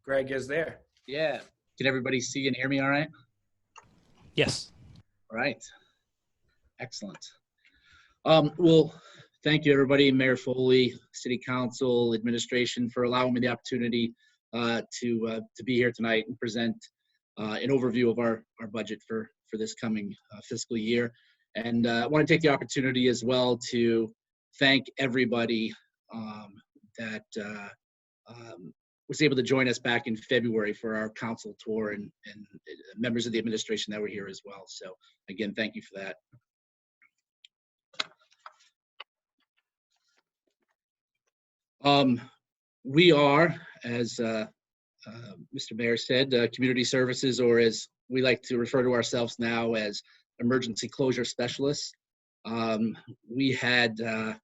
Greg is there. Yeah. Can everybody see and hear me all right? Yes. All right. Excellent. Well, thank you, everybody, Mayor Foley, City Council, administration, for allowing me the opportunity to be here tonight and present an overview of our budget for this coming fiscal year. And I want to take the opportunity as well to thank everybody that was able to join us back in February for our council tour, and members of the administration that were here as well. So again, thank you for that. We are, as Mr. Mayor said, community services, or as we like to refer to ourselves now as emergency closure specialists. We had an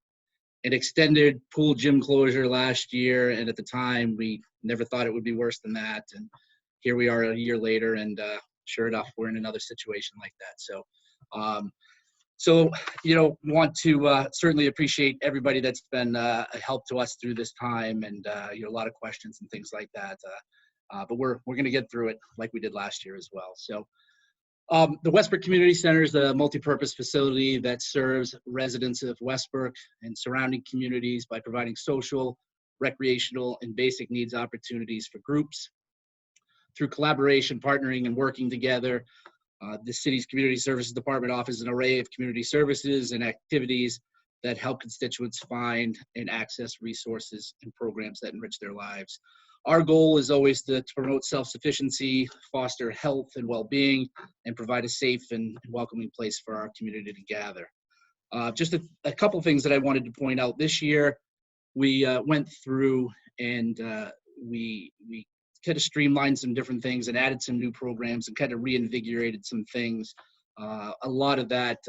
extended pool gym closure last year, and at the time we never thought it would be worse than that. And here we are a year later, and sure enough, we're in another situation like that. So, want to certainly appreciate everybody that's been a help to us through this time, and a lot of questions and things like that. But we're going to get through it like we did last year as well. So, the Westbrook Community Center is a multi-purpose facility that serves residents of Westbrook and surrounding communities by providing social, recreational, and basic needs opportunities for groups. Through collaboration, partnering, and working together, the city's Community Services Department offers an array of community services and activities that help constituents find and access resources and programs that enrich their lives. Our goal is always to promote self-sufficiency, foster health and well-being, and provide a safe and welcoming place for our community to gather. Just a couple things that I wanted to point out. This year, we went through and we kind of streamlined some different things and added some new programs and kind of reinvigorated some things. A lot of that,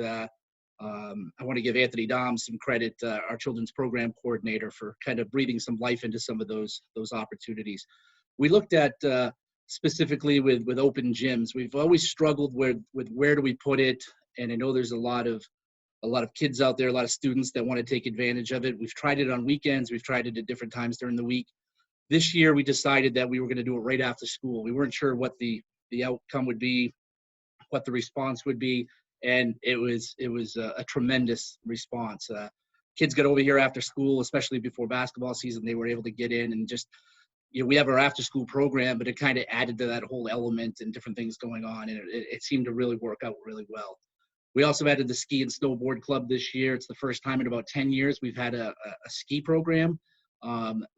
I want to give Anthony Dom some credit, our children's program coordinator, for kind of breathing some life into some of those opportunities. We looked at specifically with open gyms. We've always struggled with where do we put it, and I know there's a lot of kids out there, a lot of students that want to take advantage of it. We've tried it on weekends. We've tried it at different times during the week. This year, we decided that we were going to do it right after school. We weren't sure what the outcome would be, what the response would be, and it was a tremendous response. Kids got over here after school, especially before basketball season. They were able to get in and just, we have our after school program, but it kind of added to that whole element and different things going on, and it seemed to really work out really well. We also added the ski and snowboard club this year. It's the first time in about 10 years we've had a ski program.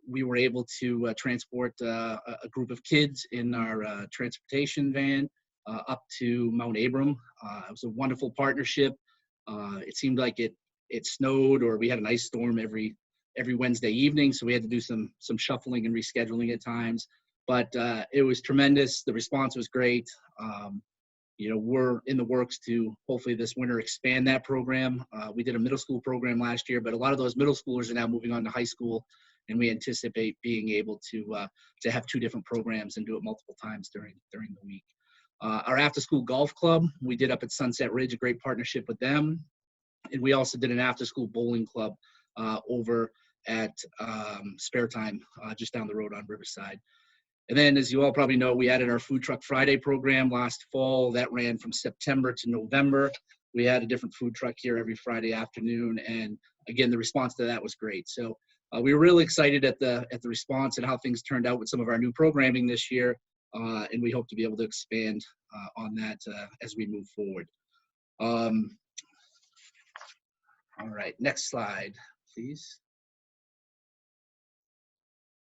We were able to transport a group of kids in our transportation van up to Mount Abram. It was a wonderful partnership. It seemed like it snowed, or we had an ice storm every Wednesday evening, so we had to do some shuffling and rescheduling at times. But it was tremendous. The response was great. We're in the works to hopefully this winter expand that program. We did a middle school program last year, but a lot of those middle schoolers are now moving on to high school, and we anticipate being able to have 2 different programs and do it multiple times during the week. Our after-school golf club, we did up at Sunset Ridge, a great partnership with them. And we also did an after-school bowling club over at Spare Time, just down the road on Riverside. And then, as you all probably know, we added our Food Truck Friday program last fall. That ran from September to November. We had a different food truck here every Friday afternoon. And again, the response to that was great. So we were really excited at the response and how things turned out with some of our new programming this year. And we hope to be able to expand on that as we move forward. All right, next slide, please.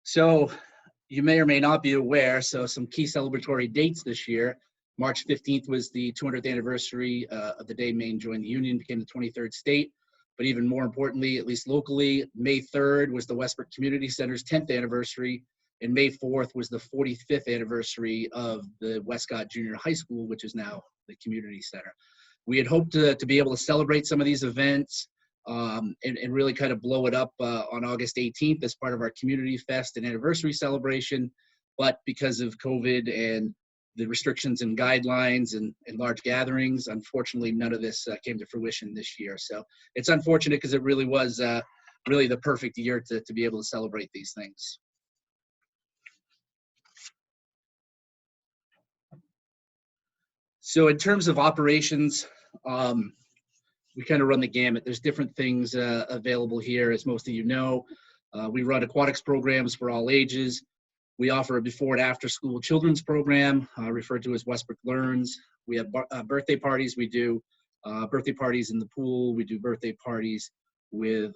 So you may or may not be aware, so some key celebratory dates this year. March 15th was the 200th anniversary of the day Maine joined the Union, became the 23rd state. But even more importantly, at least locally, May 3rd was the Westbrook Community Center's 10th anniversary, and May 4th was the 45th anniversary of the Westcott Junior High School, which is now the Community Center. We had hoped to be able to celebrate some of these events and really kind of blow it up on August 18th as part of our Community Fest and anniversary celebration. but because of COVID and the restrictions and guidelines and large gatherings, unfortunately, none of this came to fruition this year. So it's unfortunate because it really was really the perfect year to be able to celebrate these things. So in terms of operations, we kind of run the gamut. There's different things available here, as most of you know. We run aquatics programs for all ages. We offer a before and after school children's program, referred to as Westbrook Learns. We have birthday parties. We do birthday parties in the pool. We do birthday parties with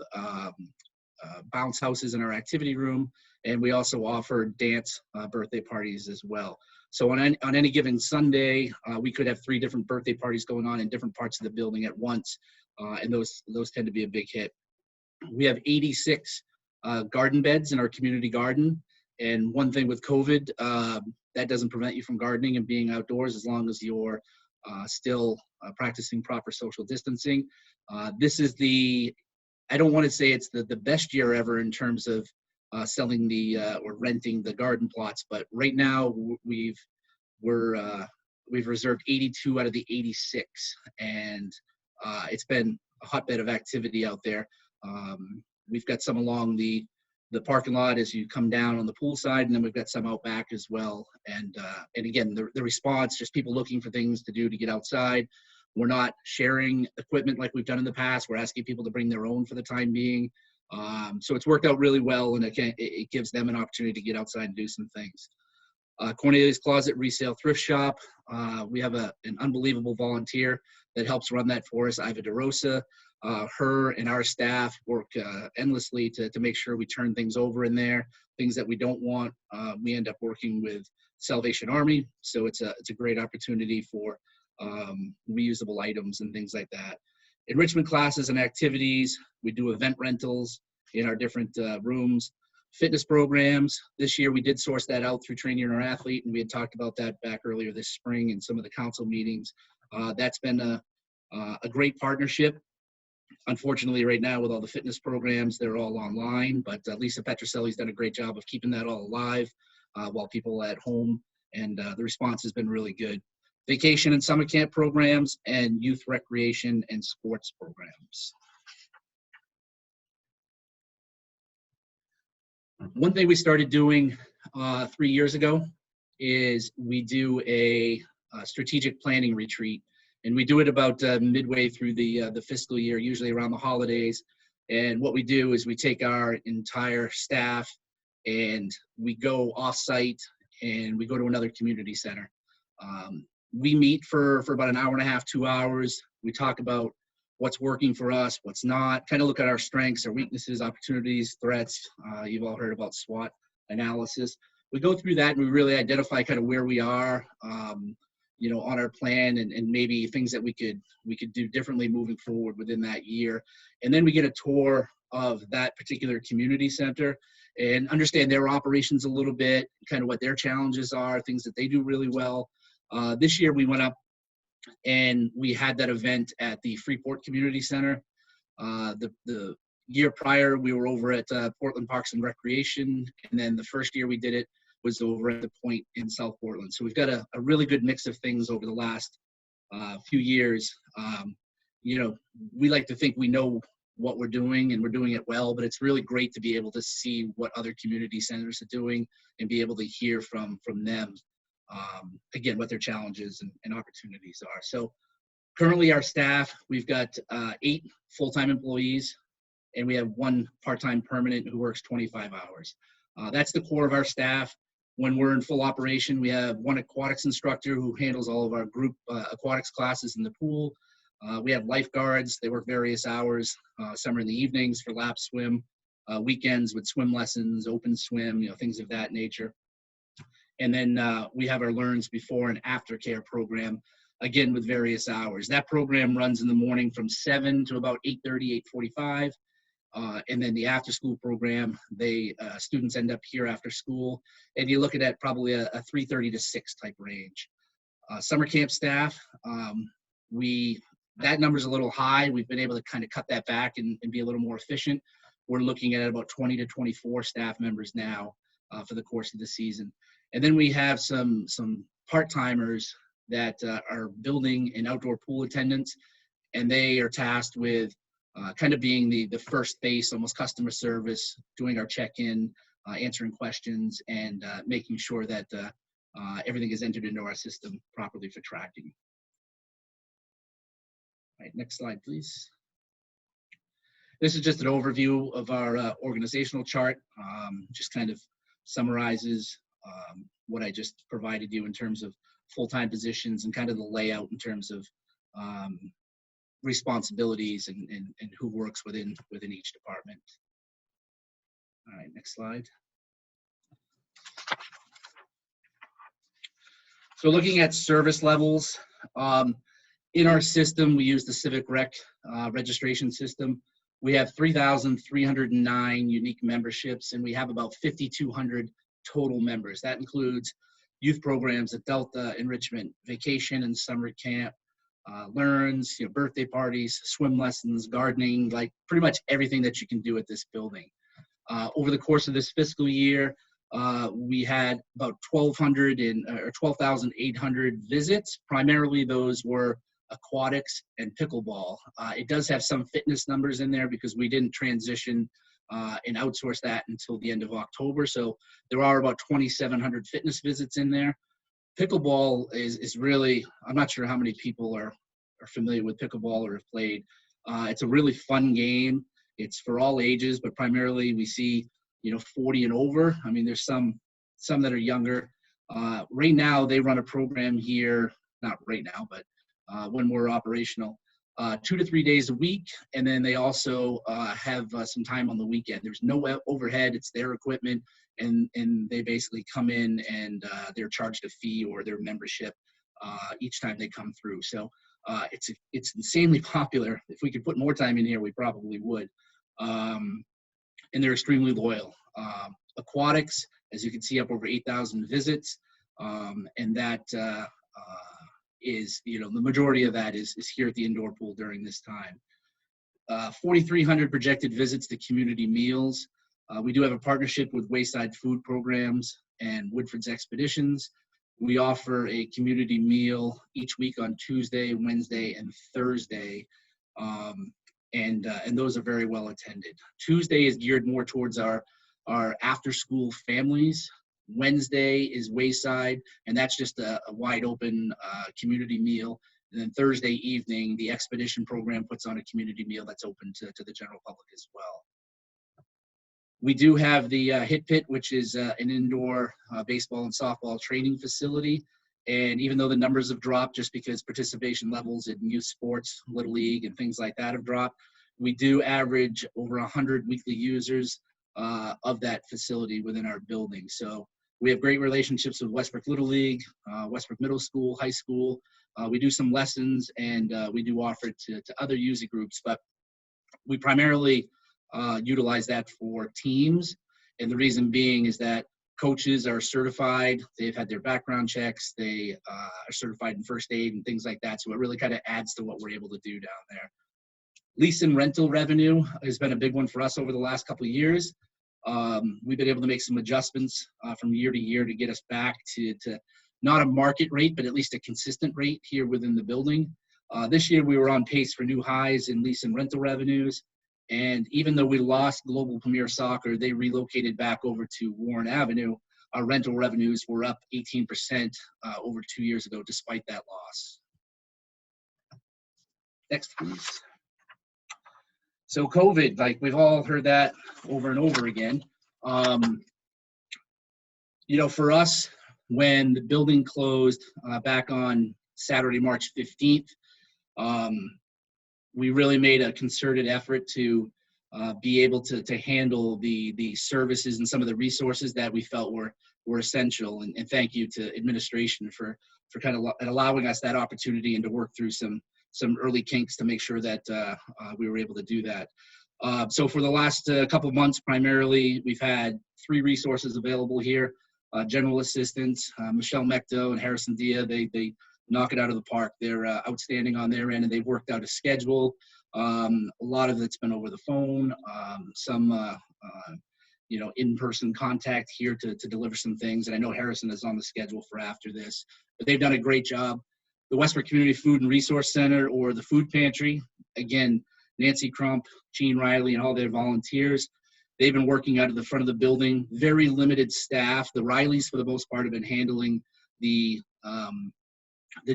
bounce houses in our activity room. And we also offer dance birthday parties as well. So on any given Sunday, we could have 3 different birthday parties going on in different parts of the building at once. And those tend to be a big hit. We have 86 garden beds in our community garden. And one thing with COVID, that doesn't prevent you from gardening and being outdoors as long as you're still practicing proper social distancing. This is I don't want to say it's the best year ever in terms of selling or renting the garden plots, but right now we've reserved 82 out of the 86, and it's been a hotbed of activity out there. We've got some along the parking lot as you come down on the pool side, and then we've got some out back as well. And again, the response, just people looking for things to do to get outside. We're not sharing equipment like we've done in the past. We're asking people to bring their own for the time being. So it's worked out really well, and it gives them an opportunity to get outside and do some things. Cornelia's Closet Resale Thrift Shop. We have an unbelievable volunteer that helps run that for us, Iva DeRosa. Her and our staff work endlessly to make sure we turn things over in there. Things that we don't want, we end up working with Salvation Army. So it's a great opportunity for reusable items and things like that. Enrichment classes and activities. We do event rentals in our different rooms. Fitness programs. This year we did source that out through Train Your Inner Athlete, and we had talked about that back earlier this spring in some of the council meetings. That's been a great partnership. Unfortunately, right now with all the fitness programs, they're all online, but Lisa Petroselli's done a great job of keeping that all alive while people are at home, and the response has been really good. Vacation and summer camp programs and youth recreation and sports programs. One thing we started doing 3 years ago is we do a strategic planning retreat. And we do it about midway through the fiscal year, usually around the holidays. And what we do is we take our entire staff and we go off-site and we go to another community center. We meet for about an hour and a half, 2 hours. We talk about what's working for us, what's not, kind of look at our strengths, our weaknesses, opportunities, threats. You've all heard about SWOT analysis. We go through that and we really identify kind of where we are, on our plan and maybe things that we could do differently moving forward within that year. And then we get a tour of that particular community center and understand their operations a little bit, kind of what their challenges are, things that they do really well. This year we went up and we had that event at the Freeport Community Center. The year prior, we were over at Portland Parks and Recreation. And then the first year we did it was over at the Point in South Portland. So we've got a really good mix of things over the last few years. We like to think we know what we're doing and we're doing it well, but it's really great to be able to see what other community centers are doing and be able to hear from them, again, what their challenges and opportunities are. So currently our staff, we've got 8 full-time employees and we have 1 part-time permanent who works 25 hours. That's the core of our staff. When we're in full operation, we have 1 aquatics instructor who handles all of our group aquatics classes in the pool. We have lifeguards. They work various hours. Some are in the evenings for lap swim, weekends with swim lessons, open swim, things of that nature. And then we have our Learns before and after care program, again, with various hours. That program runs in the morning from 7 to about 8:30, 8:45. And then the after school program, students end up here after school. And you're looking at probably a 3:30 to 6 type range. Summer camp staff, that number's a little high. We've been able to kind of cut that back and be a little more efficient. We're looking at about 20 to 24 staff members now for the course of the season. And then we have some part-timers that are building an outdoor pool attendants, and they are tasked with kind of being the first base, almost customer service, doing our check-in, answering questions, and making sure that everything is entered into our system properly for tracking. All right, next slide, please. This is just an overview of our organizational chart. Just kind of summarizes what I just provided you in terms of full-time positions and kind of the layout in terms of responsibilities and who works within each department. All right, next slide. So looking at service levels, in our system, we use the Civic Rec registration system. We have 3,309 unique memberships, and we have about 5,200 total members. That includes youth programs at Delta, enrichment, vacation and summer camp, learns, birthday parties, swim lessons, gardening, like pretty much everything that you can do at this building. Over the course of this fiscal year, we had about 12,800 visits. Primarily, those were aquatics and pickleball. It does have some fitness numbers in there because we didn't transition and outsource that until the end of October. So there are about 2,700 fitness visits in there. Pickleball is really, I'm not sure how many people are familiar with pickleball or have played. It's a really fun game. It's for all ages, but primarily we see 40 and over. I mean, there's some that are younger. Right now, they run a program here, not right now, but when we're operational, 2 to 3 days a week. And then they also have some time on the weekend. There's no overhead. It's their equipment. And they basically come in and they're charged a fee or their membership each time they come through. So it's insanely popular. If we could put more time in here, we probably would. And they're extremely loyal. Aquatics, as you can see, up over 8,000 visits, and that is, the majority of that is here at the indoor pool during this time. 4,300 projected visits to community meals. We do have a partnership with Wayside Food Programs and Woodford's Expeditions. We offer a community meal each week on Tuesday, Wednesday, and Thursday. And those are very well attended. Tuesday is geared more towards our after-school families. Wednesday is Wayside, and that's just a wide open community meal. And then Thursday evening, the Expedition program puts on a community meal that's open to the general public as well. We do have the Hit Pit, which is an indoor baseball and softball training facility. And even though the numbers have dropped just because participation levels in youth sports, Little League, and things like that have dropped, we do average over 100 weekly users of that facility within our building. So we have great relationships with Westbrook Little League, Westbrook Middle School, high school. We do some lessons, and we do offer it to other user groups, but we primarily utilize that for teams. And the reason being is that coaches are certified, they've had their background checks, they are certified in first aid and things like that. So it really kind of adds to what we're able to do down there. Lease and rental revenue has been a big one for us over the last couple of years. We've been able to make some adjustments from year to year to get us back to not a market rate, but at least a consistent rate here within the building. This year we were on pace for new highs in lease and rental revenues. And even though we lost Global Premier Soccer, they relocated back over to Warren Avenue. Our rental revenues were up 18% over 2 years ago, despite that loss. Next, please. So COVID, like we've all heard that over and over again. For us, when the building closed back on Saturday, March 15th, we really made a concerted effort to be able to handle the services and some of the resources that we felt were essential. And thank you to administration for kind of allowing us that opportunity and to work through some early kinks to make sure that we were able to do that. So for the last couple of months, primarily, we've had 3 resources available here. General assistants, Michelle Mecto and Harrison Dia, they knock it out of the park. They're outstanding on their end, and they've worked out a schedule. A lot of it's been over the phone. Some in-person contact here to deliver some things. And I know Harrison is on the schedule for after this, but they've done a great job. The Westbrook Community Food and Resource Center, or the Food Pantry, again, Nancy Crump, Gene Riley, and all their volunteers, they've been working out of the front of the building, very limited staff. The Rileys, for the most part, have been handling the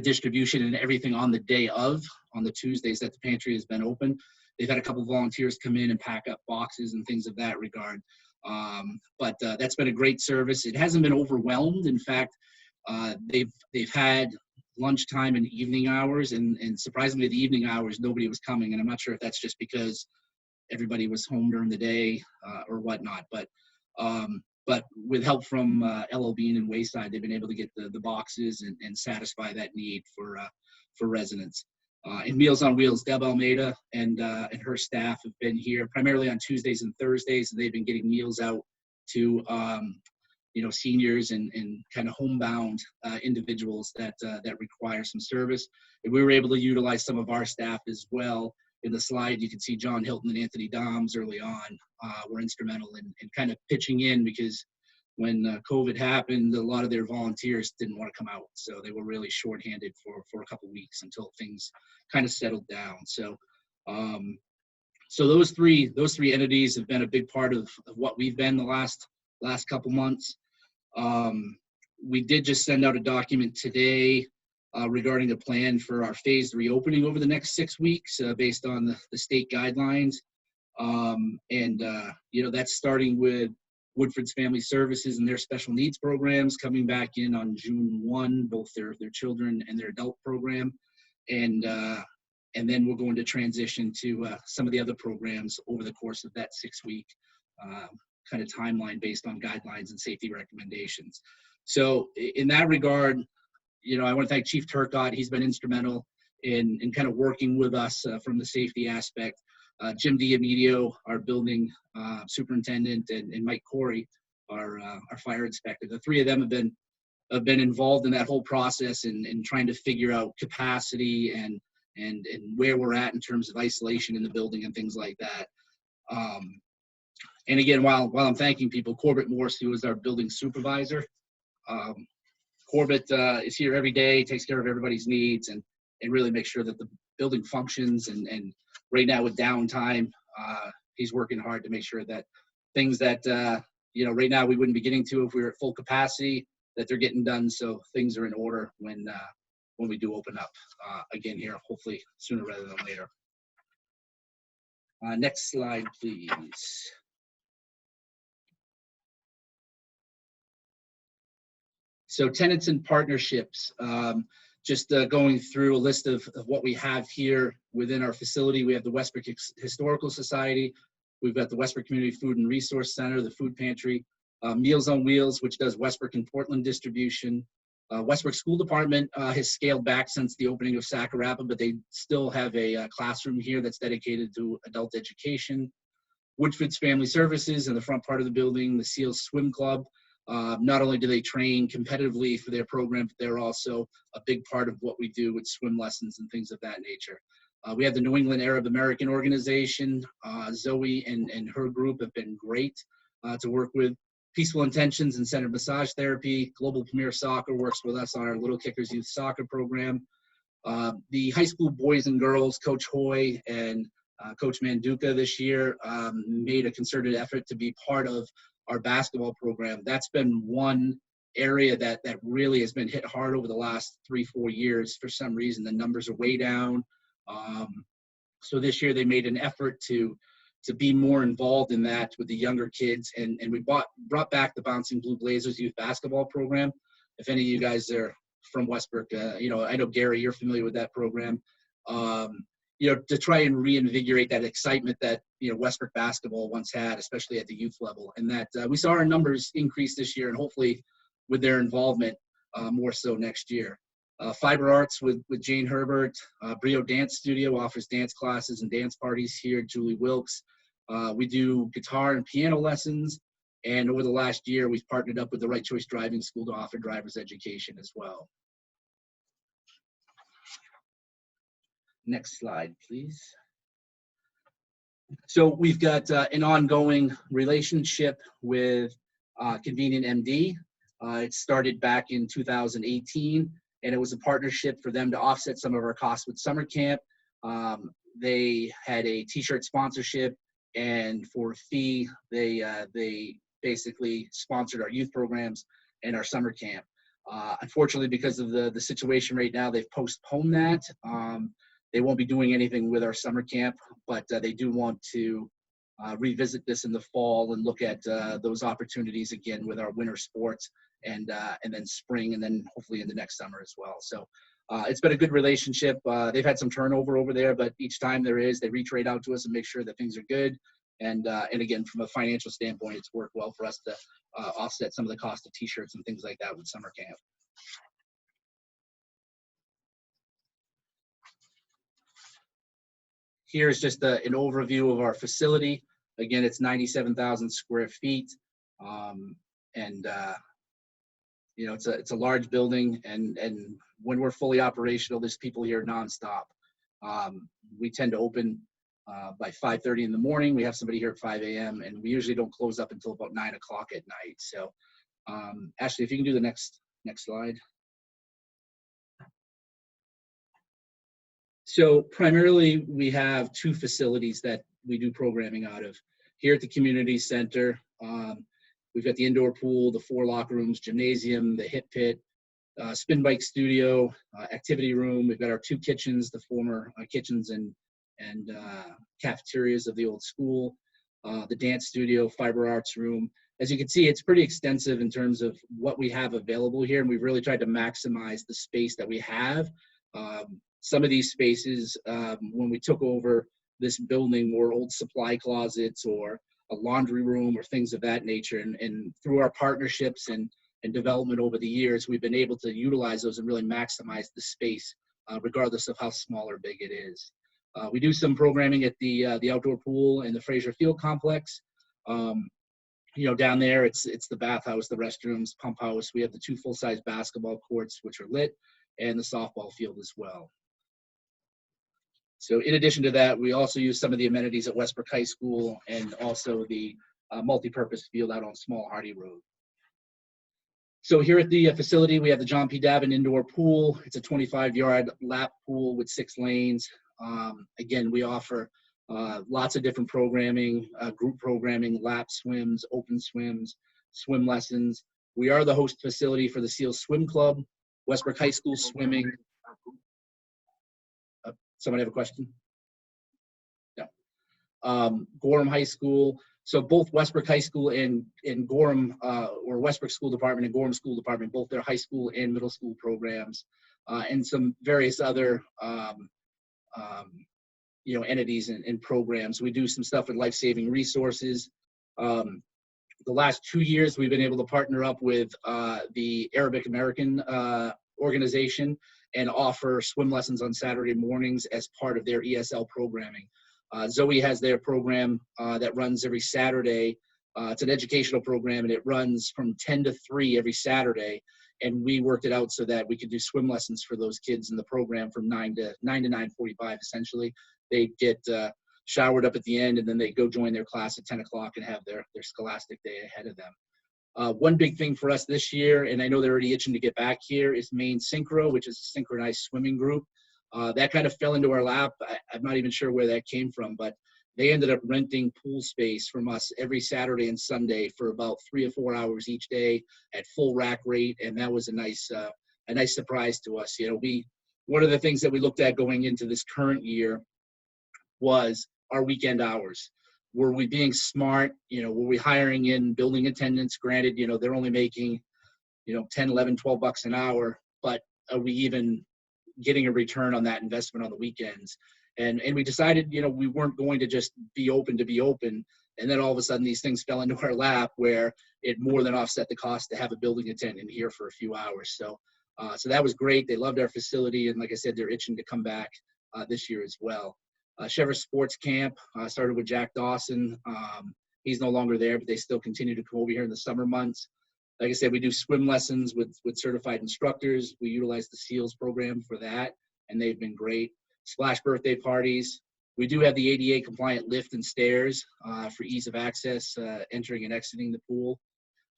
distribution and everything on the day of, on the Tuesdays that the pantry has been open. They've had a couple volunteers come in and pack up boxes and things of that regard. But that's been a great service. It hasn't been overwhelmed. In fact, they've had lunchtime and evening hours, and surprisingly, the evening hours, nobody was coming. And I'm not sure if that's just because everybody was home during the day or whatnot. But with help from LL Bean and Wayside, they've been able to get the boxes and satisfy that need for residents. And Meals on Wheels, Deb Almeida and her staff have been here primarily on Tuesdays and Thursdays, and they've been getting meals out to seniors and kind of homebound individuals that require some service. And we were able to utilize some of our staff as well. In the slide, you can see John Hilton and Anthony Doms early on were instrumental in kind of pitching in, because when COVID happened, a lot of their volunteers didn't want to come out. So they were really shorthanded for a couple of weeks until things kind of settled down. So so those three entities have been a big part of what we've been the last couple months. We did just send out a document today regarding a plan for our phased reopening over the next 6 weeks based on the state guidelines. That's starting with Woodford's Family Services and their special needs programs coming back in on June 1, both their children and their adult program. And then we're going to transition to some of the other programs over the course of that 6-week kind of timeline based on guidelines and safety recommendations. So in that regard, I want to thank Chief Turcotte. He's been instrumental in kind of working with us from the safety aspect. Jim D'Amidio, our building superintendent, and Mike Corey, our fire inspector. The three of them have been involved in that whole process and trying to figure out capacity and where we're at in terms of isolation in the building and things like that. And again, while I'm thanking people, Corbett Morse, who is our building supervisor, Corbett is here every day, takes care of everybody's needs, and really makes sure that the building functions. And right now with downtime, he's working hard to make sure that things that right now we wouldn't be getting to if we were at full capacity, that they're getting done, so things are in order when we do open up again here, hopefully sooner rather than later. Next slide, please. So tenants and partnerships, just going through a list of what we have here within our facility. We have the Westbrook Historical Society. We've got the Westbrook Community Food and Resource Center, the Food Pantry, Meals on Wheels, which does Westbrook and Portland distribution. Westbrook School Department has scaled back since the opening of Sakarapa, but they still have a classroom here that's dedicated to adult education. Woodford's Family Services in the front part of the building, the SEALS Swim Club. Not only do they train competitively for their program, but they're also a big part of what we do with swim lessons and things of that nature. We have the New England Arab American Organization. Zoe and her group have been great to work with. Peaceful Intentions and Center Massage Therapy. Global Premier Soccer works with us on our Little Kickers Youth Soccer program. The high school boys and girls, Coach Hoy and Coach Manduka this year made a concerted effort to be part of our basketball program. That's been one area that really has been hit hard over the last 3-4 years. For some reason, the numbers are way down. So this year they made an effort to be more involved in that with the younger kids, and we brought back the Bouncing Blue Blazers youth basketball program. If any of you guys are from Westbrook, I know Gary, you're familiar with that program. To try and reinvigorate that excitement that Westbrook basketball once had, especially at the youth level, and that we saw our numbers increase this year, and hopefully with their involvement more so next year. Fiber Arts with Jane Herbert. Brio Dance Studio offers dance classes and dance parties here. Julie Wilkes. We do guitar and piano lessons, and over the last year we've partnered up with the Right Choice Driving School to offer driver's education as well. Next slide, please. So we've got an ongoing relationship with Convenient MD. It started back in 2018, and it was a partnership for them to offset some of our costs with summer camp. They had a t-shirt sponsorship, and for a fee, they basically sponsored our youth programs and our summer camp. Unfortunately, because of the situation right now, they've postponed that. They won't be doing anything with our summer camp, but they do want to revisit this in the fall and look at those opportunities again with our winter sports and then spring, and then hopefully in the next summer as well. So it's been a good relationship. They've had some turnover over there, but each time there is, they reach right out to us and make sure that things are good. And again, from a financial standpoint, it's worked well for us to offset some of the cost of t-shirts and things like that with summer camp. Here's just an overview of our facility. Again, it's 97,000 square feet. You know, it's a large building, and when we're fully operational, there's people here nonstop. We tend to open by 5:30 in the morning. We have somebody here at 5 a.m. and we usually don't close up until about 9 o'clock at night. So Ashley, if you can do the next slide. So primarily we have two facilities that we do programming out of. Here at the community center, we've got the indoor pool, the 4 locker rooms, gymnasium, the hip pit, spin bike studio, activity room. We've got our 2 kitchens, the former kitchens and cafeterias of the old school, the dance studio, fiber arts room. As you can see, it's pretty extensive in terms of what we have available here, and we've really tried to maximize the space that we have. Some of these spaces, when we took over this building, were old supply closets or a laundry room or things of that nature. And through our partnerships and development over the years, we've been able to utilize those and really maximize the space, regardless of how small or big it is. We do some programming at the outdoor pool and the Fraser Field Complex. You know, down there, it's the bathhouse, the restrooms, pump house. We have the 2 full-size basketball courts, which are lit, and the softball field as well. So in addition to that, we also use some of the amenities at Westbrook High School and also the multi-purpose field out on Small Hardy Road. So here at the facility, we have the John P. Davin indoor pool. It's a 25-yard lap pool with 6 lanes. Again, we offer lots of different programming, group programming, lap swims, open swims, swim lessons. We are the host facility for the SEAL Swim Club, Westbrook High School swimming. Somebody have a question? No. Gorham High School. So both Westbrook High School and Gorham, or Westbrook School Department and Gorham School Department, both their high school and middle school programs, and some various other you know, entities and programs. We do some stuff with life-saving resources. The last 2 years, we've been able to partner up with the Arabic American organization and offer swim lessons on Saturday mornings as part of their ESL programming. Zoe has their program that runs every Saturday. It's an educational program, and it runs from 10 to 3 every Saturday. And we worked it out so that we could do swim lessons for those kids in the program from 9 to 9:45, essentially. They get showered up at the end, and then they go join their class at 10 o'clock and have their scholastic day ahead of them. One big thing for us this year, and I know they're already itching to get back here, is Maine Synchro, which is a synchronized swimming group. That kind of fell into our lap. I'm not even sure where that came from, but they ended up renting pool space from us every Saturday and Sunday for about 3 or 4 hours each day at full rack rate, and that was a nice surprise to us. You know, one of the things that we looked at going into this current year was our weekend hours. Were we being smart? You know, were we hiring in building attendants? Granted, you know, they're only making, you know, 10, 11, 12 bucks an hour, but are we even getting a return on that investment on the weekends? And we decided, you know, we weren't going to just be open to be open. And then all of a sudden these things fell into our lap where it more than offset the cost to have a building attendant here for a few hours. So that was great. They loved our facility. And like I said, they're itching to come back this year as well. Chever Sports Camp started with Jack Dawson. He's no longer there, but they still continue to come over here in the summer months. Like I said, we do swim lessons with certified instructors. We utilize the SEALs program for that, and they've been great. Splash birthday parties. We do have the ADA compliant lift and stairs for ease of access, entering and exiting the pool.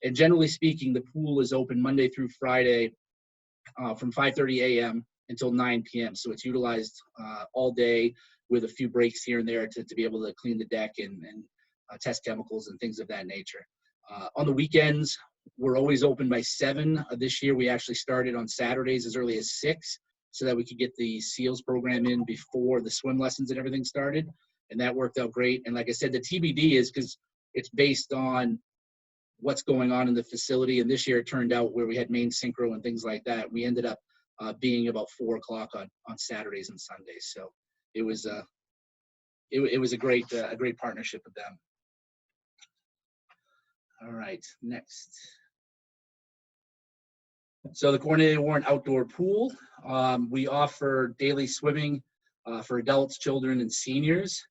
And generally speaking, the pool is open Monday through Friday from 5:30 a.m. until 9 p.m. So it's utilized all day with a few breaks here and there to be able to clean the deck and test chemicals and things of that nature. On the weekends, we're always open by 7. This year, we actually started on Saturdays as early as 6 so that we could get the SEALs program in before the swim lessons and everything started. And that worked out great. And like I said, the TBD is because it's based on what's going on in the facility. And this year it turned out where we had main synchro and things like that, we ended up being about 4 o'clock on Saturdays and Sundays. So it was a great partnership with them. All right, next. So the Coordinated Warren Outdoor Pool, we offer daily swimming for adults, children, and seniors.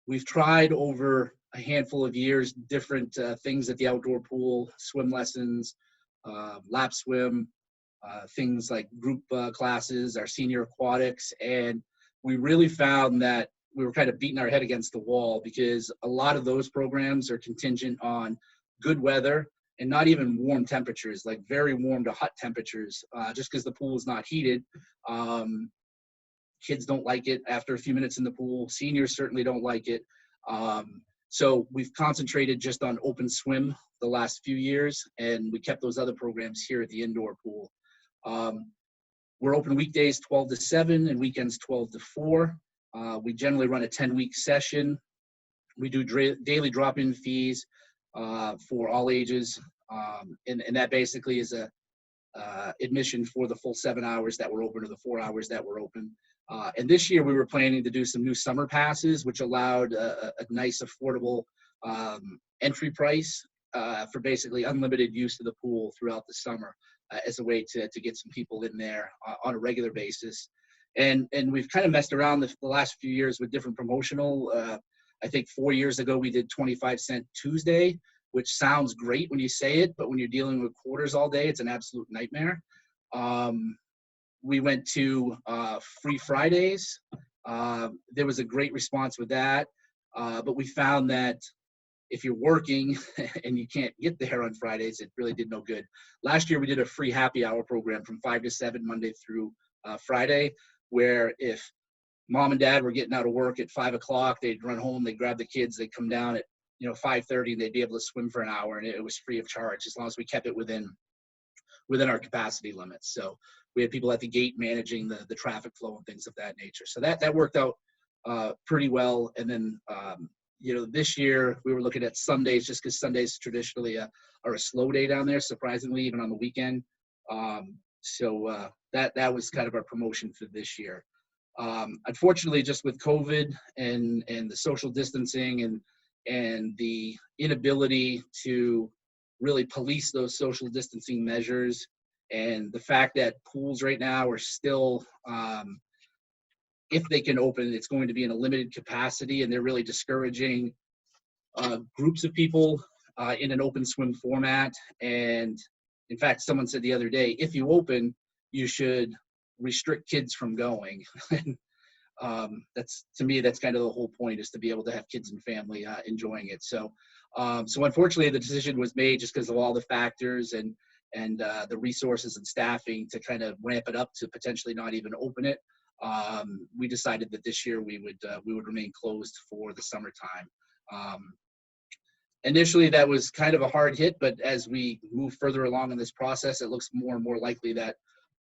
We've tried over a handful of years different things at the outdoor pool, swim lessons, lap swim, things like group classes, our senior aquatics, and we really found that we were kind of beating our head against the wall because a lot of those programs are contingent on good weather and not even warm temperatures, like very warm to hot temperatures, just because the pool is not heated. Kids don't like it after a few minutes in the pool. Seniors certainly don't like it. So we've concentrated just on open swim the last few years, and we kept those other programs here at the indoor pool. We're open weekdays 12 to 7 and weekends 12 to 4. We generally run a 10-week session. We do daily drop-in fees for all ages, and that basically is a admission for the full 7 hours that we're open or the 4 hours that we're open. And this year we were planning to do some new summer passes, which allowed a nice affordable entry price for basically unlimited use of the pool throughout the summer as a way to get some people in there on a regular basis. And we've kind of messed around the last few years with different promotional. I think 4 years ago we did 25-cent Tuesday, which sounds great when you say it, but when you're dealing with quarters all day, it's an absolute nightmare. We went to free Fridays. There was a great response with that, but we found that if you're working and you can't get there on Fridays, it really did no good. Last year we did a free happy hour program from 5 to 7 Monday through Friday, where if mom and dad were getting out of work at 5 o'clock, they'd run home, they'd grab the kids, they'd come down at 5:30, and they'd be able to swim for an hour, and it was free of charge as long as we kept it within our capacity limits. So we had people at the gate managing the traffic flow and things of that nature. So that worked out pretty well. And then this year we were looking at Sundays, just because Sundays traditionally are a slow day down there, surprisingly, even on the weekend. So that was kind of our promotion for this year. Unfortunately, just with COVID and the social distancing and the inability to really police those social distancing measures, and the fact that pools right now are still, if they can open, it's going to be in a limited capacity, and they're really discouraging groups of people in an open swim format. And in fact, someone said the other day, if you open, you should restrict kids from going. That's, to me, that's kind of the whole point, is to be able to have kids and family enjoying it. So unfortunately the decision was made just because of all the factors and the resources and staffing to kind of ramp it up to potentially not even open it. We decided that this year we would remain closed for the summertime. Initially that was kind of a hard hit, but as we move further along in this process, it looks more and more likely that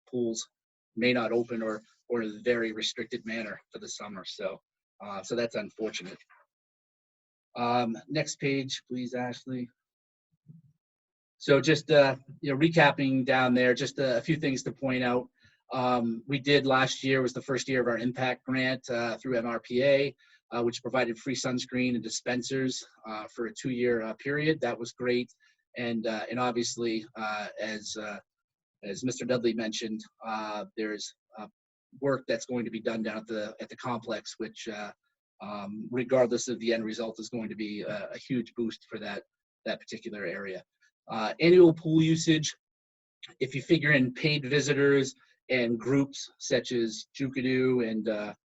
pools may not open or in a very restricted manner for the summer. So that's unfortunate. Next page, please, Ashley. So just recapping down there, just a few things to point out. We did last year, was the first year of our impact grant through MRPA, which provided free sunscreen and dispensers for a 2-year period. That was great. And obviously, as Mr. Dudley mentioned, there's work that's going to be done down at the complex, which regardless of the end result is going to be a huge boost for that particular area. Annual pool usage, if you figure in paid visitors and groups such as Jukadu and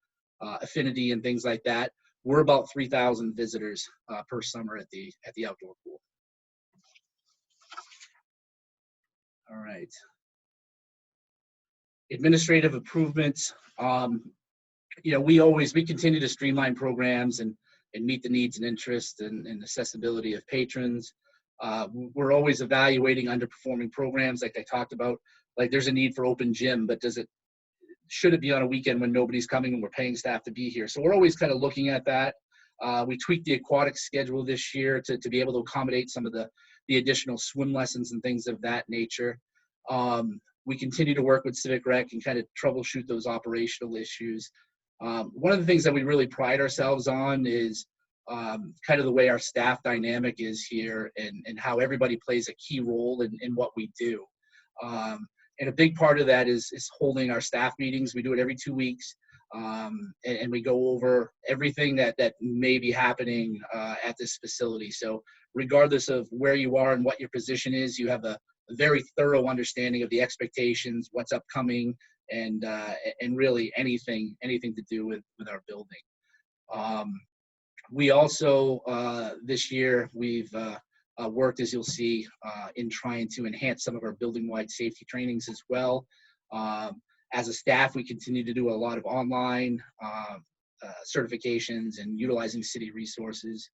affinity and things like that. We're about 3,000 visitors per summer at the outdoor pool. All right. Administrative improvements. We continue to streamline programs and meet the needs and interests and accessibility of patrons. We're always evaluating underperforming programs, like I talked about. Like, there's a need for open gym, but should it be on a weekend when nobody's coming and we're paying staff to be here? So we're always kind of looking at that. We tweaked the aquatic schedule this year to be able to accommodate some of the additional swim lessons and things of that nature. We continue to work with Civic Rec and kind of troubleshoot those operational issues. One of the things that we really pride ourselves on is kind of the way our staff dynamic is here and how everybody plays a key role in what we do. And a big part of that is holding our staff meetings. We do it every 2 weeks, and we go over everything that may be happening at this facility. So regardless of where you are and what your position is, you have a very thorough understanding of the expectations, what's upcoming, and really anything to do with our building. We also, this year, we've worked, as you'll see, in trying to enhance some of our building-wide safety trainings as well. As a staff, we continue to do a lot of online certifications and utilizing city resources.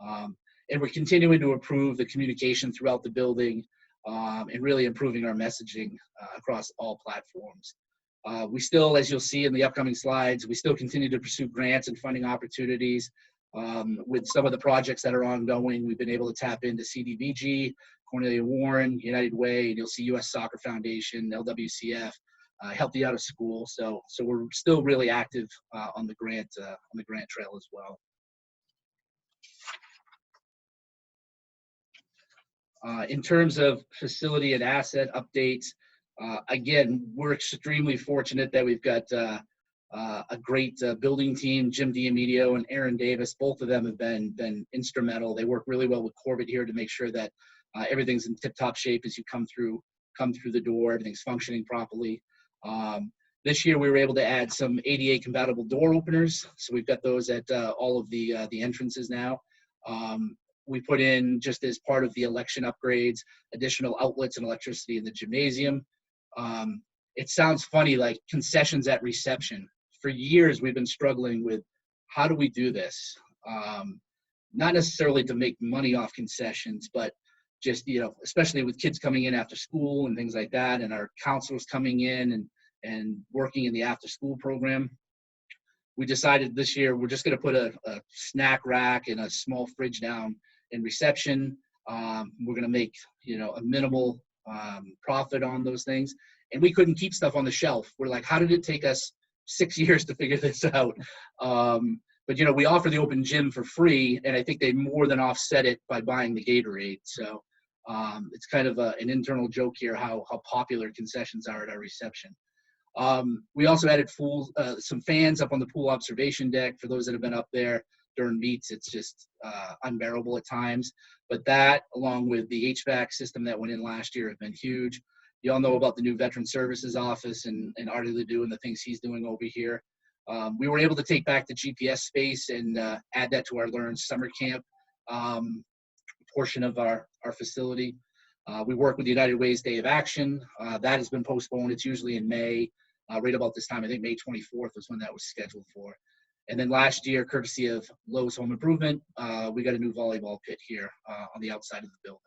And we're continuing to improve the communication throughout the building and really improving our messaging across all platforms. We still, as you'll see in the upcoming slides, we still continue to pursue grants and funding opportunities. With some of the projects that are ongoing, we've been able to tap into CDBG, Cornelia Warren, United Way, and you'll see U.S. Soccer Foundation, LWCF, Help You Out of School. So we're still really active on the grant trail as well. In terms of facility and asset updates, again, we're extremely fortunate that we've got a great building team. Jim D'Amidio and Aaron Davis, both of them have been instrumental. They work really well with Corbett here to make sure that everything's in tip-top shape as you come through the door, everything's functioning properly. This year we were able to add some ADA compatible door openers, so we've got those at all of the entrances now. We put in, just as part of the election upgrades, additional outlets and electricity in the gymnasium. It sounds funny, like concessions at reception. For years, we've been struggling with how do we do this? Not necessarily to make money off concessions, but just, especially with kids coming in after school and things like that, and our counselors coming in and working in the after school program. We decided this year we're just going to put a snack rack and a small fridge down in reception. We're going to make, a minimal profit on those things. And we couldn't keep stuff on the shelf. We're like, how did it take us 6 years to figure this out? But, we offer the open gym for free, and I think they more than offset it by buying the Gatorade. So it's kind of an internal joke here how popular concessions are at our reception. We also added some fans up on the pool observation deck. For those that have been up there during meets, it's just unbearable at times. But that, along with the HVAC system that went in last year, have been huge. You all know about the new Veteran Services Office and Artie Ledoux and the things he's doing over here. We were able to take back the GPS space and add that to our Learn Summer Camp portion of our facility. We work with United Way's Day of Action. That has been postponed. It's usually in May, right about this time. I think May 24th was when that was scheduled for. And then last year, courtesy of Lowe's Home Improvement, we got a new volleyball pit here on the outside of the building.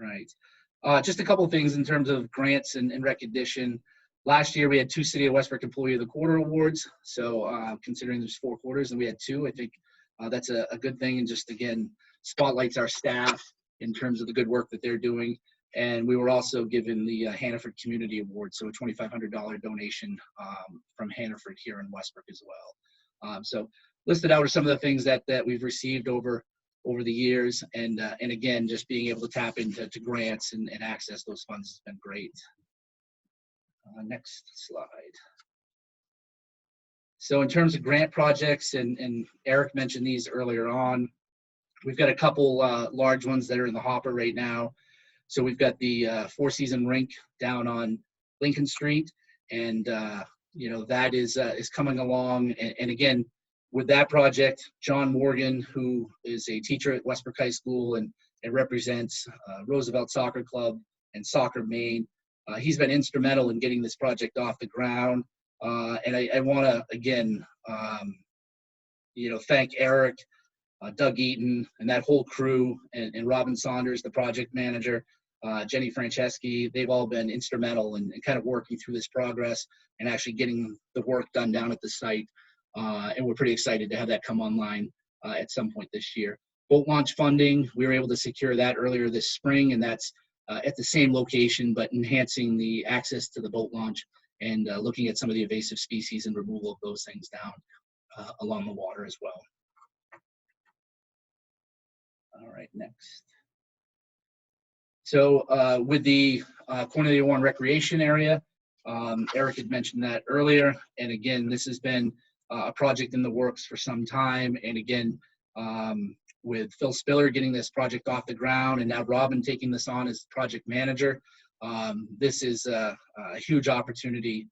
Right. Just a couple of things in terms of grants and recognition. Last year, we had 2 City of Westbrook Employee of the Quarter awards. So considering there's 4 quarters and we had 2, I think that's a good thing. And just, again, spotlights our staff in terms of the good work that they're doing. And we were also given the Hannaford Community Award, so a $2,500 donation from Hannaford here in Westbrook as well. So listed out are some of the things that we've received over the years, and again, just being able to tap into grants and access those funds has been great. Next slide. So in terms of grant projects, and Eric mentioned these earlier on, we've got a couple large ones that are in the hopper right now. So we've got the Four Season Rink down on Lincoln Street, and that is coming along. And again, with that project, John Morgan, who is a teacher at Westbrook High School and represents Roosevelt Soccer Club and Soccer Maine, he's been instrumental in getting this project off the ground. And I want to, again, thank Eric, Doug Eaton, and that whole crew, and Robin Saunders, the project manager, Jenny Franceschi. They've all been instrumental in kind of working through this progress and actually getting the work done down at the site. And we're pretty excited to have that come online at some point this year. Boat launch funding, we were able to secure that earlier this spring, and that's at the same location, but enhancing the access to the boat launch and looking at some of the invasive species and removal of those things down along the water as well. All right, next. So with the Cornelia Warren Recreation Area, Eric had mentioned that earlier. And again, this has been a project in the works for some time. And again, with Phil Spiller getting this project off the ground and now Robin taking this on as project manager, this is a huge opportunity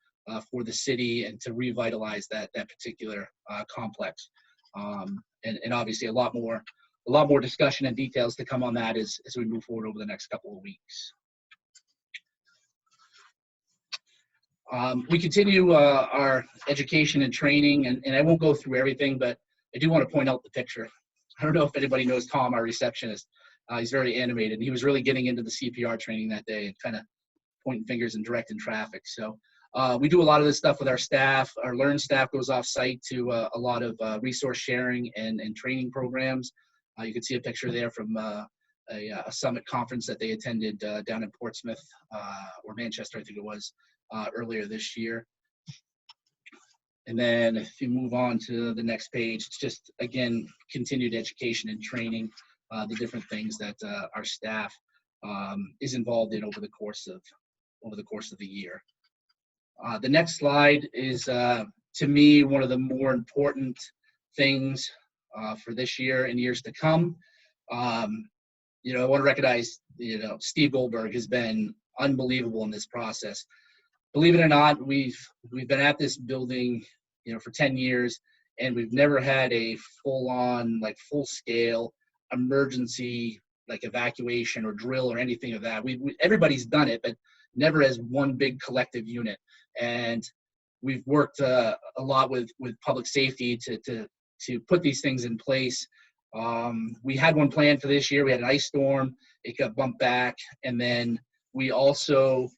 for the city and to revitalize that particular complex. And obviously a lot more discussion and details to come on that as we move forward over the next couple of weeks. We continue our education and training, and I won't go through everything, but I do want to point out the picture. I don't know if anybody knows Tom, our receptionist. He's very animated. He was really getting into the CPR training that day and kind of pointing fingers and directing traffic. So we do a lot of this stuff with our staff. Our Learn staff goes off site to a lot of resource sharing and training programs. You can see a picture there from a summit conference that they attended down in Portsmouth or Manchester, I think it was, earlier this year. And then if you move on to the next page, it's just, again, continued education and training, the different things that our staff is involved in over the course of the year. The next slide is, to me, one of the more important things for this year and years to come. I want to recognize, Steve Goldberg has been unbelievable in this process. Believe it or not, we've been at this building, for 10 years, and we've never had a full-on, full-scale emergency, evacuation or drill or anything of that. Everybody's done it, but never as one big collective unit. And we've worked a lot with public safety to put these things in place. We had one planned for this year. We had an ice storm. It got bumped back. And then we also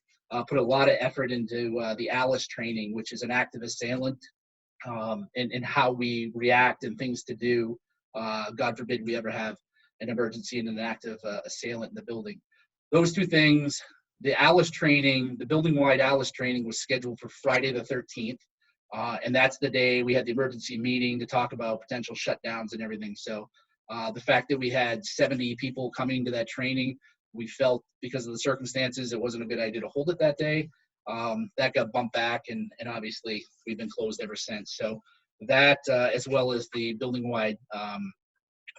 put a lot of effort into the ALICE training, which is an active assailant, and how we react and things to do. God forbid we ever have an emergency and an active assailant in the building. Those two things, the ALICE training, the building-wide ALICE training was scheduled for Friday the 13th. And that's the day we had the emergency meeting to talk about potential shutdowns and everything. So the fact that we had 70 people coming to that training, we felt because of the circumstances, it wasn't a good idea to hold it that day. That got bumped back, and obviously we've been closed ever since. So that, as well as the building-wide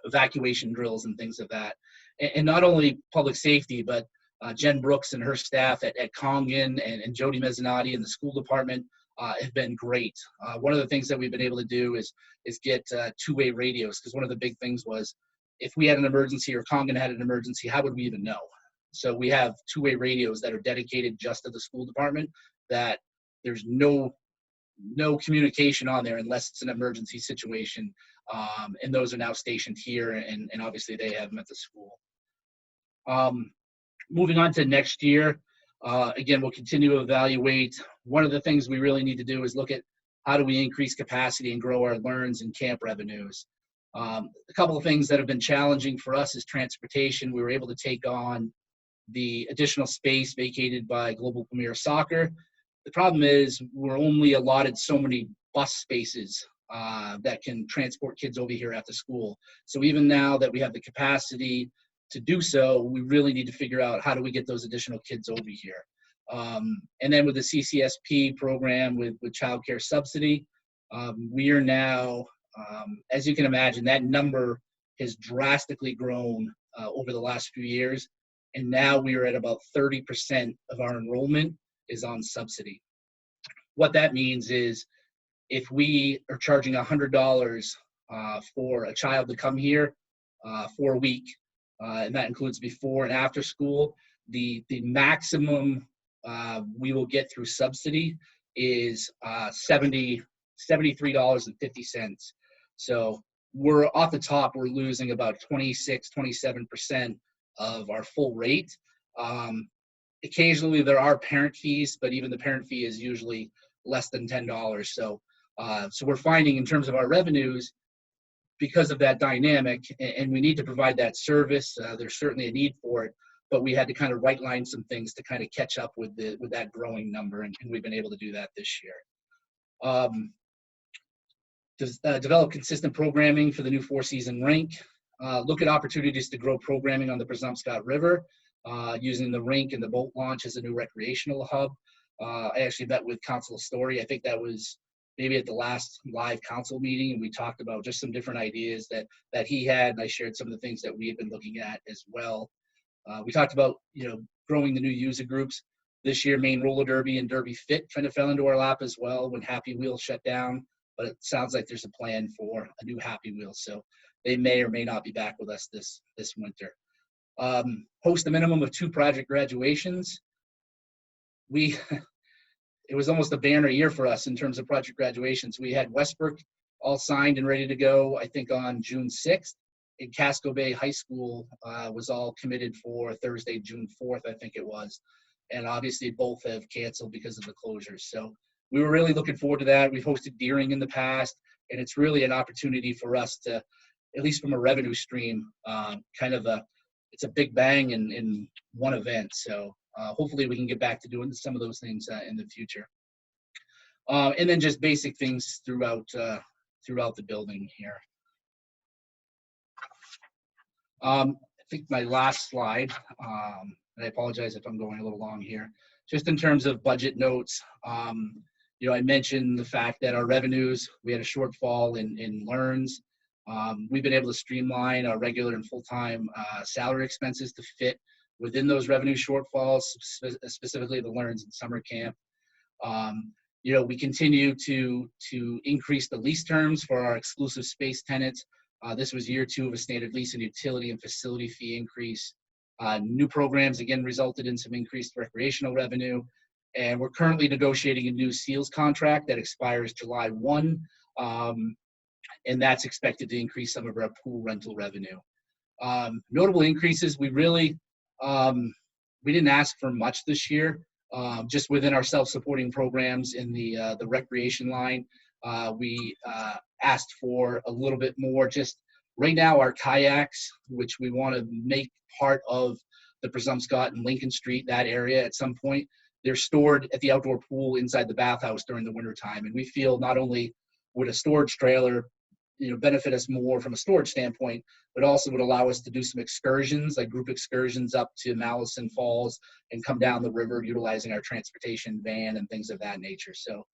evacuation drills and things of that. And not only public safety, but Jen Brooks and her staff at Congan and Jody Mezzanotti in the school department have been great. One of the things that we've been able to do is get two-way radios, because one of the big things was if we had an emergency or Congan had an emergency, how would we even know? So we have two-way radios that are dedicated just to the school department, that there's no communication on there unless it's an emergency situation. And those are now stationed here, and obviously they have them at the school. Moving on to next year, again, we'll continue to evaluate. One of the things we really need to do is look at how do we increase capacity and grow our learns and camp revenues. A couple of things that have been challenging for us is transportation. We were able to take on the additional space vacated by Global Premier Soccer. The problem is we're only allotted so many bus spaces that can transport kids over here after school. So even now that we have the capacity to do so, we really need to figure out how do we get those additional kids over here. And then with the CCSP program with child care subsidy, we are now, as you can imagine, that number has drastically grown over the last few years. And now we are at about 30% of our enrollment is on subsidy. what that means is if we are charging $100 for a child to come here for a week, and that includes before and after school, the maximum we will get through subsidy is $73.50. So we're off the top, we're losing about 27% of our full rate. Occasionally there are parent fees, but even the parent fee is usually less than $10. So we're finding in terms of our revenues, because of that dynamic, and we need to provide that service, there's certainly a need for it, but we had to kind of right line some things to kind of catch up with that growing number, and we've been able to do that this year. Develop consistent programming for the new 4-season rink. Look at opportunities to grow programming on the Presumpscot River, using the rink and the boat launch as a new recreational hub. I actually met with Councilor Story. I think that was maybe at the last live council meeting, and we talked about just some different ideas that he had, and I shared some of the things that we had been looking at as well. We talked about, growing the new user groups. This year, Maine Roller Derby and Derby Fit kind of fell into our lap as well when Happy Wheels shut down, but it sounds like there's a plan for a new Happy Wheels, so they may or may not be back with us this winter. Host a minimum of 2 project graduations. It was almost a banner year for us in terms of project graduations. We had Westbrook all signed and ready to go, I think, on June 6th. And Casco Bay High School was all committed for Thursday, June 4th, I think it was. And obviously both have canceled because of the closures. So we were really looking forward to that. We've hosted Deering in the past, and it's really an opportunity for us to, at least from a revenue stream, it's a big bang in one event. So hopefully we can get back to doing some of those things in the future. And then just basic things throughout the building here. I think my last slide, and I apologize if I'm going a little long here, just in terms of budget notes. I mentioned the fact that our revenues, we had a shortfall in learns. We've been able to streamline our regular and full-time salary expenses to fit within those revenue shortfalls, specifically the learns and summer camp. We continue to increase the lease terms for our exclusive space tenants. This was year 2 of a standard lease and utility and facility fee increase. New programs, again, resulted in some increased recreational revenue. And we're currently negotiating a new SEALS contract that expires July 1. And that's expected to increase some of our pool rental revenue. Notable increases, we didn't ask for much this year. Just within our self-supporting programs in the recreation line, we asked for a little bit more. Just right now, our kayaks, which we want to make part of the Presumpscot and Lincoln Street, that area at some point, they're stored at the outdoor pool inside the bathhouse during the wintertime. And we feel not only would a storage trailer benefit us more from a storage standpoint, but also would allow us to do some excursions, like group excursions up to Mallison Falls and come down the river utilizing our transportation van and things of that nature. So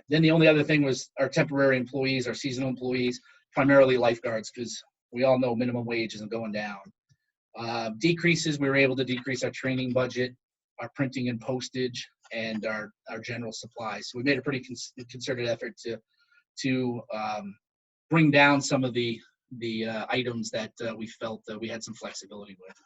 then the only other thing was our temporary employees, our seasonal employees, primarily lifeguards, because we all know minimum wage isn't going down. Decreases, we were able to decrease our training budget, our printing and postage, and our general supplies. So we made a pretty concerted effort to bring down some of the items that we felt that we had some flexibility with.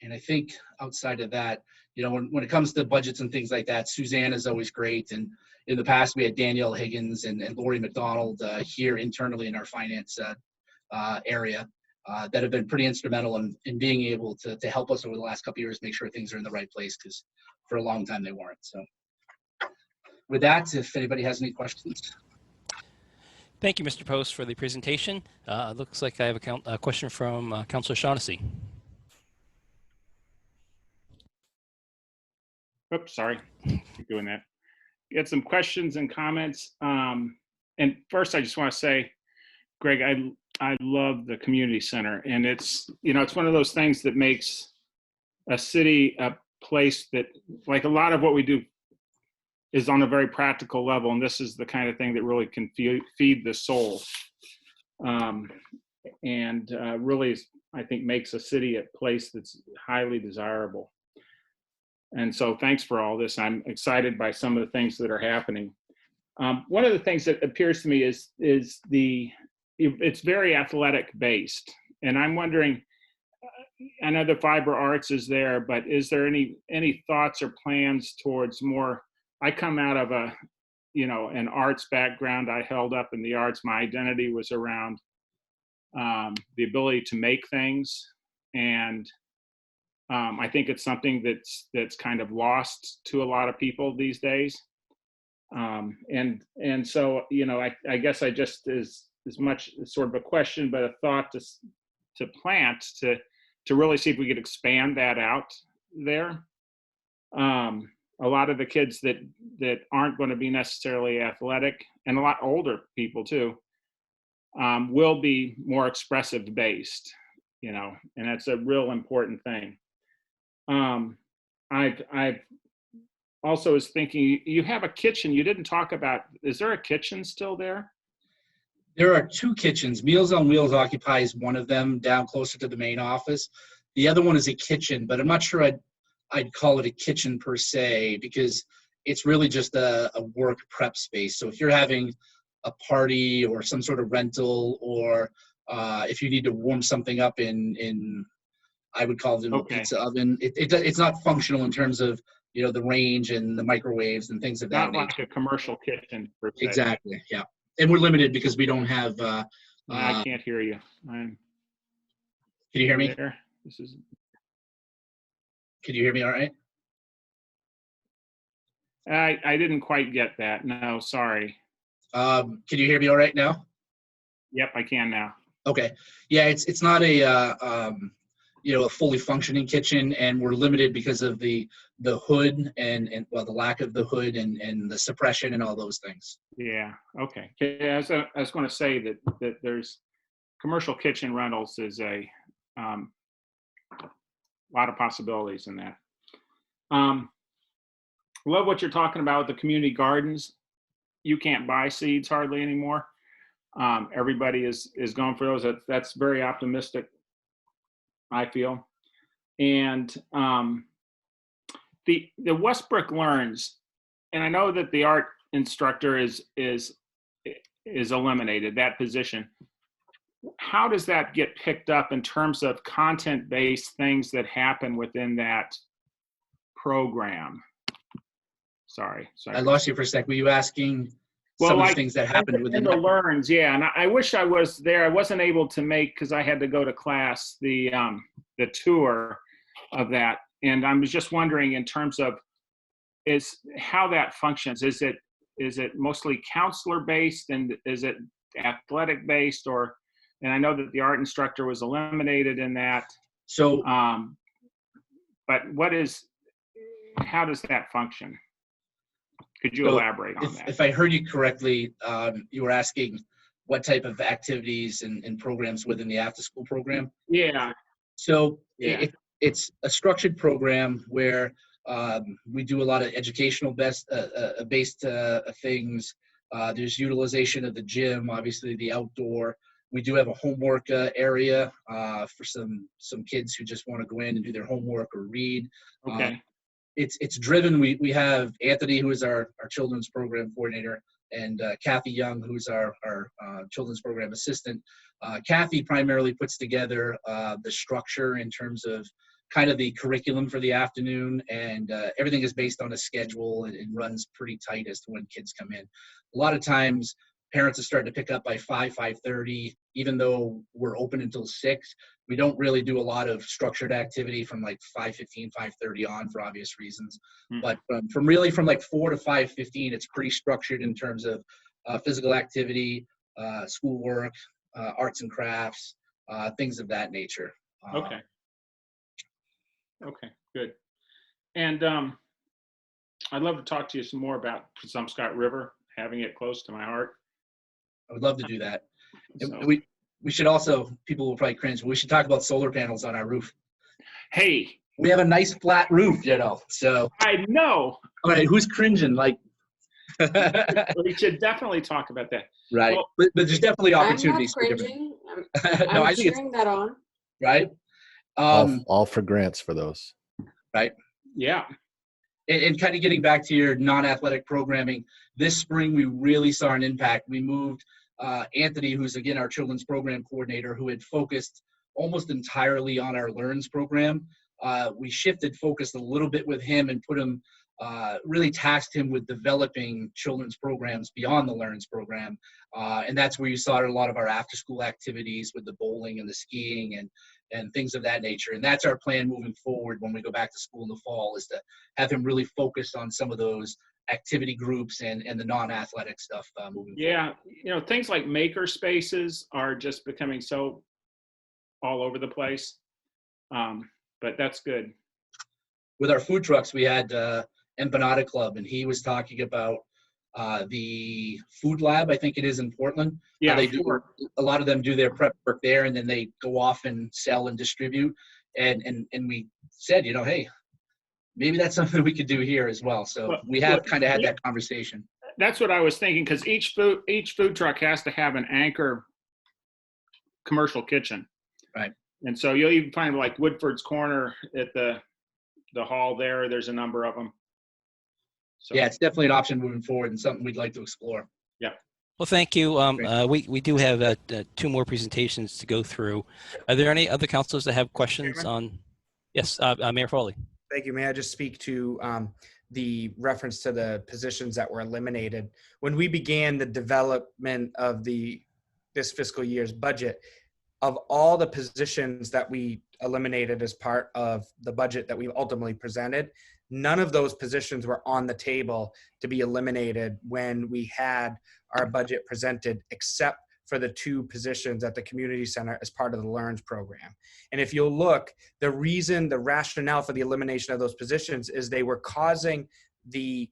And I think outside of that, when it comes to budgets and things like that, Suzanne is always great. And in the past, we had Danielle Higgins and Lori McDonald here internally in our finance area that have been pretty instrumental in being able to help us over the last couple of years make sure things are in the right place, because for a long time they weren't. So with that, if anybody has any questions. Thank you, Mr. Post, for the presentation. Looks like I have a question from Councilor Shaughnessy. Oops, sorry. Keep doing that. Get some questions and comments. And first, I just want to say, Greg, I love the community center, and it's one of those things that makes a city a place that, like, a lot of what we do is on a very practical level, and this is the kind of thing that really can feed the soul. Really, I think makes a city a place that's highly desirable. And so thanks for all this. I'm excited by some of the things that are happening. One of the things that appears to me is it's very athletic based. And I'm wondering, I know the fiber arts is there, but is there any thoughts or plans towards more? I come out of an arts background. I held up in the arts. My identity was around the ability to make things. And I think it's something that's kind of lost to a lot of people these days. And so, I guess I just as much sort of a question, but a thought to plant to really see if we could expand that out there. A lot of the kids that aren't going to be necessarily athletic, and a lot older people too, will be more expressive based, and that's a real important thing. I've also was thinking, you have a kitchen. You didn't talk about, is there a kitchen still there? There are two kitchens. Meals on Wheels occupies one of them down closer to the main office. The other one is a kitchen, but I'm not sure I'd call it a kitchen per se, because it's really just a work prep space. So if you're having a party or some sort of rental, or if you need to warm something up in I would call it a pizza oven, it's not functional in terms of the range and the microwaves and things of that nature. Not like a commercial kitchen per se. Exactly, yeah. And we're limited because we don't have. I can't hear you. Can you hear me? There. This is. Can you hear me all right? I didn't quite get that. No, sorry. Can you hear me all right now? Yep, I can now. Okay. Yeah, it's not a fully functioning kitchen, and we're limited because of the hood and the lack of the hood and the suppression and all those things. Yeah. Okay. I was going to say that there's commercial kitchen rentals is a lot of possibilities in that. Love what you're talking about with the community gardens. You can't buy seeds hardly anymore. Everybody is going for those. That's very optimistic, I feel. And the Westbrook Learns, and I know that the art instructor is eliminated, that position. How does that get picked up in terms of content-based things that happen within that program? Sorry. I lost you for a sec. Were you asking some of the things that happened within the Learns? Yeah, and I wish I was there. I wasn't able to make, because I had to go to class, the tour of that. And I was just wondering, in terms of how that functions. Is it mostly counselor based, and is it athletic based, or? And I know that the art instructor was eliminated in that. So, but how does that function? Could you elaborate on that? If I heard you correctly, you were asking what type of activities and programs within the after-school program? Yeah. So it's a structured program where we do a lot of educational based things. There's utilization of the gym, obviously the outdoor. We do have a homework area for some kids who just want to go in and do their homework or read. Okay. It's driven. We have Anthony, who is our children's program coordinator, and Kathy Young, who's our children's program assistant. Kathy primarily puts together the structure in terms of kind of the curriculum for the afternoon, and everything is based on a schedule and runs pretty tight as to when kids come in. A lot of times, parents are starting to pick up by 5:30, even though we're open until 6. We don't really do a lot of structured activity from like 5:15, 5:30 on, for obvious reasons. But from like 4 to 5:15, it's pretty structured in terms of physical activity, schoolwork, arts and crafts, things of that nature. Okay, good. And I'd love to talk to you some more about Penobscot River, having it close to my heart. I would love to do that. So. We should also, people will probably cringe, but we should talk about solar panels on our roof. Hey. We have a nice flat roof, so. I know. All right, who's cringing? Like. We should definitely talk about that. Right, well, but there's definitely opportunities. I'm not cringing. No, I'm cheering that on. right? All for grants for those. Right. Yeah. And kind of getting back to your non-athletic programming, this spring we really saw an impact. We moved Anthony, who's again our children's program coordinator, who had focused almost entirely on our Learns program. We shifted focus a little bit with him and put him, really tasked him with developing children's programs beyond the Learns program. And that's where you saw a lot of our after-school activities with the bowling and the skiing and things of that nature. And that's our plan moving forward when we go back to school in the fall, is to have him really focus on some of those activity groups and the non-athletic stuff moving forward. Yeah, things like maker spaces are just becoming so all over the place. But that's good. With our food trucks, we had Empanada Club, and he was talking about the food lab, I think it is in Portland. Yeah, they do, a lot of them do their prep work there, and then they go off and sell and distribute. And we said, hey, maybe that's something we could do here as well. So we have kind of had that conversation. That's what I was thinking, because each food truck has to have an anchor commercial kitchen. Right. And so you'll even find like Woodford's Corner at the hall there. There's a number of them. So. Yeah, it's definitely an option moving forward and something we'd like to explore. Yeah. Well, thank you. We do have 2 more presentations to go through. Are there any other counselors that have questions on? Yes, Mayor Foley. Thank you. May I just speak to the reference to the positions that were eliminated? When we began the development of this fiscal year's budget, of all the positions that we eliminated as part of the budget that we ultimately presented, none of those positions were on the table to be eliminated when we had our budget presented, except for the 2 positions at the community center as part of the Learns program. And if you'll look, the rationale for the elimination of those positions is they were causing the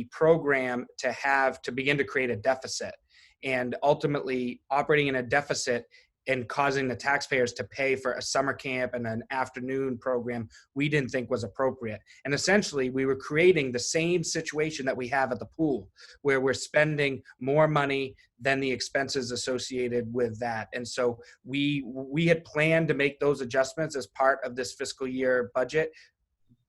program to begin to create a deficit, and ultimately operating in a deficit and causing the taxpayers to pay for a summer camp and an afternoon program we didn't think was appropriate. And essentially we were creating the same situation that we have at the pool, where we're spending more money than the expenses associated with that. And so we had planned to make those adjustments as part of this fiscal year budget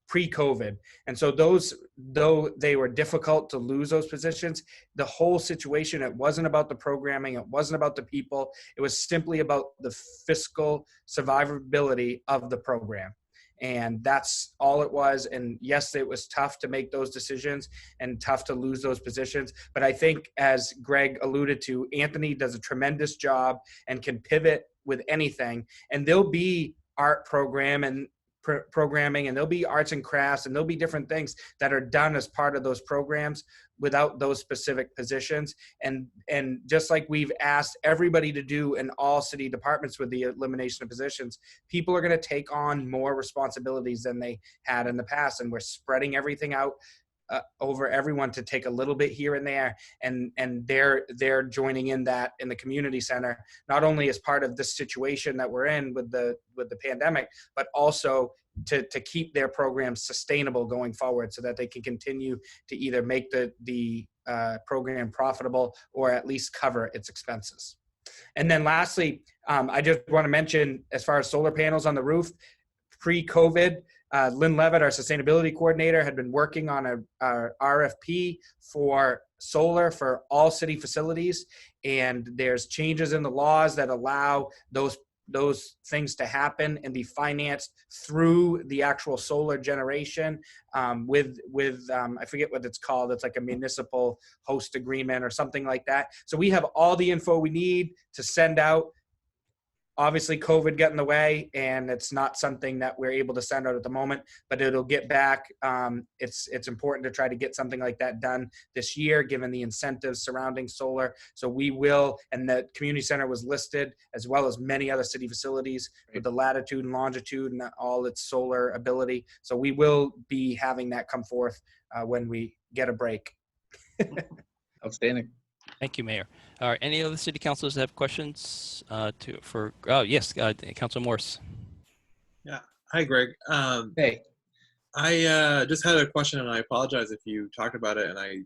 pre-COVID. And so though they were difficult to lose those positions, the whole situation, it wasn't about the programming, it wasn't about the people, it was simply about the fiscal survivability of the program. And that's all it was. And yes, it was tough to make those decisions and tough to lose those positions. But I think, as Greg alluded to, Anthony does a tremendous job and can pivot with anything. And there'll be art programming, and there'll be arts and crafts, and there'll be different things that are done as part of those programs without those specific positions. And just like we've asked everybody to do in all city departments with the elimination of positions, people are going to take on more responsibilities than they had in the past, and we're spreading everything out over everyone to take a little bit here and there, and they're joining in that in the community center, not only as part of this situation that we're in with the pandemic, but also to keep their programs sustainable going forward, so that they can continue to either make the program profitable or at least cover its expenses. And then lastly, I just want to mention, as far as solar panels on the roof, pre-COVID, Lynn Levitt, our sustainability coordinator, had been working on a RFP for solar for all city facilities. And there's changes in the laws that allow those things to happen and be financed through the actual solar generation with I forget what it's called. It's like a municipal host agreement or something like that. So we have all the info we need to send out. Obviously, COVID got in the way, and it's not something that we're able to send out at the moment, but it'll get back. It's important to try to get something like that done this year, given the incentives surrounding solar. So we will, and the community center was listed, as well as many other city facilities with the latitude and longitude and all its solar ability. So we will be having that come forth when we get a break. Outstanding. Thank you, Mayor. All right, any other city councilors that have questions yes, Councilor Morse. Yeah. Hi, Greg. Hey. I just had a question, and I apologize if you talked about it and I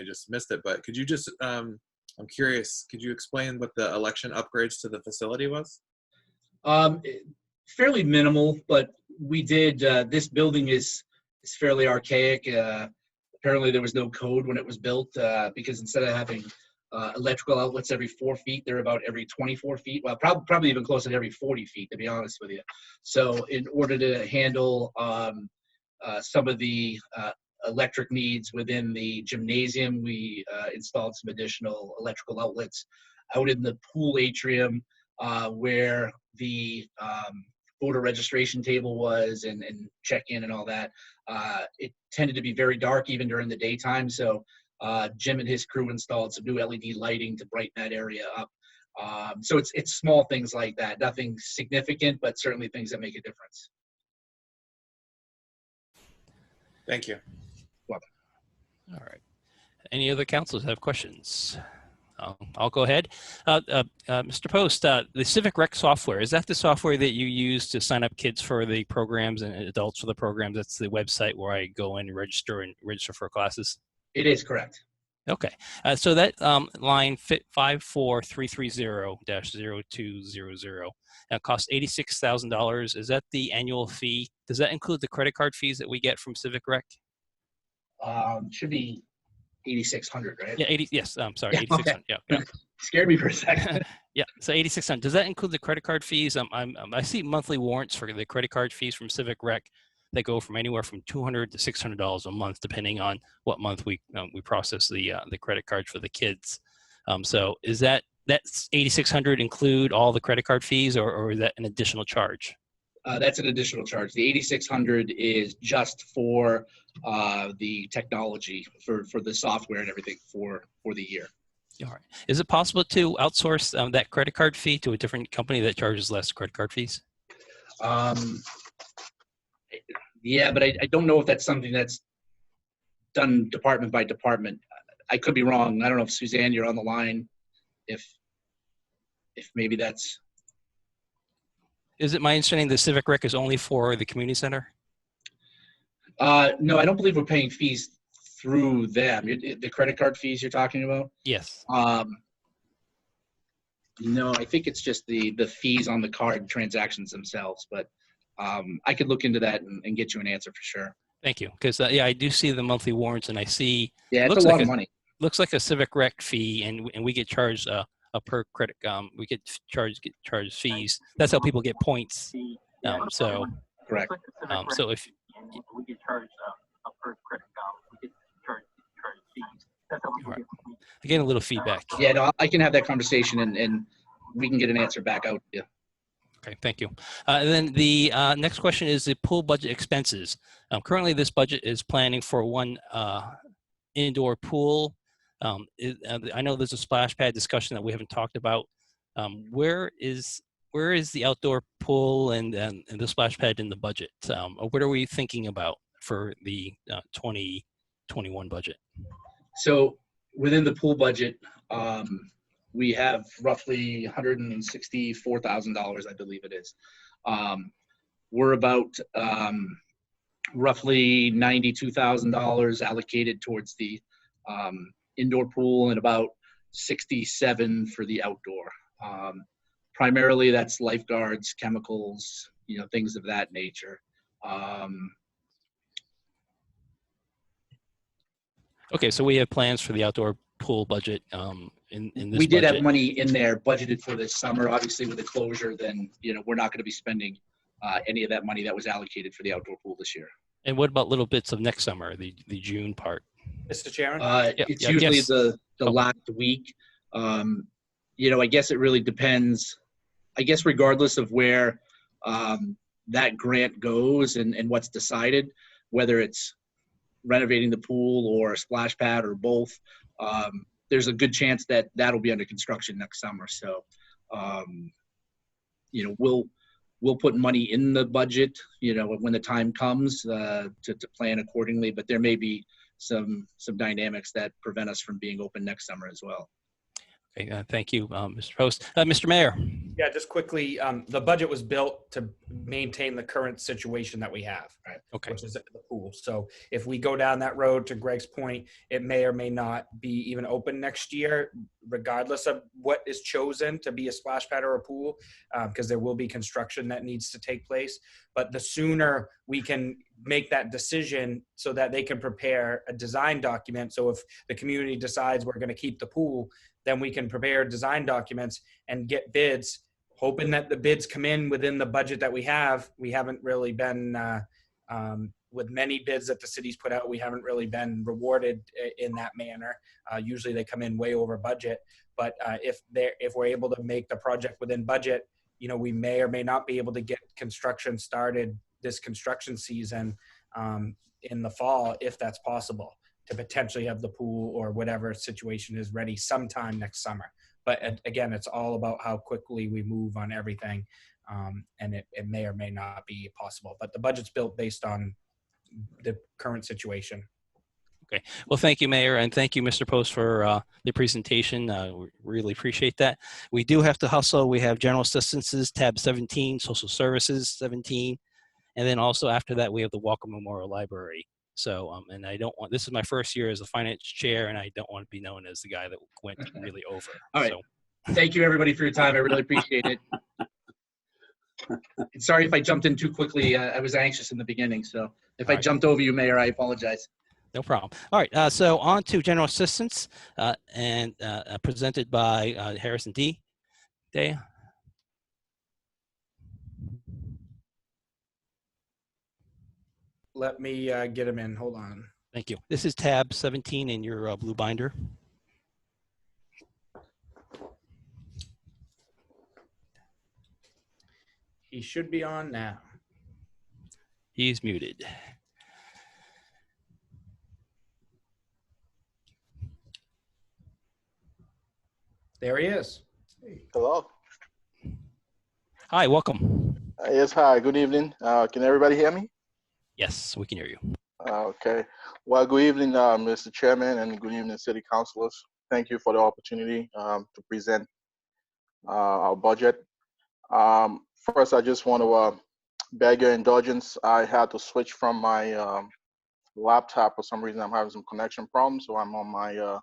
just missed it, but could you just, I'm curious, could you explain what the election upgrades to the facility was? Fairly minimal, but we did, this building is fairly archaic. Apparently there was no code when it was built, because instead of having electrical outlets every 4 feet, they're about every 24 feet. Well, probably even closer to every 40 feet, to be honest with you. So in order to handle some of the electric needs within the gymnasium, we installed some additional electrical outlets out in the pool atrium, where the voter registration table was and check-in and all that. It tended to be very dark even during the daytime, so Jim and his crew installed some new LED lighting to brighten that area up. So it's small things like that, nothing significant, but certainly things that make a difference. Thank you. Welcome. All right. Any other councilors have questions? I'll go ahead. Mr. Post, the Civic Rec software, is that the software that you use to sign up kids for the programs and adults for the programs? That's the website where I go in and register for classes? It is correct. Okay. So that line 54330-0200 costs $86,000. Is that the annual fee? Does that include the credit card fees that we get from Civic Rec? Should be 8,600, right? Yeah, 80. Yes, I'm sorry, Yeah, 8,600. okay. Yeah. Scared me for a second. Yeah, so 8,600. Does that include the credit card fees? I see monthly warrants for the credit card fees from Civic Rec that go from anywhere from $200 to $600 a month, depending on what month we process the credit cards for the kids. So is that's 8,600 include all the credit card fees, or is that an additional charge? That's an additional charge. The 8,600 is just for the technology, for the software and everything for the year. All right. Is it possible to outsource that credit card fee to a different company that charges less credit card fees? Yeah, but I don't know if that's something that's done department by department. I could be wrong. I don't know if Suzanne, you're on the line. If maybe that's. Is it my understanding the Civic Rec is only for the community center? No, I don't believe we're paying fees through them. The credit card fees you're talking about? Yes. No, I think it's just the fees on the card transactions themselves, but I could look into that and get you an answer for sure. Thank you. Because yeah, I do see the monthly warrants, and I see it's a lot of money. Looks like a Civic Rec fee, and we get charged a per credit. We get charged fees. That's how people get points. So correct. So if we get charged a per credit, we get charged fees. That's how we get. Again, a little feedback. Yeah, no, I can have that conversation and we can get an answer back out to you. Okay, thank you. And then the next question is the pool budget expenses. Currently, this budget is planning for one indoor pool. I know there's a splash pad discussion that we haven't talked about. Where is the outdoor pool and the splash pad in the budget? What are we thinking about for the 2021 budget? So within the pool budget, we have roughly $164,000, I believe it is. We're about roughly $92,000 allocated towards the indoor pool and about $67,000 for the outdoor. Primarily, that's lifeguards, chemicals, things of that nature. Okay, so we have plans for the outdoor pool budget in this. We did have money in there budgeted for this summer. Obviously, with the closure, then we're not going to be spending any of that money that was allocated for the outdoor pool this year. And what about little bits of next summer, the June part? Mr. Chairman? It's usually the last week. I guess it really depends. I guess regardless of where that grant goes and what's decided, whether it's renovating the pool or a splash pad or both, there's a good chance that that'll be under construction next summer. So, we'll put money in the budget, when the time comes to plan accordingly, but there may be some dynamics that prevent us from being open next summer as well. Okay, thank you, Mr. Post. Mr. Mayor. Yeah, just quickly, the budget was built to maintain the current situation that we have, Okay. which is the pool. So if we go down that road, to Greg's point, it may or may not be even open next year, regardless of what is chosen to be a splash pad or a pool, because there will be construction that needs to take place. But the sooner we can make that decision so that they can prepare a design document. So if the community decides we're going to keep the pool, then we can prepare design documents and get bids, hoping that the bids come in within the budget that we have. We haven't really been, with many bids that the city's put out, we haven't really been rewarded in that manner. Usually they come in way over budget, but if we're able to make the project within budget, you know, we may or may not be able to get construction started this construction season in the fall, if that's possible, to potentially have the pool or whatever situation is ready sometime next summer. But again, it's all about how quickly we move on everything, and it may or may not be possible. But the budget's built based on the current situation. Okay. Well, thank you, Mayor, and thank you, Mr. Post, for the presentation. We really appreciate that. We do have to hustle. We have general assistances, tab 17, social services 17, and then also after that, we have the Walker Memorial Library. So, and I don't want, this is my first year as a finance chair, and I don't want to be known as the guy that went really over. All right. So. Thank you, everybody, for your time. I really appreciate it. And sorry if I jumped in too quickly. I was anxious in the beginning, so if I jumped over you, Mayor, I apologize. No problem. All right, so on to general assistance, and presented by Harrison D. Day. Let me get him in. Hold on. Thank you. This is tab 17 in your blue binder. He should be on now. He's muted. There he is. Hello. Hi, welcome. Yes, hi. Good evening. Can everybody hear me? Yes, we can hear you. Okay. Well, good evening, Mr. Chairman, and good evening, City Councilors. Thank you for the opportunity to present our budget. First, I just want to beg your indulgence. I had to switch from my laptop. For some reason, I'm having some connection problems, so I'm on my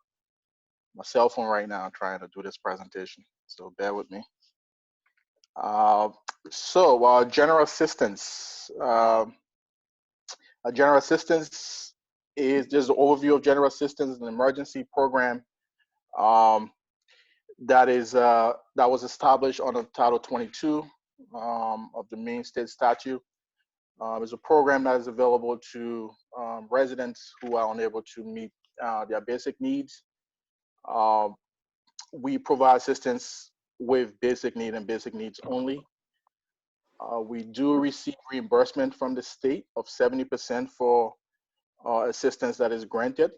my cell phone right now trying to do this presentation. So bear with me. General assistance. General assistance is just an overview of general assistance, an emergency program that was established under Title 22 of the Maine State Statute. It's a program that is available to residents who are unable to meet their basic needs. We provide assistance with basic need and basic needs only. We do receive reimbursement from the state of 70% for assistance that is granted.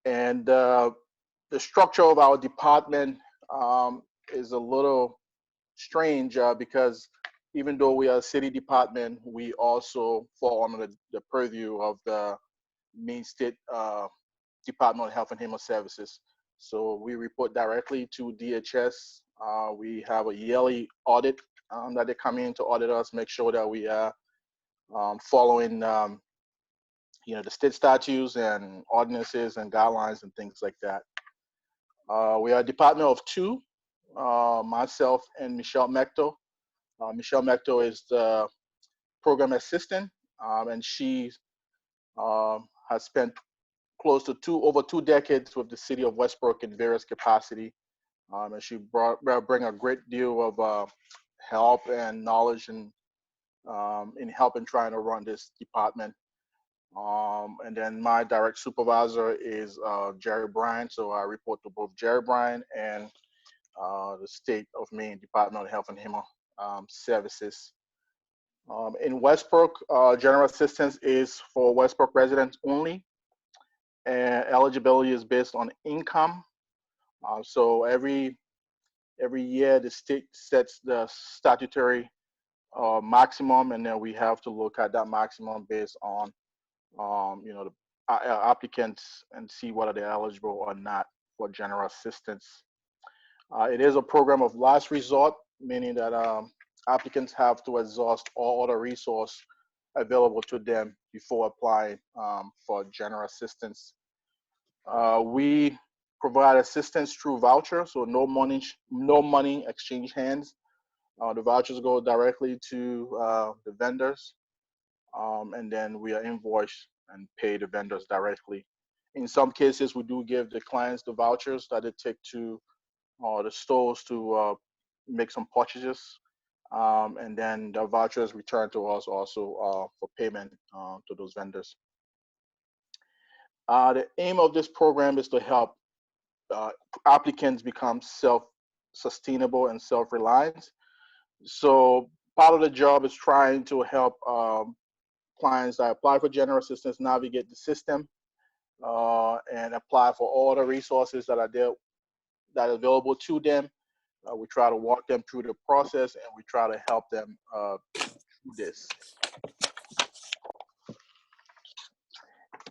The structure of our department is a little strange because even though we are a city department, we also fall under the purview of the Maine State Department of Health and Human Services. So we report directly to DHS. We have a yearly audit that they come in to audit us, make sure that we are following the state statutes and ordinances and guidelines and things like that. We are a department of two, myself and Michelle Mecto. Michelle Mecto is the program assistant, and she has spent close to over 2 decades with the city of Westbrook in various capacity. And she bring a great deal of help and knowledge in helping trying to run this department. And then my direct supervisor is Jerry Bryan. So I report to both Jerry Bryan and the State of Maine Department of Health and Human Services. In Westbrook, general assistance is for Westbrook residents only, and eligibility is based on income. So every year the state sets the statutory maximum, and then we have to look at that maximum based on the applicants and see whether they're eligible or not for general assistance. It is a program of last resort, meaning that applicants have to exhaust all other resources available to them before applying for general assistance. We provide assistance through voucher, so no money exchange hands. The vouchers go directly to the vendors, and then we are invoiced and pay the vendors directly. In some cases, we do give the clients the vouchers that they take to the stores to make some purchases, and then the vouchers return to us also for payment to those vendors. The aim of this program is to help applicants become self-sustainable and self-reliant. So part of the job is trying to help clients that apply for general assistance navigate the system and apply for all the resources that are there, that are available to them. We try to walk them through the process, and we try to help them through this.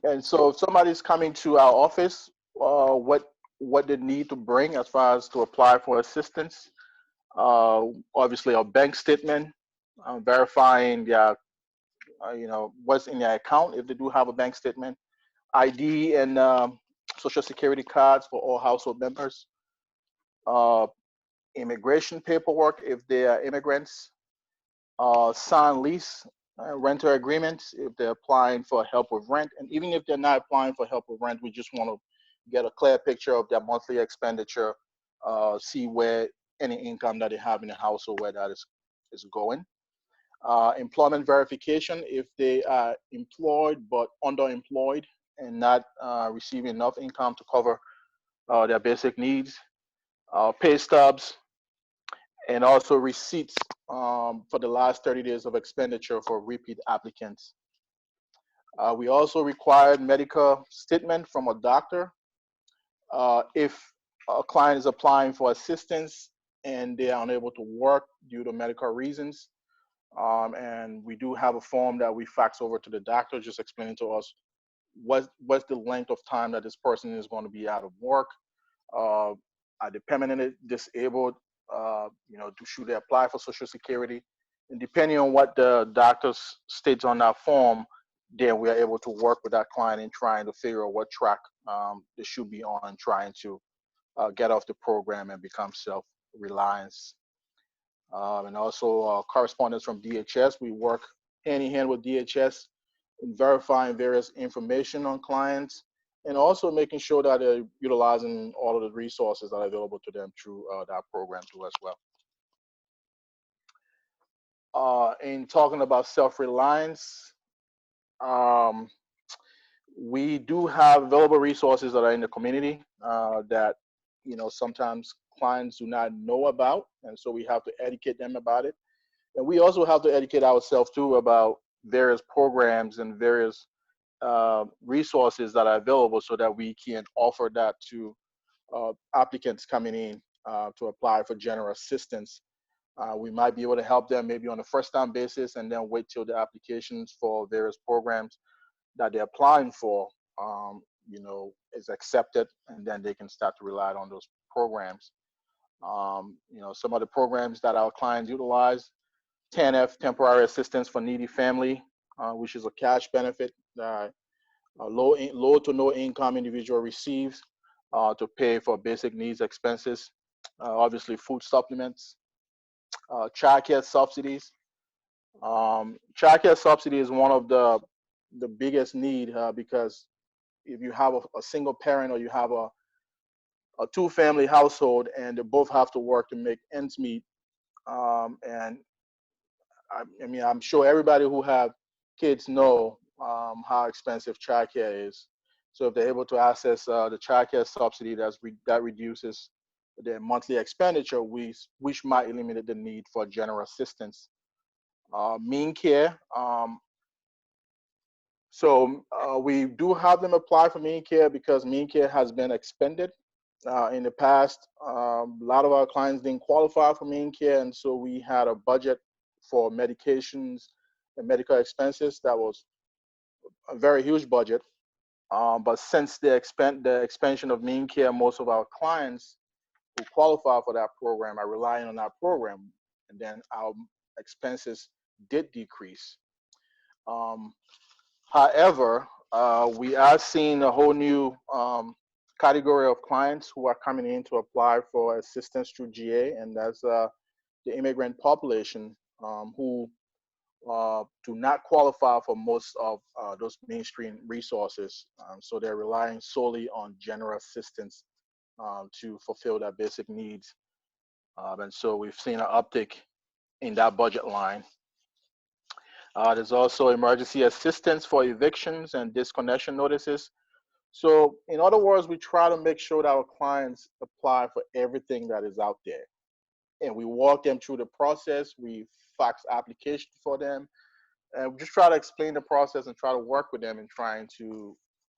And so if somebody's coming to our office, what they need to bring as far as to apply for assistance, obviously a bank statement, verifying their, what's in their account if they do have a bank statement, ID and social security cards for all household members, immigration paperwork if they are immigrants, signed lease, renter agreements if they're applying for help with rent. And even if they're not applying for help with rent, we just want to get a clear picture of their monthly expenditure, see where any income that they have in the household, where that is going. Employment verification if they are employed but underemployed and not receiving enough income to cover their basic needs. Pay stubs, and also receipts for the last 30 days of expenditure for repeat applicants. We also required medical statement from a doctor. If a client is applying for assistance and they are unable to work due to medical reasons, and we do have a form that we fax over to the doctor just explaining to us what's the length of time that this person is going to be out of work. Are they permanently disabled? Should they apply for Social Security? And depending on what the doctor states on that form, then we are able to work with that client in trying to figure out what track they should be on, trying to get off the program and become self-reliant. And also correspondence from DHS. We work hand in hand with DHS in verifying various information on clients, and also making sure that they're utilizing all of the resources that are available to them through that program too as well. In talking about self-reliance, we do have available resources that are in the community that sometimes clients do not know about, and so we have to educate them about it. And we also have to educate ourselves too about various programs and various resources that are available so that we can offer that to applicants coming in to apply for general assistance. We might be able to help them maybe on a first-time basis and then wait till the applications for various programs that they're applying for is accepted, and then they can start to rely on those programs. Some of the programs that our clients utilize: TANF, Temporary Assistance for Needy Family, which is a cash benefit that a low to no income individual receives to pay for basic needs expenses, obviously food supplements, child care subsidies. Child care subsidy is one of the biggest need because if you have a single parent, or you have a two-family household and they both have to work to make ends meet, and I'm sure everybody who have kids know how expensive childcare is. So if they're able to access the childcare subsidy, that reduces their monthly expenditure, which might eliminate the need for general assistance. Mean care. So we do have them apply for mean care because mean care has been expended. In the past, a lot of our clients didn't qualify for mean care, and so we had a budget for medications and medical expenses that was a very huge budget. But since the expansion of mean care, most of our clients who qualify for that program are relying on that program, and then our expenses did decrease. However, we are seeing a whole new category of clients who are coming in to apply for assistance through GA, and that's the immigrant population who do not qualify for most of those mainstream resources. So they're relying solely on general assistance to fulfill their basic needs. And so we've seen an uptick in that budget line. There's also emergency assistance for evictions and disconnection notices. So in other words, we try to make sure that our clients apply for everything that is out there. And we walk them through the process. We fax applications for them. And we just try to explain the process and try to work with them in trying to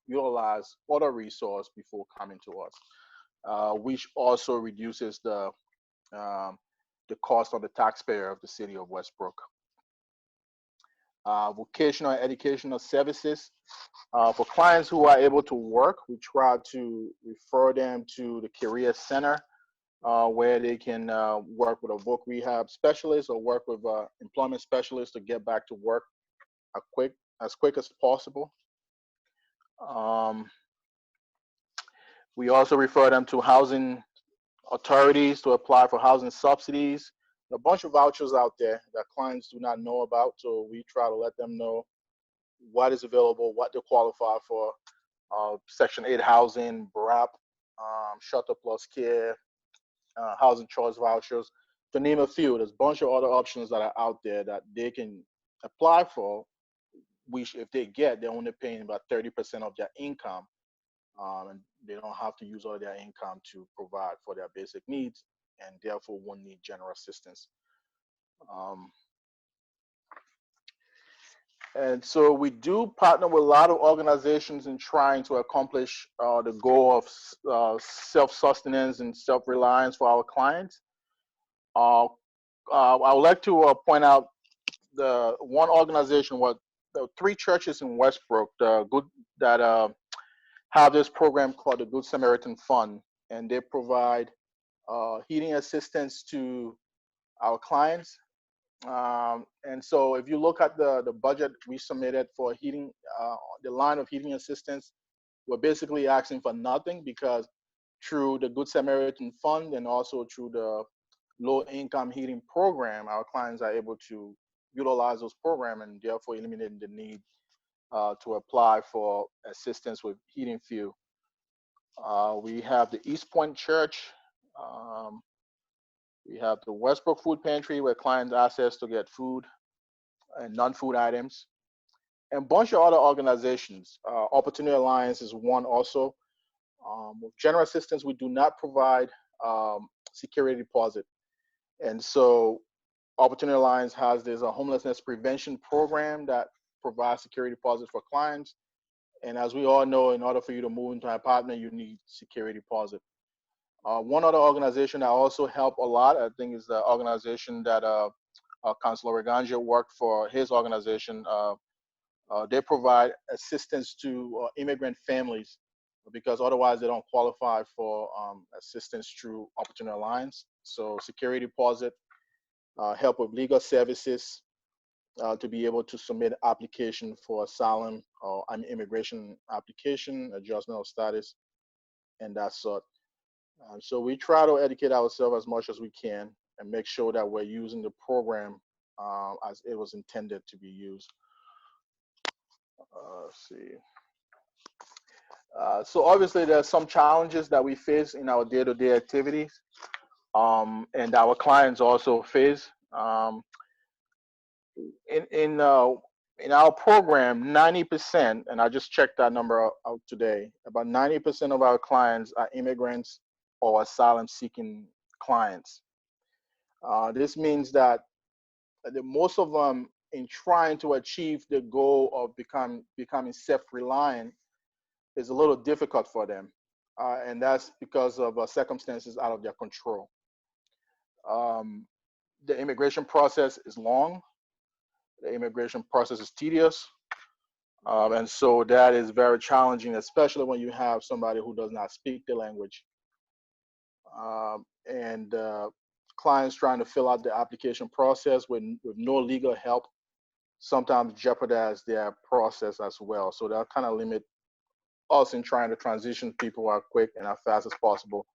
utilize other resource before coming to us, which also reduces the cost on the taxpayer of the city of Westbrook. Vocational and educational services. For clients who are able to work, we try to refer them to the Career Center where they can work with a voc rehab specialist or work with an employment specialist to get back to work as quick as possible. We also refer them to housing authorities to apply for housing subsidies. A bunch of vouchers out there that clients do not know about, so we try to let them know what is available, what they qualify for. Section 8 housing, BRAP, shelter plus care, housing choice vouchers, to name a few. There's a bunch of other options that are out there that they can apply for, which if they get, they're only paying about 30% of their income, and they don't have to use all their income to provide for their basic needs, and therefore won't need general assistance. And so we do partner with a lot of organizations in trying to accomplish the goal of self-sustenance and self-reliance for our clients. I would like to point out the one organization, the 3 churches in Westbrook that have this program called the Good Samaritan Fund, and they provide heating assistance to our clients. And so if you look at the budget we submitted for heating, the line of heating assistance, we're basically asking for nothing, because through the Good Samaritan Fund and also through the low income heating program, our clients are able to utilize those programs and therefore eliminating the need to apply for assistance with heating fuel. We have the East Point Church. We have the Westbrook Food Pantry, where clients access to get food and non-food items, and a bunch of other organizations. Opportunity Alliance is one also. With general assistance, we do not provide security deposit. And so Opportunity Alliance has this homelessness prevention program that provides security deposits for clients. And as we all know, in order for you to move into an apartment, you need security deposit. One other organization that also helped a lot, I think, is the organization that Councilor Reganja worked for, his organization. They provide assistance to immigrant families, because otherwise they don't qualify for assistance through Opportunity Alliance. So security deposit, help with legal services, to be able to submit application for asylum or an immigration application, adjustment of status, and that sort. So we try to educate ourselves as much as we can and make sure that we're using the program as it was intended to be used. Let's see. So obviously there's some challenges that we face in our day-to-day activities, and our clients also face. In our program, 90%, and I just checked that number out today, about 90% of our clients are immigrants or asylum-seeking clients. This means that most of them, in trying to achieve the goal of becoming self-reliant, is a little difficult for them, and that's because of circumstances out of their control. The immigration process is long. The immigration process is tedious, and so that is very challenging, especially when you have somebody who does not speak the language. and clients trying to fill out the application process with no legal help sometimes jeopardize their process as well. So that kind of limit us in trying to transition people as quick and as fast as possible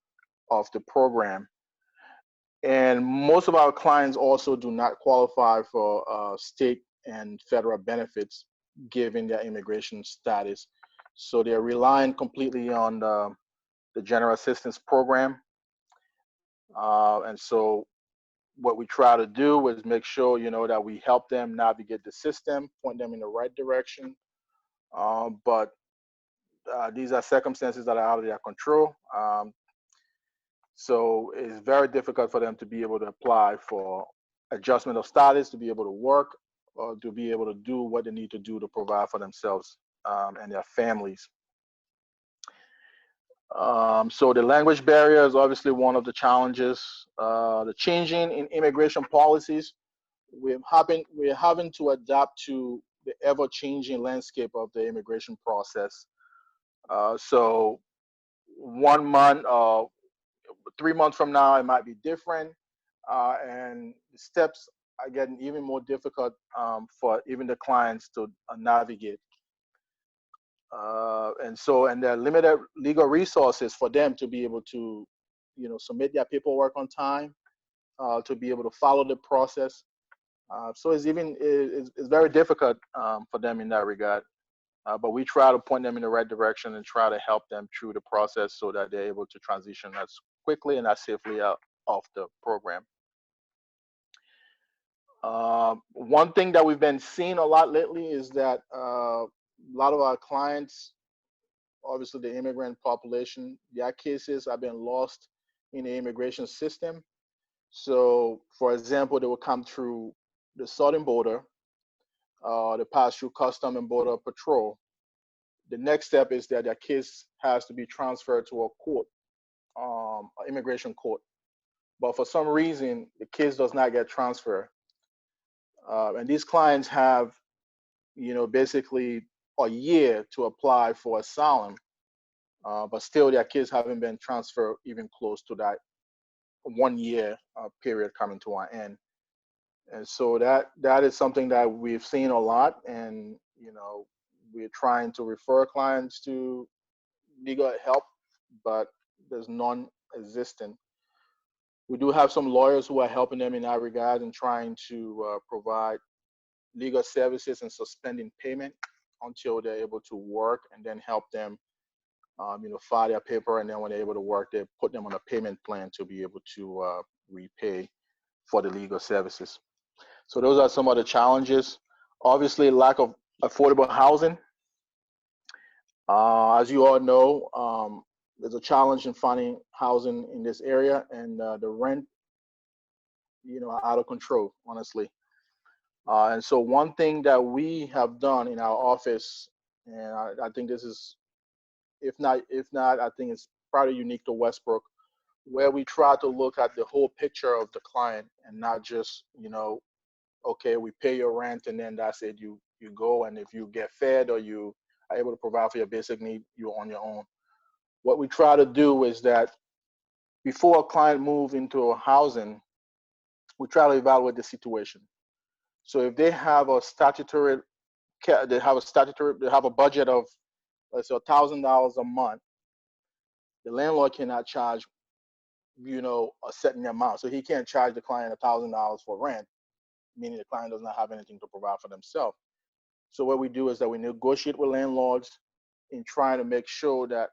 off the program. And most of our clients also do not qualify for state and federal benefits given their immigration status. So they're relying completely on the general assistance program. And so what we try to do is make sure, that we help them navigate the system, point them in the right direction. But these are circumstances that are out of their control. So it's very difficult for them to be able to apply for adjustment of status, to be able to work, or to be able to do what they need to do to provide for themselves and their families. So the language barrier is obviously one of the challenges. The changing in immigration policies, we're having to adapt to the ever-changing landscape of the immigration process. So 1 month, 3 months from now, it might be different, and the steps are getting even more difficult for even the clients to navigate. And there are limited legal resources for them to be able to, submit their paperwork on time, to be able to follow the process. So it's very difficult for them in that regard. But we try to point them in the right direction and try to help them through the process so that they're able to transition as quickly and as safely out of the program. One thing that we've been seeing a lot lately is that a lot of our clients, obviously the immigrant population, their cases have been lost in the immigration system. So, for example, they will come through the southern border, they pass through Custom and Border Patrol. The next step is that their case has to be transferred to a court, an immigration court. But for some reason, the case does not get transferred. And these clients have, basically a year to apply for asylum, but still their kids haven't been transferred even close to that 1 year period coming to an end. And so that is something that we've seen a lot, and we're trying to refer clients to legal help, but there's none existent. We do have some lawyers who are helping them in that regard and trying to provide legal services and suspending payment until they're able to work, and then help them, file their paper, and then when they're able to work, they put them on a payment plan to be able to repay for the legal services. So those are some of the challenges. Obviously, lack of affordable housing. As you all know, there's a challenge in finding housing in this area, and the rent, are out of control, honestly. And so one thing that we have done in our office, and I think this is, if not, I think it's probably unique to Westbrook, where we try to look at the whole picture of the client and not just, okay, we pay your rent and then that's it. You go, and if you get fed or you are able to provide for your basic need, you're on your own. What we try to do is that before a client moves into a housing, we try to evaluate the situation. So if they have a statutory, they have a budget of, let's say, $1,000 a month, the landlord cannot charge, a certain amount. So he can't charge the client $1,000 for rent, meaning the client does not have anything to provide for themselves. So what we do is that we negotiate with landlords in trying to make sure that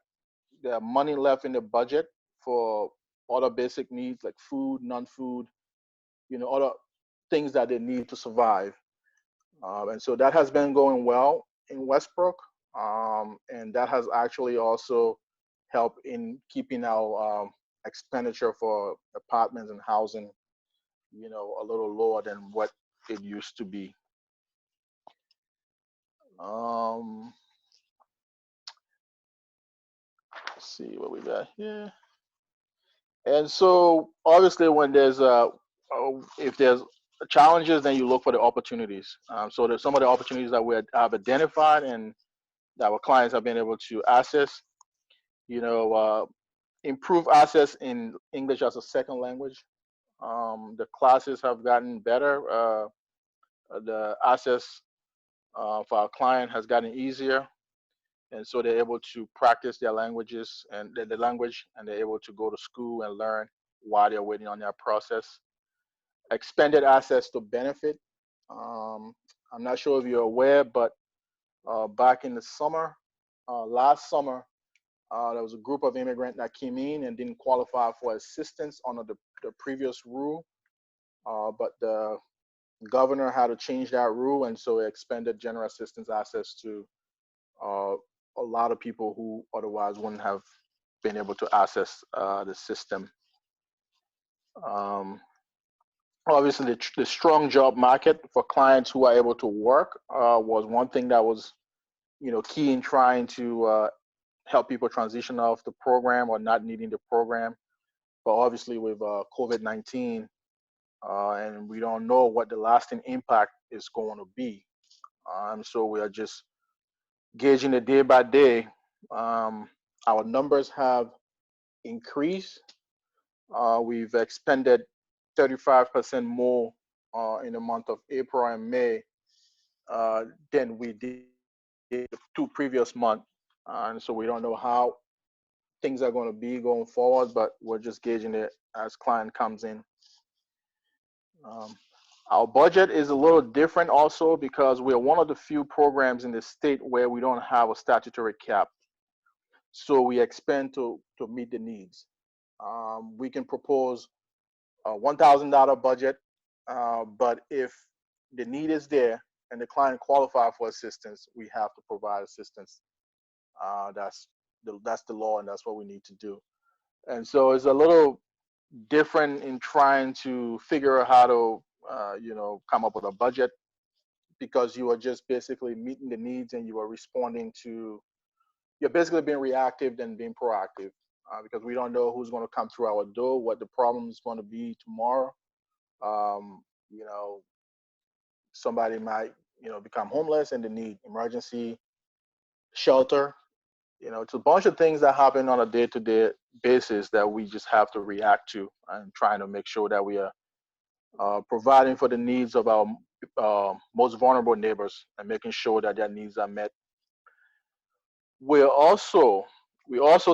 there are money left in the budget for other basic needs like food, non-food, other things that they need to survive. And so that has been going well in Westbrook. And that has actually also helped in keeping our expenditure for apartments and housing, a little lower than what it used to be. Let's see what we got here. And so obviously when there's if there's challenges, then you look for the opportunities. So there's some of the opportunities that we have identified and that our clients have been able to access. improve access in English as a second language. The classes have gotten better. The access for our client has gotten easier, and so they're able to practice their languages and the language, and they're able to go to school and learn while they're waiting on their process. Expanded access to benefit. I'm not sure if you're aware, but back in the summer, last summer, there was a group of immigrants that came in and didn't qualify for assistance under the previous rule, but the governor had to change that rule, and so it expanded general assistance access to a lot of people who otherwise wouldn't have been able to access the system. Obviously, the strong job market for clients who are able to work was one thing that was, key in trying to help people transition off the program or not needing the program. But obviously, with COVID-19, and we don't know what the lasting impact is going to be. So we are just gauging it day by day. Our numbers have increased. We've expended 35% more in the month of April and May than we did the 2 previous months. And so we don't know how things are going to be going forward, but we're just gauging it as client comes in. Our budget is a little different also because we're one of the few programs in the state where we don't have a statutory cap. So we expand to meet the needs. We can propose a $1,000 budget, but if the need is there and the client qualifies for assistance, we have to provide assistance. That's the law, and that's what we need to do. And so it's a little different in trying to figure out how to, come up with a budget, because you are just basically meeting the needs and you are responding to. You're basically being reactive than being proactive, because we don't know who's going to come through our door, what the problem is going to be tomorrow. Somebody might, become homeless and they need emergency shelter. It's a bunch of things that happen on a day-to-day basis that we just have to react to, and trying to make sure that we are providing for the needs of our most vulnerable neighbors and making sure that their needs are met. We also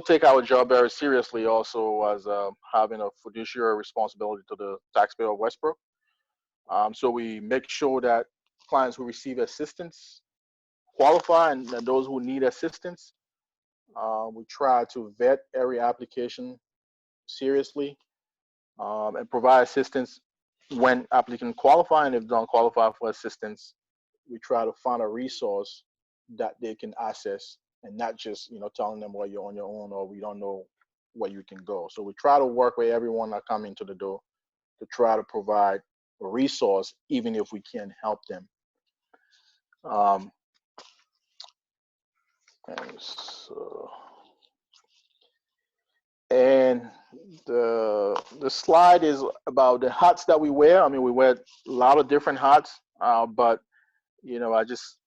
take our job very seriously, also as having a fiduciary responsibility to the taxpayer of Westbrook. So we make sure that clients who receive assistance qualify, and those who need assistance. We try to vet every application seriously, and provide assistance when applicants qualify, and if they don't qualify for assistance, we try to find a resource that they can access, and not just telling them, well, you're on your own, or we don't know where you can go. So we try to work with everyone that come into the door to try to provide a resource, even if we can't help them. And the slide is about the hats that we wear. I mean, we wear a lot of different hats, but I just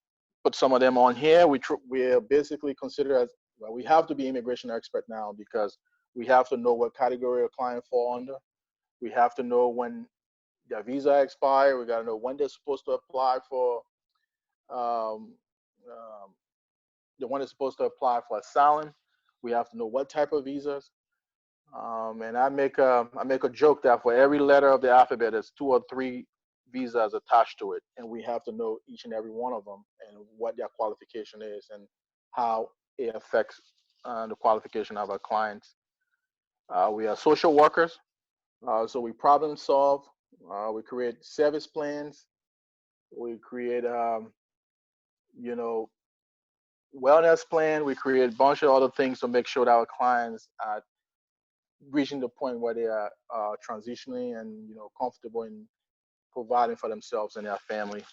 put some of them on here. We're basically considered as, well, we have to be immigration expert now, because we have to know what category a client fall under. We have to know when their visa expire. We got to know when they're supposed to apply for the one that's supposed to apply for asylum. We have to know what type of visas. And I make a joke that for every letter of the alphabet, there's 2 or 3 visas attached to it, and we have to know each and every one of them and what their qualification is and how it affects the qualification of our clients. We are social workers, so we problem solve. We create service plans. We create, wellness plan. We create a bunch of other things to make sure that our clients are reaching the point where they are transitioning and comfortable in providing for themselves and their family.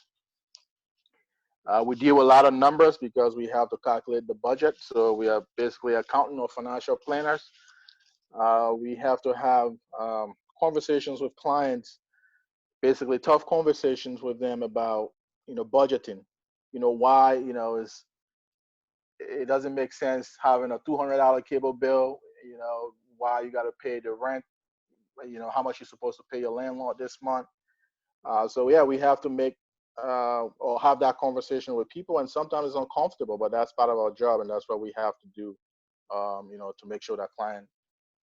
We deal with a lot of numbers because we have to calculate the budget. So we are basically accountant or financial planners. We have to have conversations with clients, basically tough conversations with them about budgeting. Why it doesn't make sense having a $200 cable bill, why you got to pay the rent, how much you're supposed to pay your landlord this month. So yeah, we have to make or have that conversation with people, and sometimes it's uncomfortable, but that's part of our job, and that's what we have to do, to make sure that clients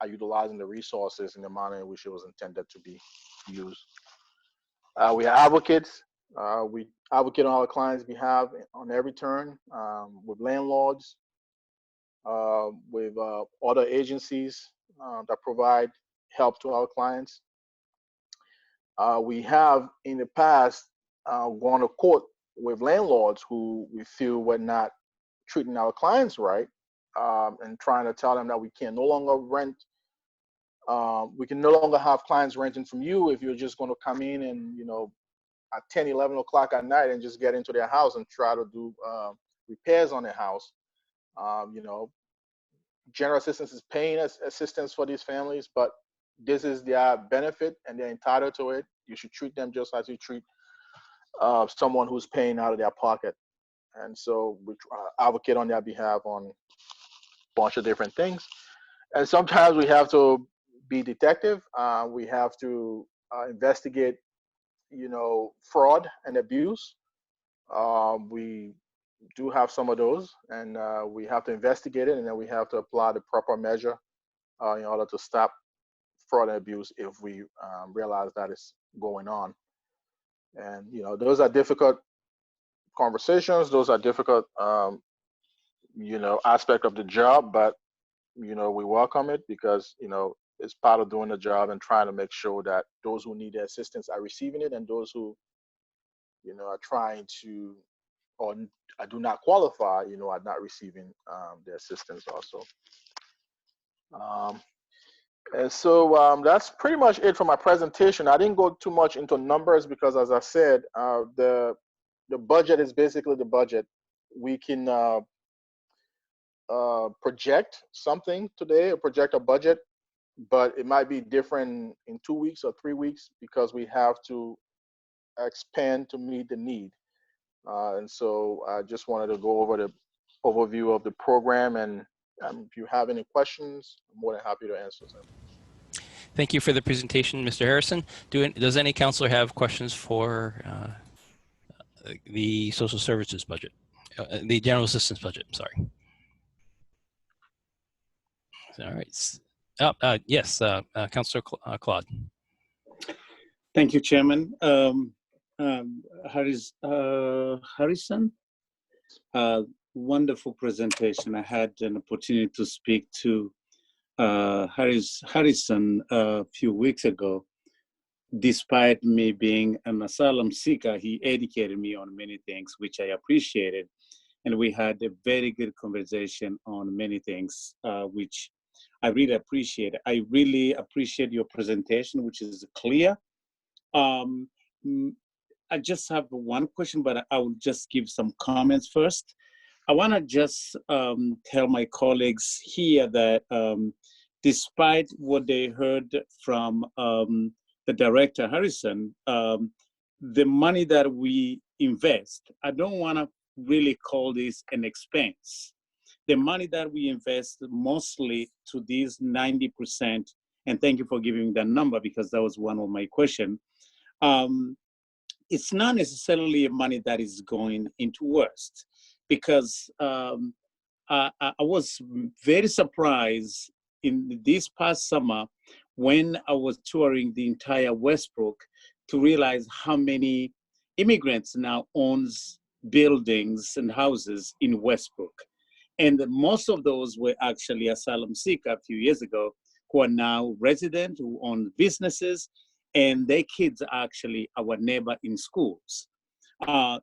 are utilizing the resources in the manner in which it was intended to be used. We are advocates. We advocate on our clients' behalf on every turn, with landlords, with other agencies that provide help to our clients. We have in the past gone to court with landlords who we feel were not treating our clients right, and trying to tell them that we can no longer rent. We can no longer have clients renting from you if you're just going to come in and, at 10, 11 o'clock at night and just get into their house and try to do repairs on their house. General assistance is paying assistance for these families, but this is their benefit and they're entitled to it. You should treat them just as you treat someone who's paying out of their pocket. And so we advocate on their behalf on a bunch of different things. And sometimes we have to be detective. We have to investigate, fraud and abuse. We do have some of those, and we have to investigate it, and then we have to apply the proper measure in order to stop fraud and abuse if we realize that is going on. And those are difficult conversations. Those are difficult, aspect of the job, but we welcome it because it's part of doing the job and trying to make sure that those who need the assistance are receiving it, and those who are trying to or do not qualify, are not receiving the assistance also. And so that's pretty much it for my presentation. I didn't go too much into numbers because, as I said, the budget is basically the budget. We can project something today, or project a budget, but it might be different in 2 weeks or 3 weeks because we have to expand to meet the need. And so I just wanted to go over the overview of the program, and if you have any questions, I'm more than happy to answer them. Thank you for the presentation, Mr. Harrison. Does any counselor have questions for the social services budget, the general assistance budget? I'm sorry. All right. Yes, Councilor Claude. Thank you, Chairman. Harrison, wonderful presentation. I had an opportunity to speak to Harrison a few weeks ago. Despite me being an asylum seeker, he educated me on many things, which I appreciated. And we had a very good conversation on many things, which I really appreciate. I really appreciate your presentation, which is clear. I just have one question, but I will just give some comments first. I want to just tell my colleagues here that despite what they heard from the director, Harrison, the money that we invest, I don't want to really call this an expense. The money that we invest mostly to these 90%, and thank you for giving that number because that was one of my questions. It's not necessarily money that is going into worst, because I was very surprised in this past summer when I was touring the entire Westbrook to realize how many immigrants now owns buildings and houses in Westbrook. And most of those were actually asylum seekers a few years ago who are now resident, who own businesses, and their kids are actually our neighbor in schools.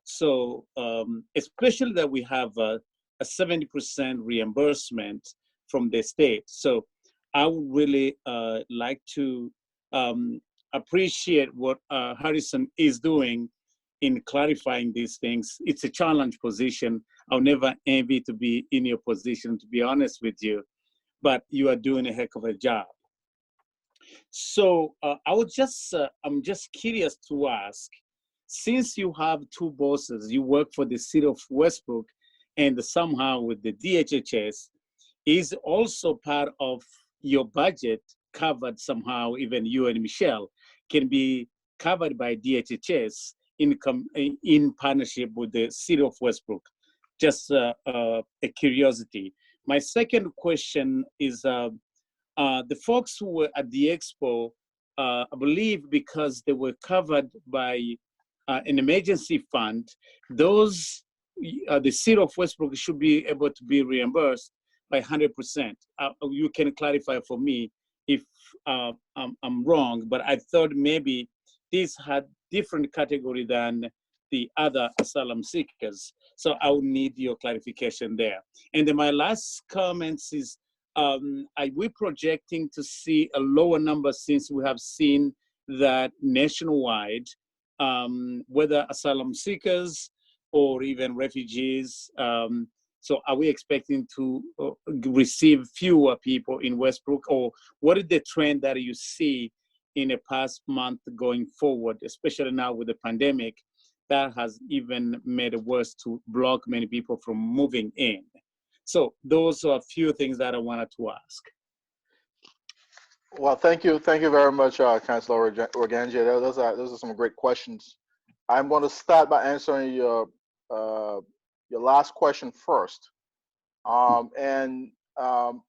So especially that we have a 70% reimbursement from the state. So I would really like to appreciate what Harrison is doing in clarifying these things. It's a challenge position. I'll never envy to be in your position, to be honest with you, but you are doing a heck of a job. So I'm just curious to ask, since you have two bosses, you work for the city of Westbrook and somehow with the DHHS, is also part of your budget covered somehow, even you and Michelle, can be covered by DHHS in partnership with the City of Westbrook. Just a curiosity. My second question is the folks who were at the expo, I believe because they were covered by an emergency fund, those, the City of Westbrook should be able to be reimbursed by 100%. You can clarify for me if I'm wrong, but I thought maybe this had different category than the other asylum seekers. So I would need your clarification there. And then my last comments is, are we projecting to see a lower number since we have seen that nationwide, whether asylum seekers or even refugees, so are we expecting to receive fewer people in Westbrook, or what is the trend that you see in the past month going forward, especially now with the pandemic that has even made it worse to block many people from moving in? So those are a few things that I wanted to ask. Well, thank you very much, Councilor Organgia. Those are some great questions. I'm going to start by answering your last question first.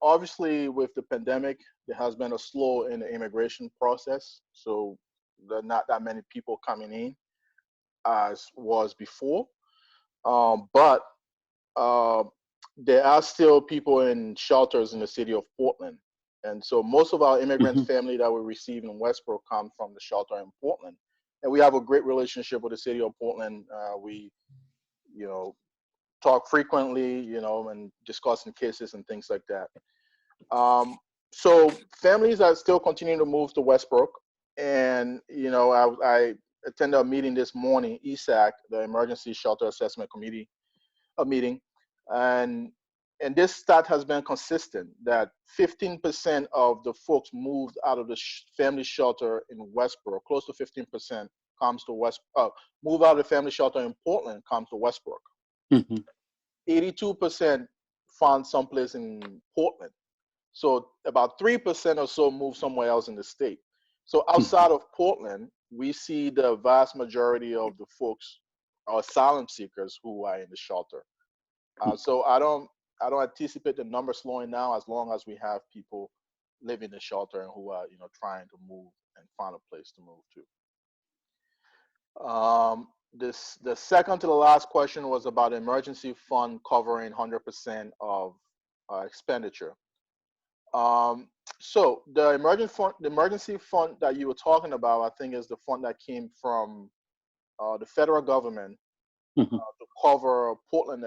Obviously, with the pandemic, there has been a slow in the immigration process, so there are not that many people coming in as was before. But there are still people in shelters in the city of Portland. And so most of our immigrant family that we receive in Westbrook come from the shelter in Portland. And we have a great relationship with the city of Portland. We, talk frequently, and discussing cases and things like that. So families are still continuing to move to Westbrook. And, I attended a meeting this morning, ESAC, the Emergency Shelter Assessment Committee, meeting. And this stat has been consistent, that 15% of the folks moved out of the family shelter in Westbrook, close to 15% comes to move out of the family shelter in Portland comes to Westbrook. 82% found someplace in Portland. So about 3% or so move somewhere else in the state. So outside of Portland, we see the vast majority of the folks are asylum seekers who are in the shelter. So I don't anticipate the number slowing down as long as we have people living in the shelter and who are trying to move and find a place to move to. The second to the last question was about emergency fund covering 100% of expenditure. So the emergency fund that you were talking about, I think, is the fund that came from the federal government to cover Portland,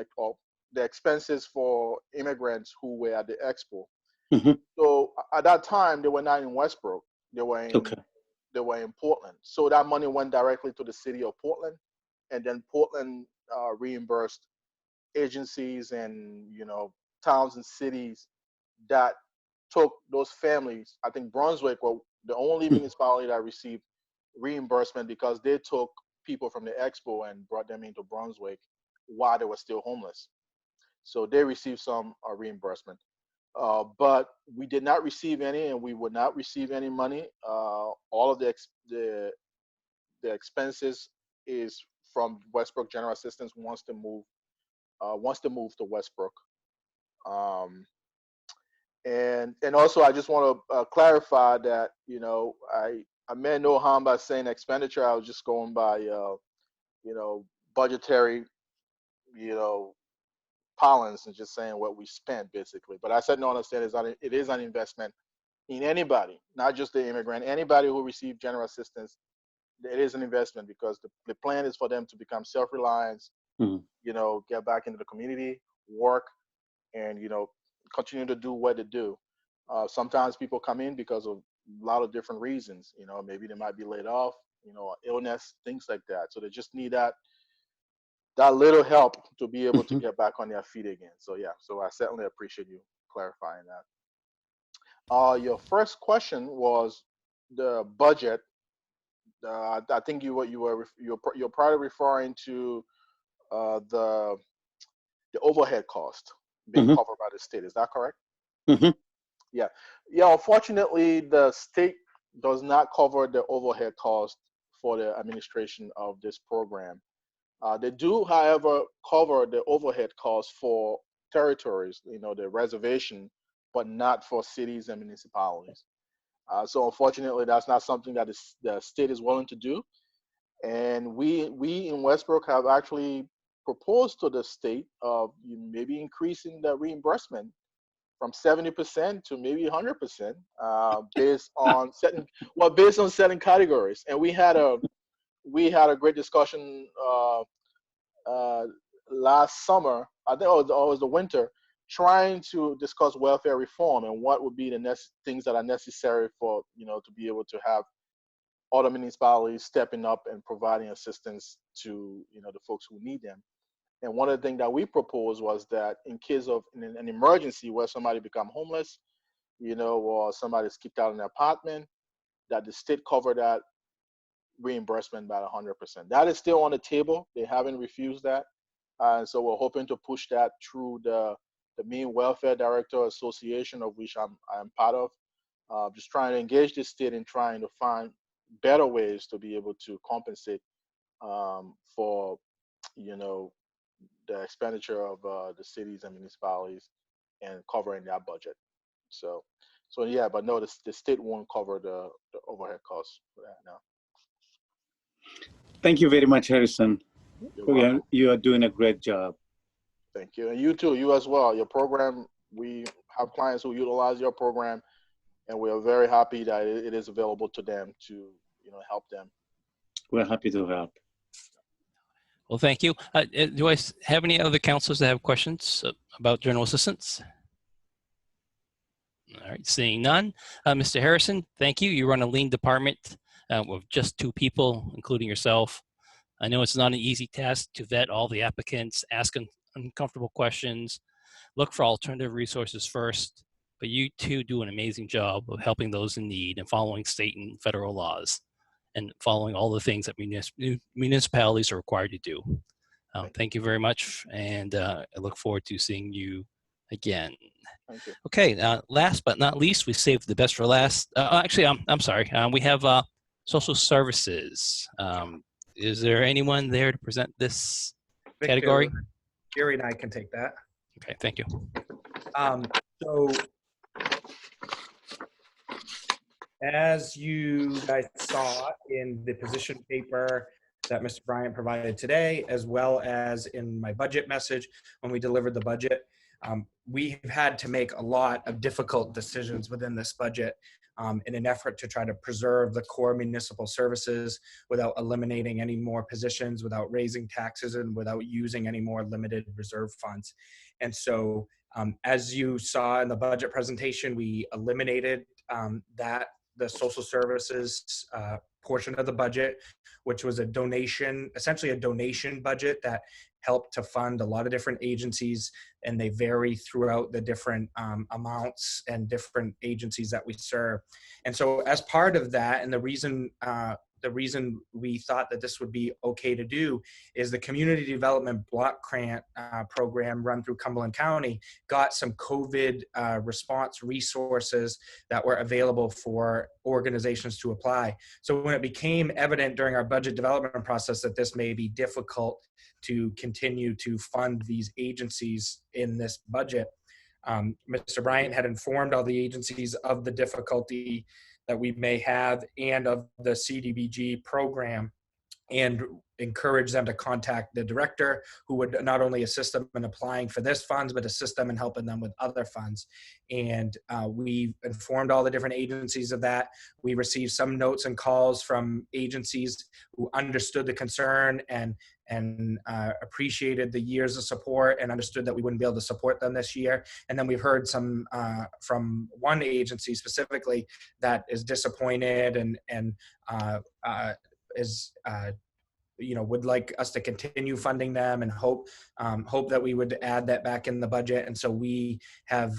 the expenses for immigrants who were at the expo. So at that time, they were not in Westbrook. They were in Portland. So that money went directly to the city of Portland, and then Portland reimbursed agencies and towns and cities that took those families. I think Brunswick were the only municipality that received reimbursement because they took people from the expo and brought them into Brunswick while they were still homeless. So they received some reimbursement. But we did not receive any, and we would not receive any money. All of the expenses is from Westbrook General Assistance wants to move to Westbrook. And also I just want to clarify that I meant no harm by saying expenditure. I was just going by budgetary parlance and just saying what we spent basically. But I said no, understand it is an investment in anybody, not just the immigrant. Anybody who receives general assistance, it is an investment because the plan is for them to become self-reliant, get back into the community, work, and continue to do what they do. Sometimes people come in because of a lot of different reasons. Maybe they might be laid off, illness, things like that. So they just need that little help to be able to get back on their feet again. So yeah, so I certainly appreciate you clarifying that. Your first question was the budget. I think you're probably referring to the overhead cost being covered by the state. Is that correct? Yeah. Yeah, unfortunately, the state does not cover the overhead cost for the administration of this program. They do, however, cover the overhead costs for territories, the reservation, but not for cities and municipalities. So unfortunately, that's not something that the state is willing to do. And we in Westbrook have actually proposed to the state of maybe increasing the reimbursement from 70% to maybe 100%, based on certain categories. And we had a great discussion last summer. I think it was the winter, trying to discuss welfare reform and what would be the next things that are necessary for to be able to have other municipalities stepping up and providing assistance to the folks who need them. And one of the things that we proposed was that in case of an emergency where somebody become homeless, or somebody's kicked out of an apartment, that the state cover that reimbursement by 100%. That is still on the table. They haven't refused that. And so we're hoping to push that through the Maine Welfare Director Association, of which I'm part of, just trying to engage the state in trying to find better ways to be able to compensate for, the expenditure of the cities and municipalities and covering that budget. So yeah, but no, the state won't cover the overhead costs for that now. Thank you very much, Harrison. You're welcome. You are doing a great job. Thank you. And you too, you as well. Your program, we have clients who utilize your program, and we are very happy that it is available to them to help them. We're happy to help. Well, thank you. Do I have any other counselors that have questions about general assistance? All right, seeing none. Mr. Harrison, thank you. You run a lean department with just 2 people, including yourself. I know it's not an easy task to vet all the applicants, ask uncomfortable questions, look for alternative resources first, but you two do an amazing job of helping those in need and following state and federal laws and following all the things that municipalities are required to do. Thank you very much, and I look forward to seeing you again. Thank you. Okay, last but not least, we saved the best for last. Actually, I'm sorry. We have social services. Is there anyone there to present this category? Gary and I can take that. Okay, thank you. So as you guys saw in the position paper that Mr. Bryant provided today, as well as in my budget message when we delivered the budget, we've had to make a lot of difficult decisions within this budget in an effort to try to preserve the core municipal services without eliminating any more positions, without raising taxes, and without using any more limited reserve funds. And so as you saw in the budget presentation, we eliminated the social services portion of the budget, which was a donation, essentially a donation budget that helped to fund a lot of different agencies, and they vary throughout the different amounts and different agencies that we serve. And so as part of that, and the reason we thought that this would be okay to do is the community development block grant program run through Cumberland County got some COVID response resources that were available for organizations to apply. So when it became evident during our budget development process that this may be difficult to continue to fund these agencies in this budget, Mr. Bryant had informed all the agencies of the difficulty that we may have and of the CDBG program, and encourage them to contact the director, who would not only assist them in applying for this funds, but assist them in helping them with other funds. And we informed all the different agencies of that. We received some notes and calls from agencies who understood the concern and appreciated the years of support and understood that we wouldn't be able to support them this year. And then we've heard some from one agency specifically that is disappointed and would like us to continue funding them and hope that we would add that back in the budget. And so we have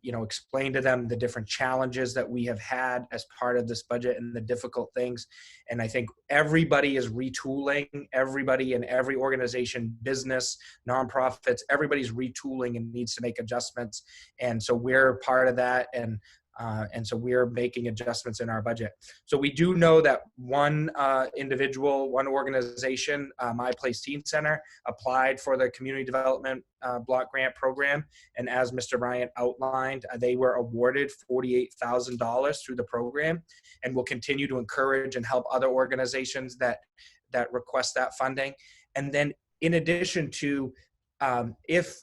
explained to them the different challenges that we have had as part of this budget and the difficult things. And I think everybody is retooling, everybody in every organization, business, nonprofits, everybody's retooling and needs to make adjustments. And so we're part of that. And And so we're making adjustments in our budget. So we do know that one individual, one organization, My Place Teen Center, applied for the community development block grant program. And as Mr. Bryant outlined, they were awarded $48,000 through the program, and will continue to encourage and help other organizations that request that funding. And then in addition to, if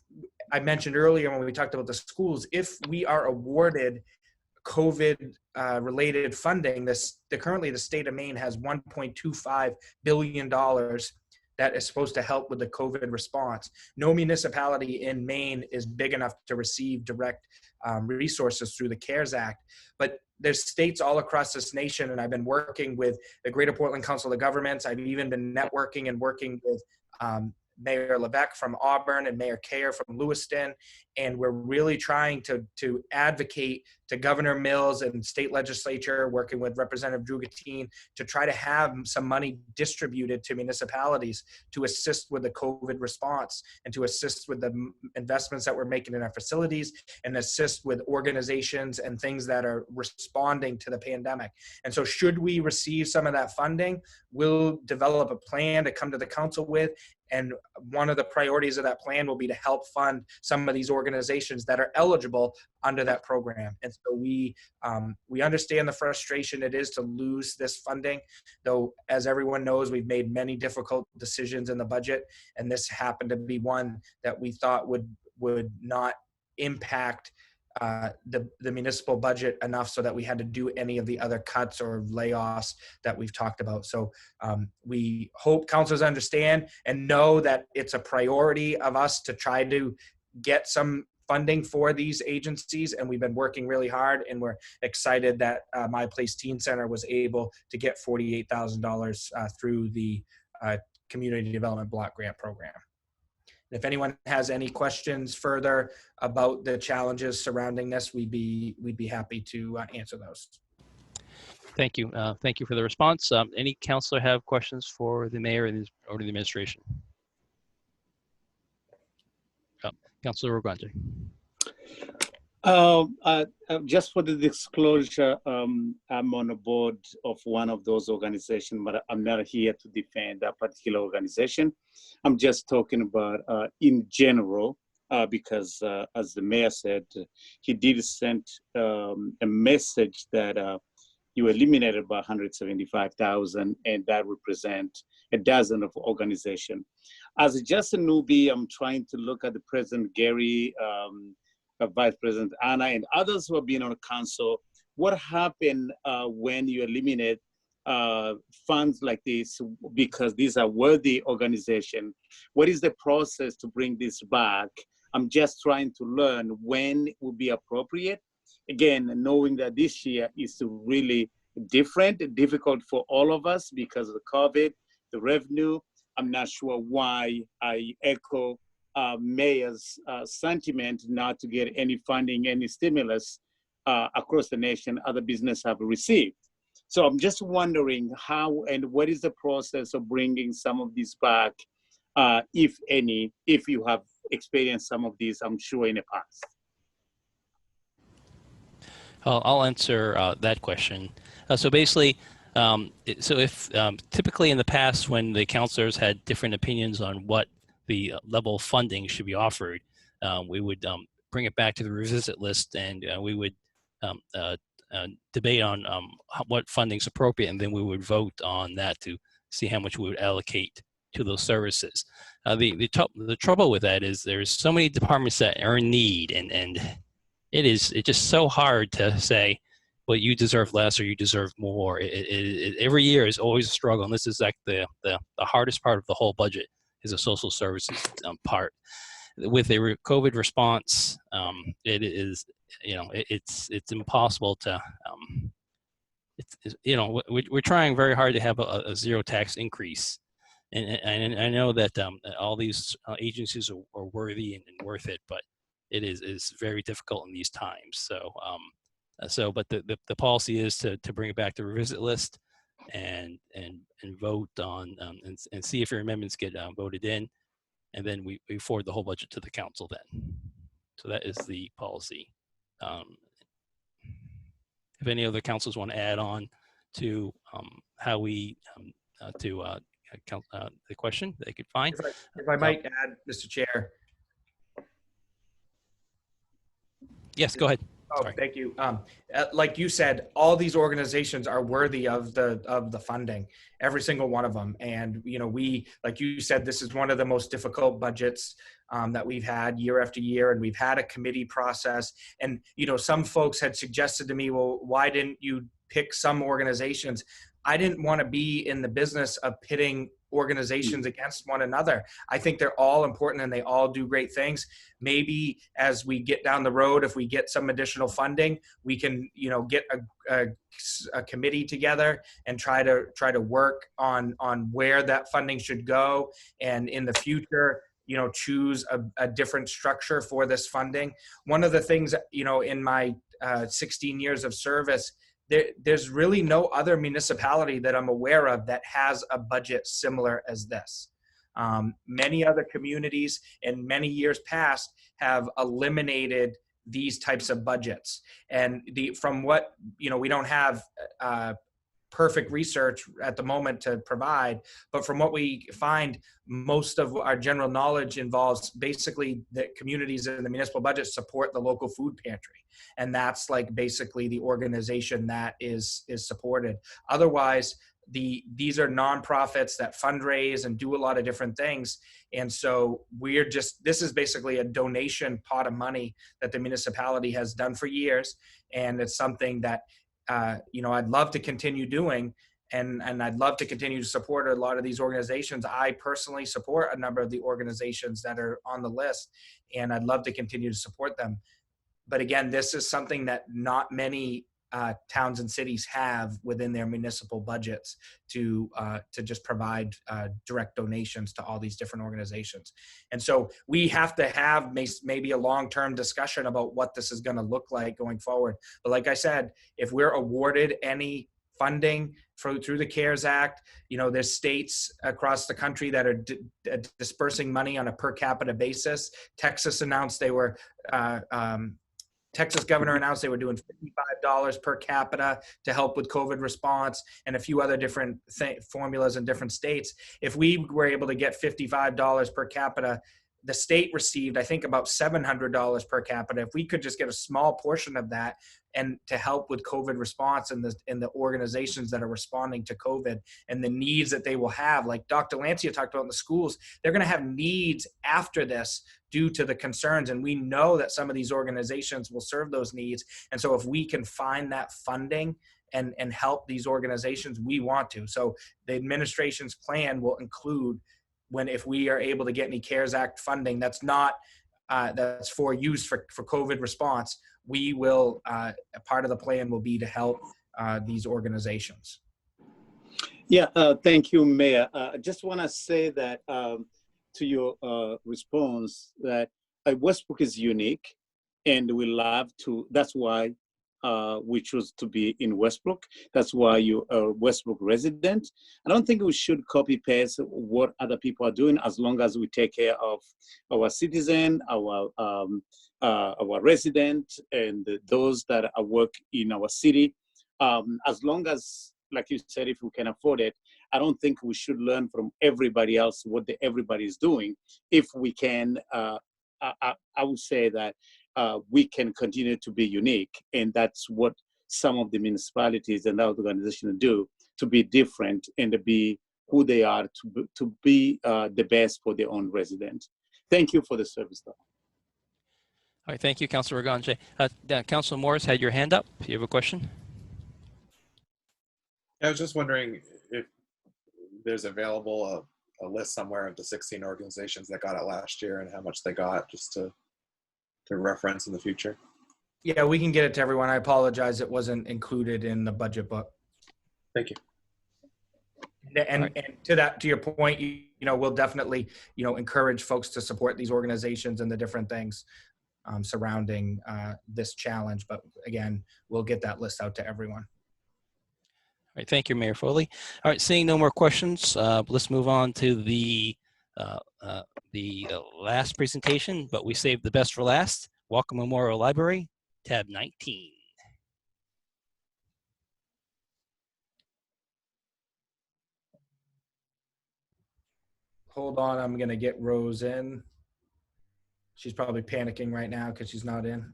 I mentioned earlier when we talked about the schools, if we are awarded COVID related funding, currently the state of Maine has $1.25 billion that is supposed to help with the COVID response. No municipality in Maine is big enough to receive direct resources through the CARES Act, but there's states all across this nation, and I've been working with the Greater Portland Council of Governments. I've even been networking and working with Mayor Levesque from Auburn and Mayor Kerr from Lewiston, and we're really trying to advocate to Governor Mills and state legislature, working with Representative Drugatine, to try to have some money distributed to municipalities to assist with the COVID response and to assist with the investments that we're making in our facilities and assist with organizations and things that are responding to the pandemic. And so should we receive some of that funding, we'll develop a plan to come to the council with. And one of the priorities of that plan will be to help fund some of these organizations that are eligible under that program. And so we understand the frustration it is to lose this funding, though, as everyone knows, we've made many difficult decisions in the budget, and this happened to be one that we thought would not impact the municipal budget enough so that we had to do any of the other cuts or layoffs that we've talked about. So we hope councilors understand and know that it's a priority of us to try to get some funding for these agencies, and we've been working really hard, and we're excited that My Place Teen Center was able to get $48,000 through the Community Development Block Grant Program. If anyone has any questions further about the challenges surrounding this, we'd be happy to answer those. Thank you. Thank you for the response. Any counselor have questions for the mayor or the administration? Councilor Reorganized. Just for the disclosure, I'm on a board of one of those organizations, but I'm not here to defend that particular organization. I'm just talking about in general, because as the mayor said, he did send a message that you eliminated by 175,000, and that represent a dozen of organizations. As just a newbie, I'm trying to look at the President Gary, Vice President Anna, and others who have been on the council. What happened when you eliminate funds like this, because these are worthy organizations? What is the process to bring this back? I'm just trying to learn when it would be appropriate. Again, knowing that this year is really difficult for all of us because of the COVID, the revenue. I'm not sure why I echo mayor's sentiment not to get any funding, any stimulus across the nation other businesses have received. So I'm just wondering how and what is the process of bringing some of these back, if any, if you have experienced some of these, I'm sure, in the past. I'll answer that question. So basically, typically in the past when the counselors had different opinions on what the level of funding should be offered, we would bring it back to the revisit list, and we would debate on what funding is appropriate, and then we would vote on that to see how much we would allocate to those services. The trouble with that is there's so many departments that are in need, and it's just so hard to say, well, you deserve less or you deserve more. Every year is always a struggle, and this is like the hardest part of the whole budget is a social services part. With a COVID response, it is, it's impossible to, we're trying very hard to have a zero tax increase. And I know that all these agencies are worthy and worth it, but it is very difficult in these times. But the policy is to bring it back to revisit list and vote on and see if your amendments get voted in, and then we forward the whole budget to the council then. So that is the policy. if any other councils want to add on to how we count the question, they could find. If I might add, Mr. Chair. Yes, go ahead. Oh, Sorry. thank you. Like you said, all these organizations are worthy of the funding, every single one of them. And we, like you said, this is one of the most difficult budgets that we've had year after year, and we've had a committee process. And some folks had suggested to me, well, why didn't you pick some organizations? I didn't want to be in the business of pitting organizations against one another. I think they're all important and they all do great things. Maybe as we get down the road, if we get some additional funding, we can, get a committee together and try to work on where that funding should go, and in the future, choose a different structure for this funding. One of the things, in my 16 years of service, there's really no other municipality that I'm aware of that has a budget similar as this. Many other communities in many years past have eliminated these types of budgets. And from what, we don't have perfect research at the moment to provide, but from what we find, most of our general knowledge involves basically that communities in the municipal budget support the local food pantry. And that's like basically the organization that is supported. Otherwise, these are nonprofits that fundraise and do a lot of different things. And so this is basically a donation pot of money that the municipality has done for years. And it's something that I'd love to continue doing, and I'd love to continue to support a lot of these organizations. I personally support a number of the organizations that are on the list, and I'd love to continue to support them. But again, this is something that not many towns and cities have within their municipal budgets to just provide direct donations to all these different organizations. And so we have to have maybe a long-term discussion about what this is going to look like going forward. But like I said, if we're awarded any funding through the CARES Act, there's states across the country that are dispersing money on a per capita basis. Texas announced they were Texas governor announced they were doing $55 per capita to help with COVID response, and a few other different formulas in different states. If we were able to get $55 per capita, the state received, I think, about $700 per capita. If we could just get a small portion of that and to help with COVID response and the organizations that are responding to COVID and the needs that they will have, like Dr. Lancia talked about in the schools, they're going to have needs after this due to the concerns. And we know that some of these organizations will serve those needs. And so if we can find that funding and help these organizations, we want to. So the administration's plan will include if we are able to get any CARES Act funding that's not that's for use for COVID response, we will a part of the plan will be to help these organizations. Yeah, thank you, Mayor. I just want to say that to your response that Westbrook is unique, and we love to. That's why we chose to be in Westbrook. That's why you are a Westbrook resident. I don't think we should copy paste what other people are doing, as long as we take care of our citizen, our resident, and those that are work in our city. As long as, like you said, if we can afford it, I don't think we should learn from everybody else what everybody is doing. If we can, I would say that we can continue to be unique, and that's what some of the municipalities and our organizations do, to be different and to be who they are, to be the best for their own residents. Thank you for the service, though. All right, thank you, Councilor Raganje. Councilor Morris had your hand up. You have a question? I was just wondering if there's available a list somewhere of the 16 organizations that got it last year and how much they got, just to reference in the future. Yeah, we can get it to everyone. I apologize, it wasn't included in the budget book. Thank you. And to your point, we'll definitely, encourage folks to support these organizations and the different things surrounding this challenge. But again, we'll get that list out to everyone. All right, thank you, Mayor Foley. All right, seeing no more questions, let's move on to the last presentation, but we saved the best for last. Walker Memorial Library, tab 19. Hold on, I'm gonna get Rose in. She's probably panicking right now because she's not in.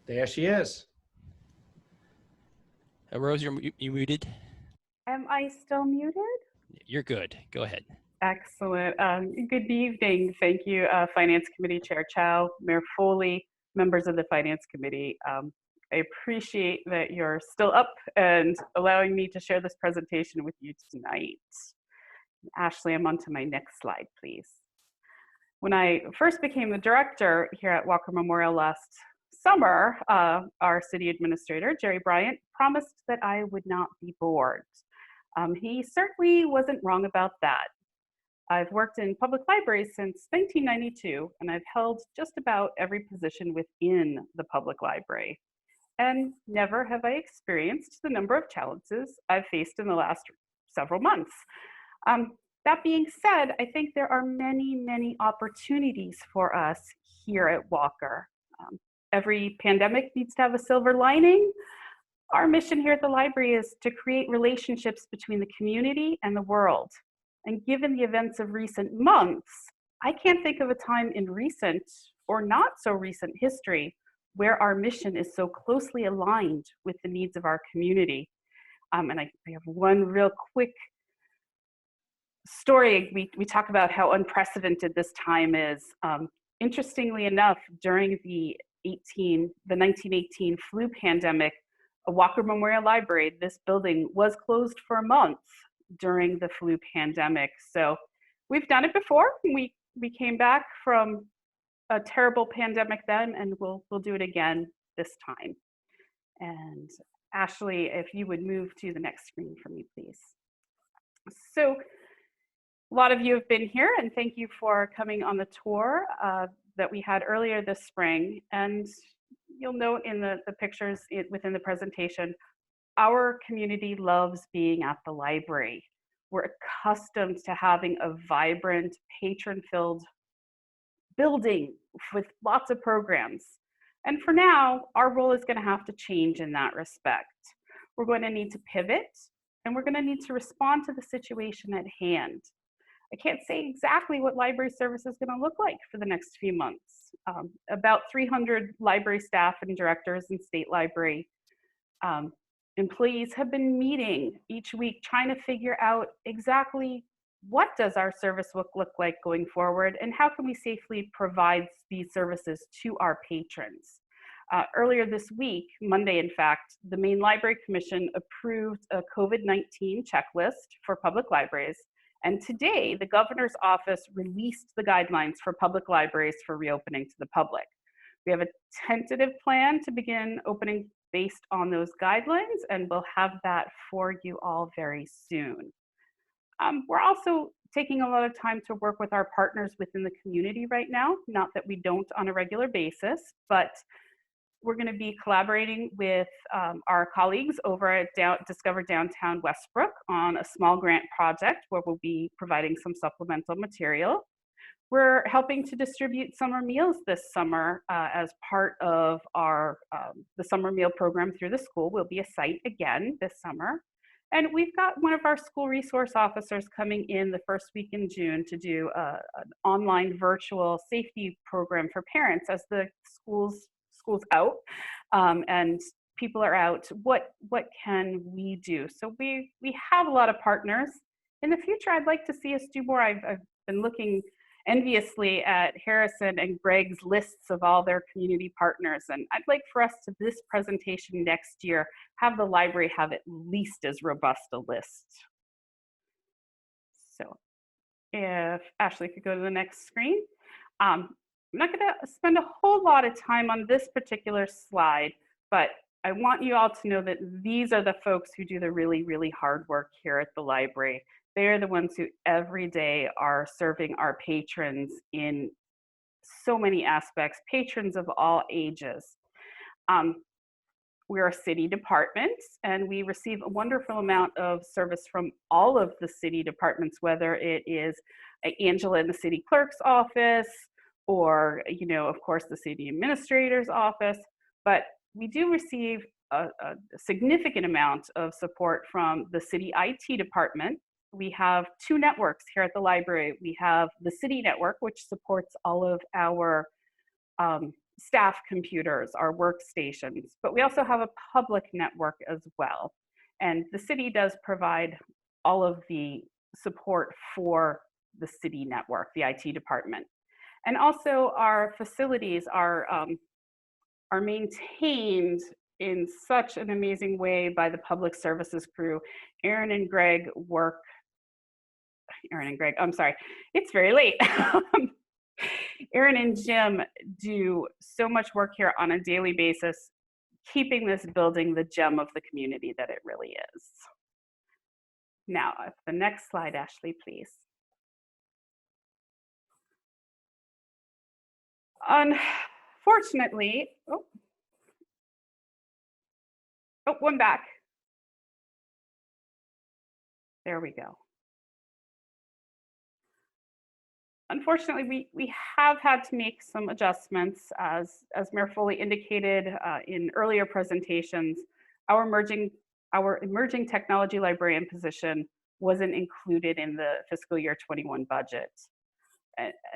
There she is. Rose, you're muted. Am I still muted? You're good. Go ahead. Excellent. Good evening. Thank you, Finance Committee Chair Chow, Mayor Foley, members of the Finance Committee. I appreciate that you're still up and allowing me to share this presentation with you tonight. Ashley, I'm on to my next slide, please. When I first became the director here at Walker Memorial last summer, our city administrator, Jerry Bryant, promised that I would not be bored. He certainly wasn't wrong about that. I've worked in public libraries since 1992, and I've held just about every position within the public library. And never have I experienced the number of challenges I've faced in the last several months. That being said, I think there are many, many opportunities for us here at Walker. Every pandemic needs to have a silver lining. Our mission here at the library is to create relationships between the community and the world. And given the events of recent months, I can't think of a time in recent or not so recent history where our mission is so closely aligned with the needs of our community. And I have one real quick story. We talk about how unprecedented this time is. Interestingly enough, during the 1918 flu pandemic, a Walker Memorial Library, this building was closed for a month during the flu pandemic. So we've done it before. We came back from a terrible pandemic then, and we'll do it again this time. And Ashley, if you would move to the next screen for me, please. So a lot of you have been here, and thank you for coming on the tour that we had earlier this spring. And you'll note in the pictures within the presentation, our community loves being at the library. We're accustomed to having a vibrant, patron-filled building with lots of programs. And for now, our role is going to have to change in that respect. We're going to need to pivot, and we're going to need to respond to the situation at hand. I can't say exactly what library service is going to look like for the next few months. About 300 library staff and directors in State Library employees have been meeting each week trying to figure out exactly what does our service look like going forward, and how can we safely provide these services to our patrons. Earlier this week, Monday in fact, the Maine Library Commission approved a COVID-19 checklist for public libraries. And today, the governor's office released the guidelines for public libraries for reopening to the public. We have a tentative plan to begin opening based on those guidelines, and we'll have that for you all very soon. We're also taking a lot of time to work with our partners within the community right now, not that we don't on a regular basis, but we're going to be collaborating with our colleagues over at Discover Downtown Westbrook on a small grant project where we'll be providing some supplemental material. We're helping to distribute summer meals this summer as part of our the summer meal program through the school. We'll be a site again this summer. And we've got one of our school resource officers coming in the first week in June to do an online virtual safety program for parents as the school's out and people are out. What can we do? So we have a lot of partners. In the future, I'd like to see us do more. I've been looking enviously at Harrison and Greg's lists of all their community partners, and I'd like for us to this presentation next year have the library have at least as robust a list. So if Ashley could go to the next screen. I'm not going to spend a whole lot of time on this particular slide, but I want you all to know that these are the folks who do the really, really hard work here at the library. They are the ones who every day are serving our patrons in so many aspects, patrons of all ages. We're a city department, and we receive a wonderful amount of service from all of the city departments, whether it is Angela in the city clerk's office, or, you know, of course, the city administrator's office. But we do receive a significant amount of support from the city IT department. We have two networks here at the library. We have the city network, which supports all of our staff computers, our workstations, but we also have a public network as well. And the city does provide all of the support for the city network, the IT department. And also our facilities are maintained in such an amazing way by the public services crew. Aaron and Greg, I'm sorry, it's very late. Aaron and Jim do so much work here on a daily basis, keeping this building the gem of the community that it really is. Now, the next slide, Ashley, please. Unfortunately, one back. There we go. Unfortunately, we have had to make some adjustments, as Mayor Foley indicated in earlier presentations. Our emerging technology librarian position wasn't included in the fiscal year 21 budget.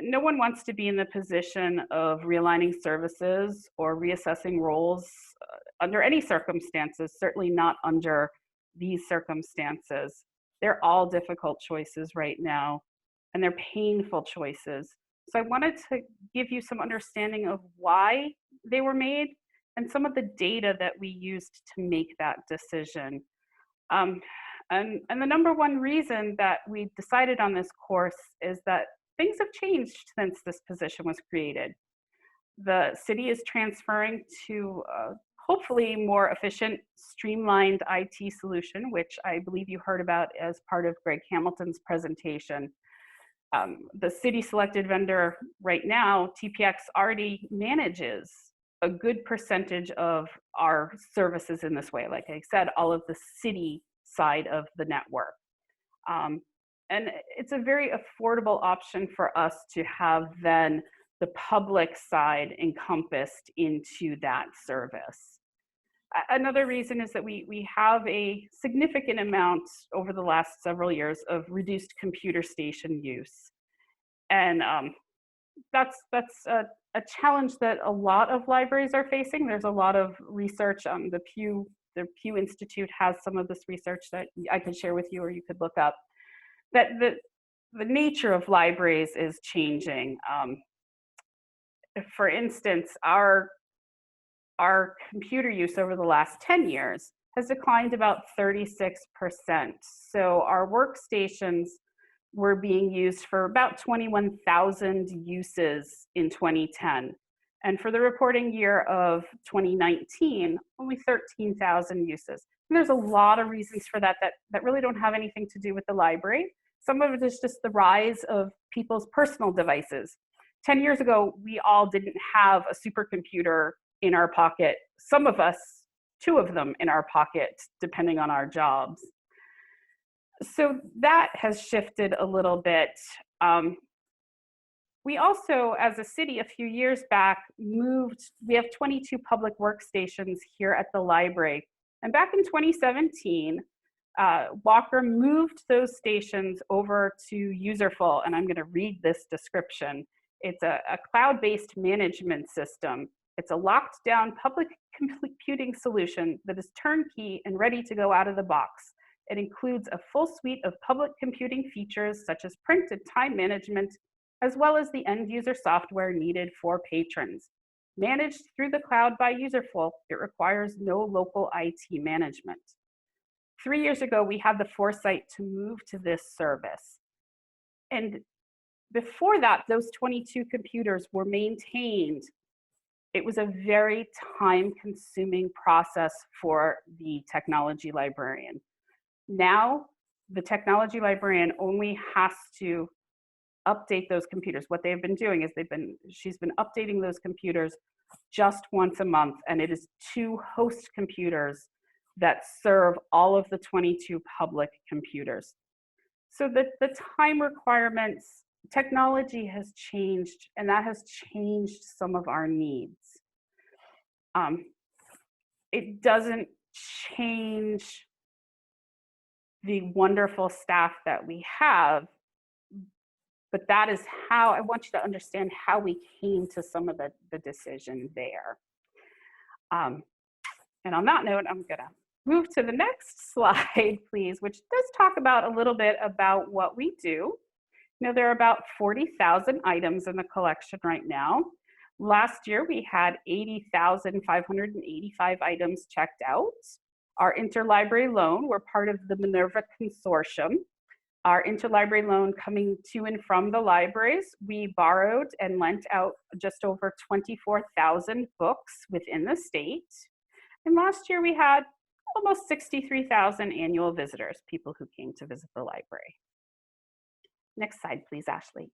No one wants to be in the position of realigning services or reassessing roles under any circumstances, certainly not under these circumstances. They're all difficult choices right now, and they're painful choices. So I wanted to give you some understanding of why they were made and some of the data that we used to make that decision. And the number one reason that we decided on this course is that things have changed since this position was created. The city is transferring to hopefully more efficient, streamlined IT solution, which I believe you heard about as part of Greg Hamilton's presentation. The city selected vendor right now, TPX, already manages a good percentage of our services in this way. Like I said, all of the city side of the network. And it's a very affordable option for us to have then the public side encompassed into that service. Another reason is that we have a significant amount over the last several years of reduced computer station use. And that's a challenge that a lot of libraries are facing. There's a lot of research. The Pew Institute has some of this research that I could share with you, or you could look up, that the nature of libraries is changing. For instance, our computer use over the last 10 years has declined about 36%. So our workstations were being used for about 21,000 uses in 2010. And for the reporting year of 2019, only 13,000 uses. And there's a lot of reasons for that really don't have anything to do with the library. Some of it is just the rise of people's personal devices. 10 years ago, we all didn't have a supercomputer in our pocket. Some of us, 2 of them in our pocket, depending on our jobs. So that has shifted a little bit. We also, as a city, a few years back, we have 22 public workstations here at the library. And back in 2017, Walker moved those stations over to Userful, and I'm going to read this description. It's a cloud-based management system. It's a locked-down public computing solution that is turnkey and ready to go out of the box. It includes a full suite of public computing features such as print and time management, as well as the end-user software needed for patrons. Managed through the cloud by Userful, it requires no local IT management. 3 years ago, we had the foresight to move to this service. And before that, those 22 computers were maintained. It was a very time-consuming process for the technology librarian. Now, the technology librarian only has to update those computers. What they've been doing is she's been updating those computers just once a month, and it is 2 host computers that serve all of the 22 public computers. So the time requirements, technology has changed, and that has changed some of our needs. It doesn't change the wonderful staff that we have, but that is how I want you to understand how we came to some of the decision there. And on that note, I'm gonna move to the next slide, please, which does talk about a little bit about what we do. You know, there are about 40,000 items in the collection right now. Last year, we had 80,585 items checked out. Our interlibrary loan, we're part of the Minerva Consortium. Our interlibrary loan coming to and from the libraries, we borrowed and lent out just over 24,000 books within the state. And last year we had almost 63,000 annual visitors, people who came to visit the library. Next slide, please, Ashley.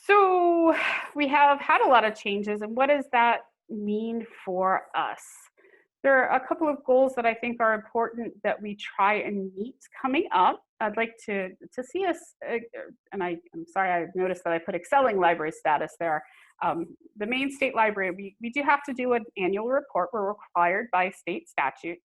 So we have had a lot of changes, and what does that mean for us? There are a couple of goals that I think are important that we try and meet coming up. I'd like to see us, and I'm sorry, I noticed that I put excelling library status there. The Maine State Library, we do have to do an annual report. We're required by state statute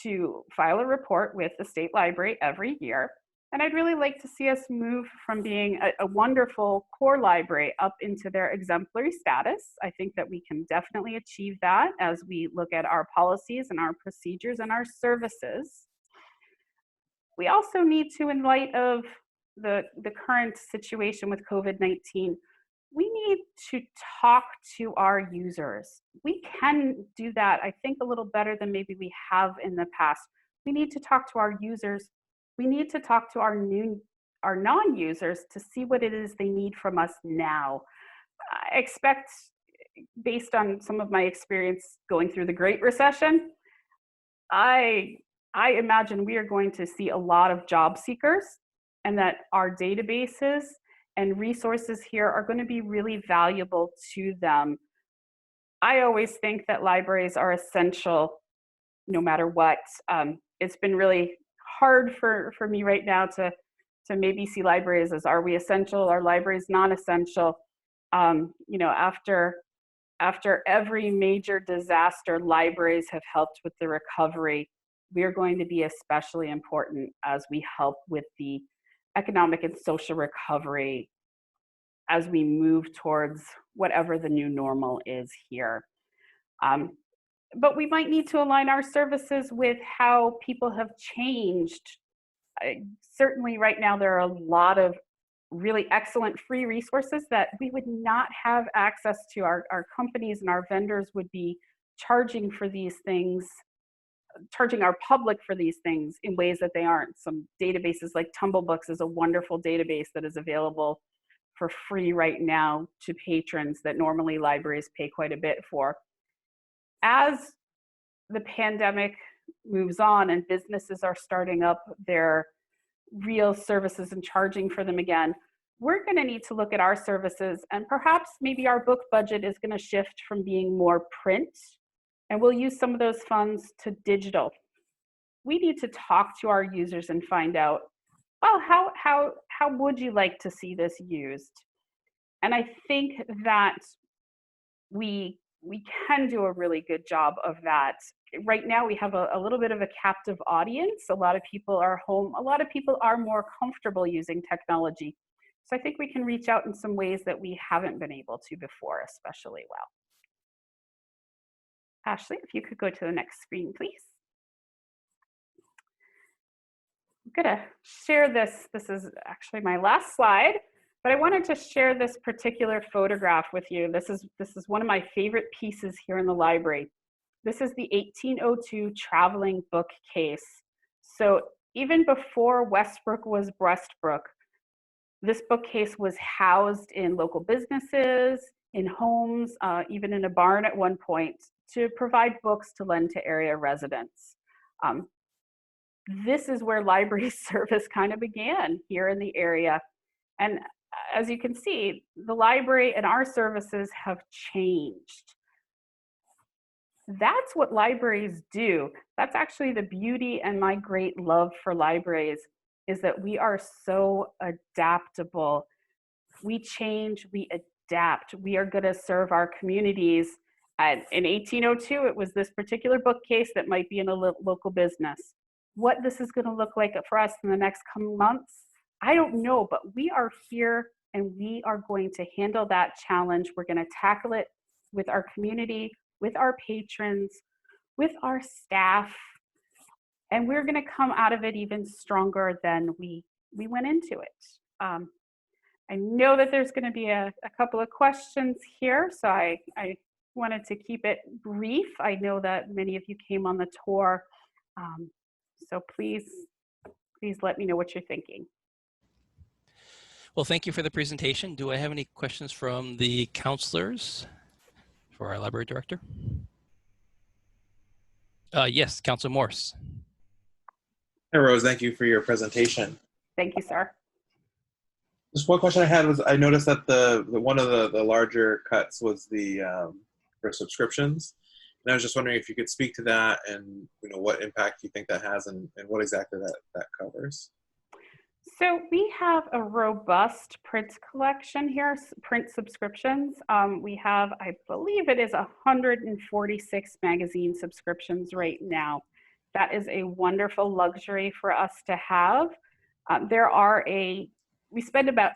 to file a report with the state library every year. And I'd really like to see us move from being a wonderful core library up into their exemplary status. I think that we can definitely achieve that as we look at our policies and our procedures and our services. We also need to, in light of the current situation with COVID-19, we need to talk to our users. We can do that, I think, a little better than maybe we have in the past. We need to talk to our users. We need to talk to our non-users to see what it is they need from us now. I expect, based on some of my experience going through the Great Recession, I imagine we are going to see a lot of job seekers, and that our databases and resources here are going to be really valuable to them. I always think that libraries are essential no matter what. It's been really hard for me right now to maybe see libraries as, are we essential? Are libraries non-essential? You know, after every major disaster, libraries have helped with the recovery. We are going to be especially important as we help with the economic and social recovery as we move towards whatever the new normal is here. But we might need to align our services with how people have changed. Certainly right now there are a lot of really excellent free resources that we would not have access to. Our companies and our vendors would be charging for these things, charging our public for these things in ways that they aren't. Some databases like Tumblebooks is a wonderful database that is available for free right now to patrons that normally libraries pay quite a bit for. As the pandemic moves on and businesses are starting up their real services and charging for them again, we're going to need to look at our services, and perhaps maybe our book budget is going to shift from being more print, and we'll use some of those funds to digital. We need to talk to our users and find out, well, how would you like to see this used? And I think that we can do a really good job of that. Right now we have a little bit of a captive audience. A lot of people are home. A lot of people are more comfortable using technology. So I think we can reach out in some ways that we haven't been able to before, especially well. Ashley, if you could go to the next screen, please. I'm gonna share this. This is actually my last slide, but I wanted to share this particular photograph with you. This is one of my favorite pieces here in the library. This is the 1802 traveling bookcase. So even before Westbrook was Breastbrook, this bookcase was housed in local businesses, in homes, even in a barn at one point, to provide books to lend to area residents. This is where library service kind of began here in the area. And as you can see, the library and our services have changed. That's what libraries do. That's actually the beauty and my great love for libraries, is that we are so adaptable. We change, we adapt. We are going to serve our communities. In 1802, it was this particular bookcase that might be in a local business. What this is going to look like for us in the next coming months, I don't know, but we are here and we are going to handle that challenge. We're going to tackle it with our community, with our patrons, with our staff, and we're going to come out of it even stronger than we went into it. I know that there's going to be a couple of questions here, so I wanted to keep it brief. I know that many of you came on the tour, so please let me know what you're thinking. Well, thank you for the presentation. Do I have any questions from the counselors for our library director? Yes, Councilor Morse. Hey, Rose, thank you for your presentation. Thank you, sir. Just one question I had was, I noticed that the one of the larger cuts was the for subscriptions, and I was just wondering if you could speak to that and what impact you think that has and what exactly that covers. So we have a robust print collection here, print subscriptions. We have, I believe it is 146 magazine subscriptions right now. That is a wonderful luxury for us to have. We spend about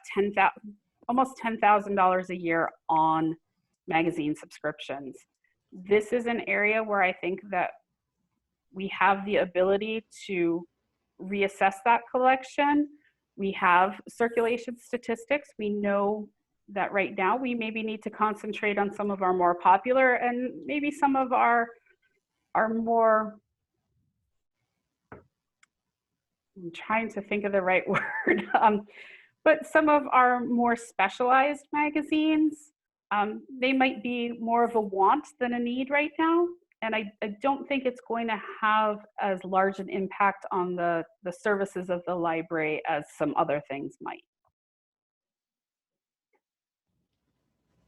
almost $10,000 a year on magazine subscriptions. This is an area where I think that we have the ability to reassess that collection. We have circulation statistics. We know that right now we maybe need to concentrate on some of our more popular and maybe some of our more, I'm trying to think of the right word, but some of our more specialized magazines, they might be more of a want than a need right now. And I don't think it's going to have as large an impact on the services of the library as some other things might.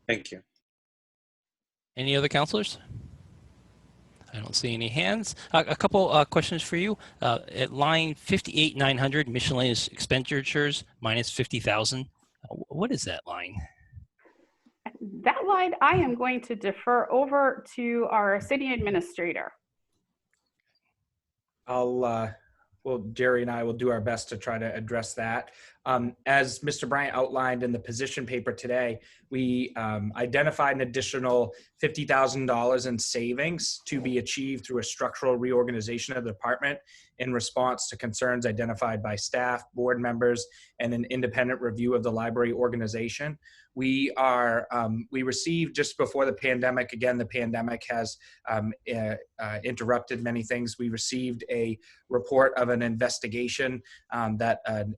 Thank you. Any other counselors? I don't see any hands. A couple questions for you. At line 58,900, miscellaneous expenditures minus 50,000. What is that line? That line I am going to defer over to our city administrator. Jerry and I will do our best to try to address that. As Mr. Bryant outlined in the position paper today, we identified an additional $50,000 in savings to be achieved through a structural reorganization of the department in response to concerns identified by staff, board members, and an independent review of the library organization. We received just before the pandemic, again, the pandemic has interrupted many things. We received a report of an investigation that an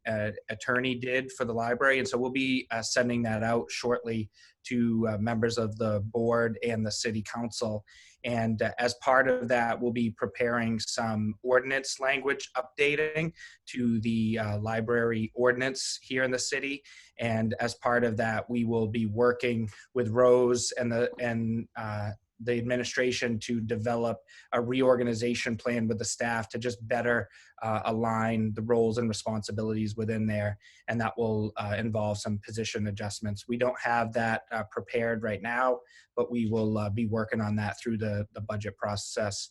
attorney did for the library. And so we'll be sending that out shortly to members of the board and the city council. And as part of that, we'll be preparing some ordinance language updating to the library ordinance here in the city. And as part of that, we will be working with Rose and the administration to develop a reorganization plan with the staff to just better align the roles and responsibilities within there. And that will involve some position adjustments. We don't have that prepared right now, but we will be working on that through the budget process.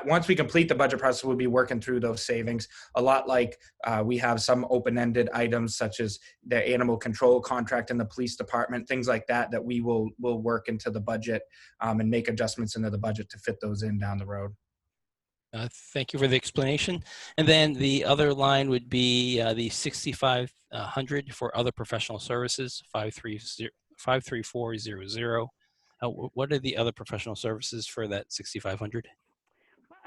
Once we complete the budget process, we'll be working through those savings. A lot like we have some open-ended items such as the animal control contract in the police department, things like that, that we will work into the budget and make adjustments into the budget to fit those in down the road. Thank you for the explanation. And then the other line would be the 6,500 for other professional services, 53400. What are the other professional services for that 6,500?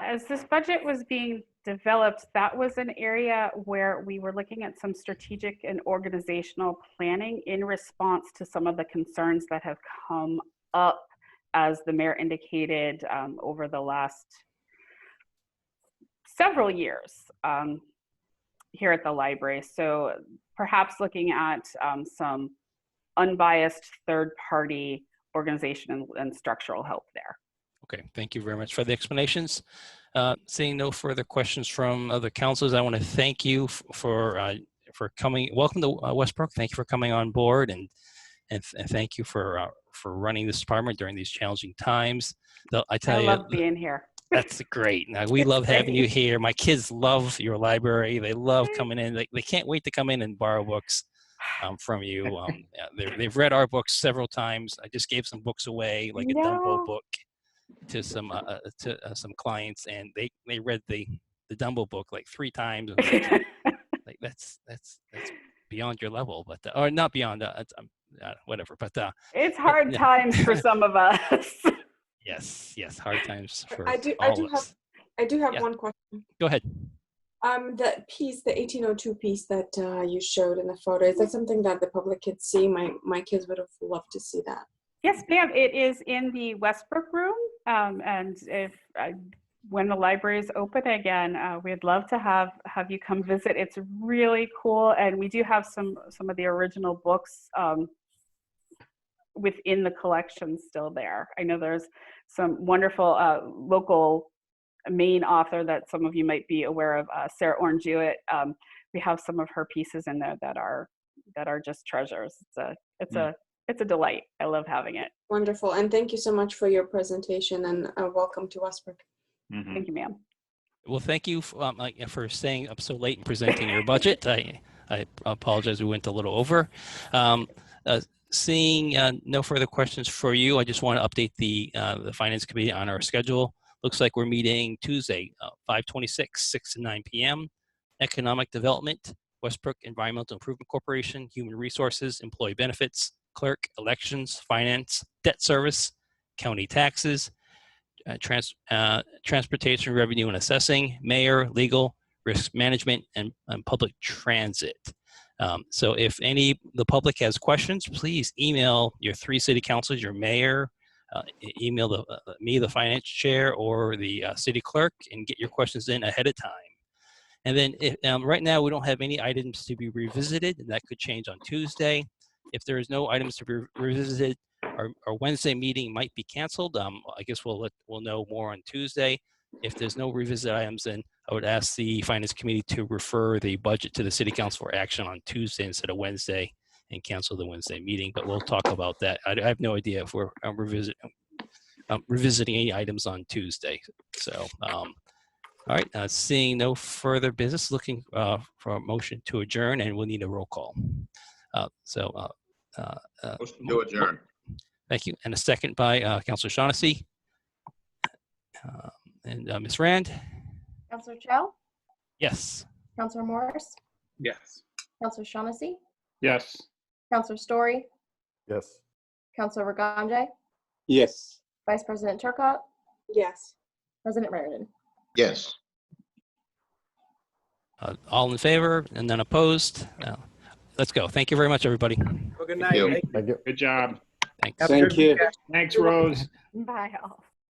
As this budget was being developed, that was an area where we were looking at some strategic and organizational planning in response to some of the concerns that have come up, as the mayor indicated, over the last several years. here at the library. So perhaps looking at some unbiased third-party organization and structural help there. Okay, thank you very much for the explanations. Seeing no further questions from other councilors, I want to thank you for coming. Welcome to Westbrook. Thank you for coming on board, and thank you for running this department during these challenging times. I tell you, I love being here. That's great. Now, we love having you here. My kids love your library. They love coming in. They can't wait to come in and borrow books from you. They've read our books several times. I just gave some books away, like a Dumbo book, to some clients, and they read the Dumbo book like 3 times. Like that's beyond your level, but or not beyond. Whatever. But it's hard times for some of us. Yes, hard times for I do all of us. I do have one question. Go ahead. The piece, the 1802 piece that you showed in the photo, is that something that the public could see? My kids would have loved to see that. Yes, ma'am. It is in the Westbrook room, and if when the library is open again, we'd love to have you come visit. It's really cool, and we do have some of the original books within the collection still there. I know there's some wonderful local Maine author that some of you might be aware of, Sarah Orne Jewett. We have some of her pieces in there that are just treasures. It's a delight. I love having it. Wonderful, and thank you so much for your presentation, and welcome to Westbrook. Thank you, ma'am. Well, thank you for staying up so late and presenting your budget. I apologize, we went a little over. Seeing no further questions for you, I just want to update the Finance Committee on our schedule. Looks like we're meeting Tuesday, 5/26, 6 to 9 p.m. Economic Development, Westbrook Environmental Improvement Corporation, Human Resources, Employee Benefits, Clerk, Elections, Finance, Debt Service, County Taxes, Transportation, Revenue and Assessing, Mayor, Legal, Risk Management, and Public Transit. So if the public has questions, please email your 3 city councilors, your mayor, email me, the finance chair, or the city clerk, and get your questions in ahead of time. And then right now we don't have any items to be revisited, and that could change on Tuesday. If there is no items to be revisited, our Wednesday meeting might be canceled. I guess we'll know more on Tuesday. If there's no revisit items, then I would ask the Finance Committee to refer the budget to the City Council for action on Tuesday instead of Wednesday, and cancel the Wednesday meeting. But we'll talk about that. I have no idea if we're revisiting any items on Tuesday. So, all right. Seeing no further business, looking for a motion to adjourn, and we'll need a roll call. Motion to adjourn. Thank you. And a second by Councilor Shaughnessy. And Ms. Rand? Councilor Chow? Yes. Councilor Morris? Yes. Councilor Shaughnessy? Yes. Councilor Story? Yes. Councilor Raganjay? Yes. Vice President Turcotte? Yes. President Meriden? Yes. All in favor and none opposed? Let's go. Thank you very much, everybody. Well, good night. Thank you. Thank you. Good job. Thanks. Thank you. Thanks, Rose. Bye, all.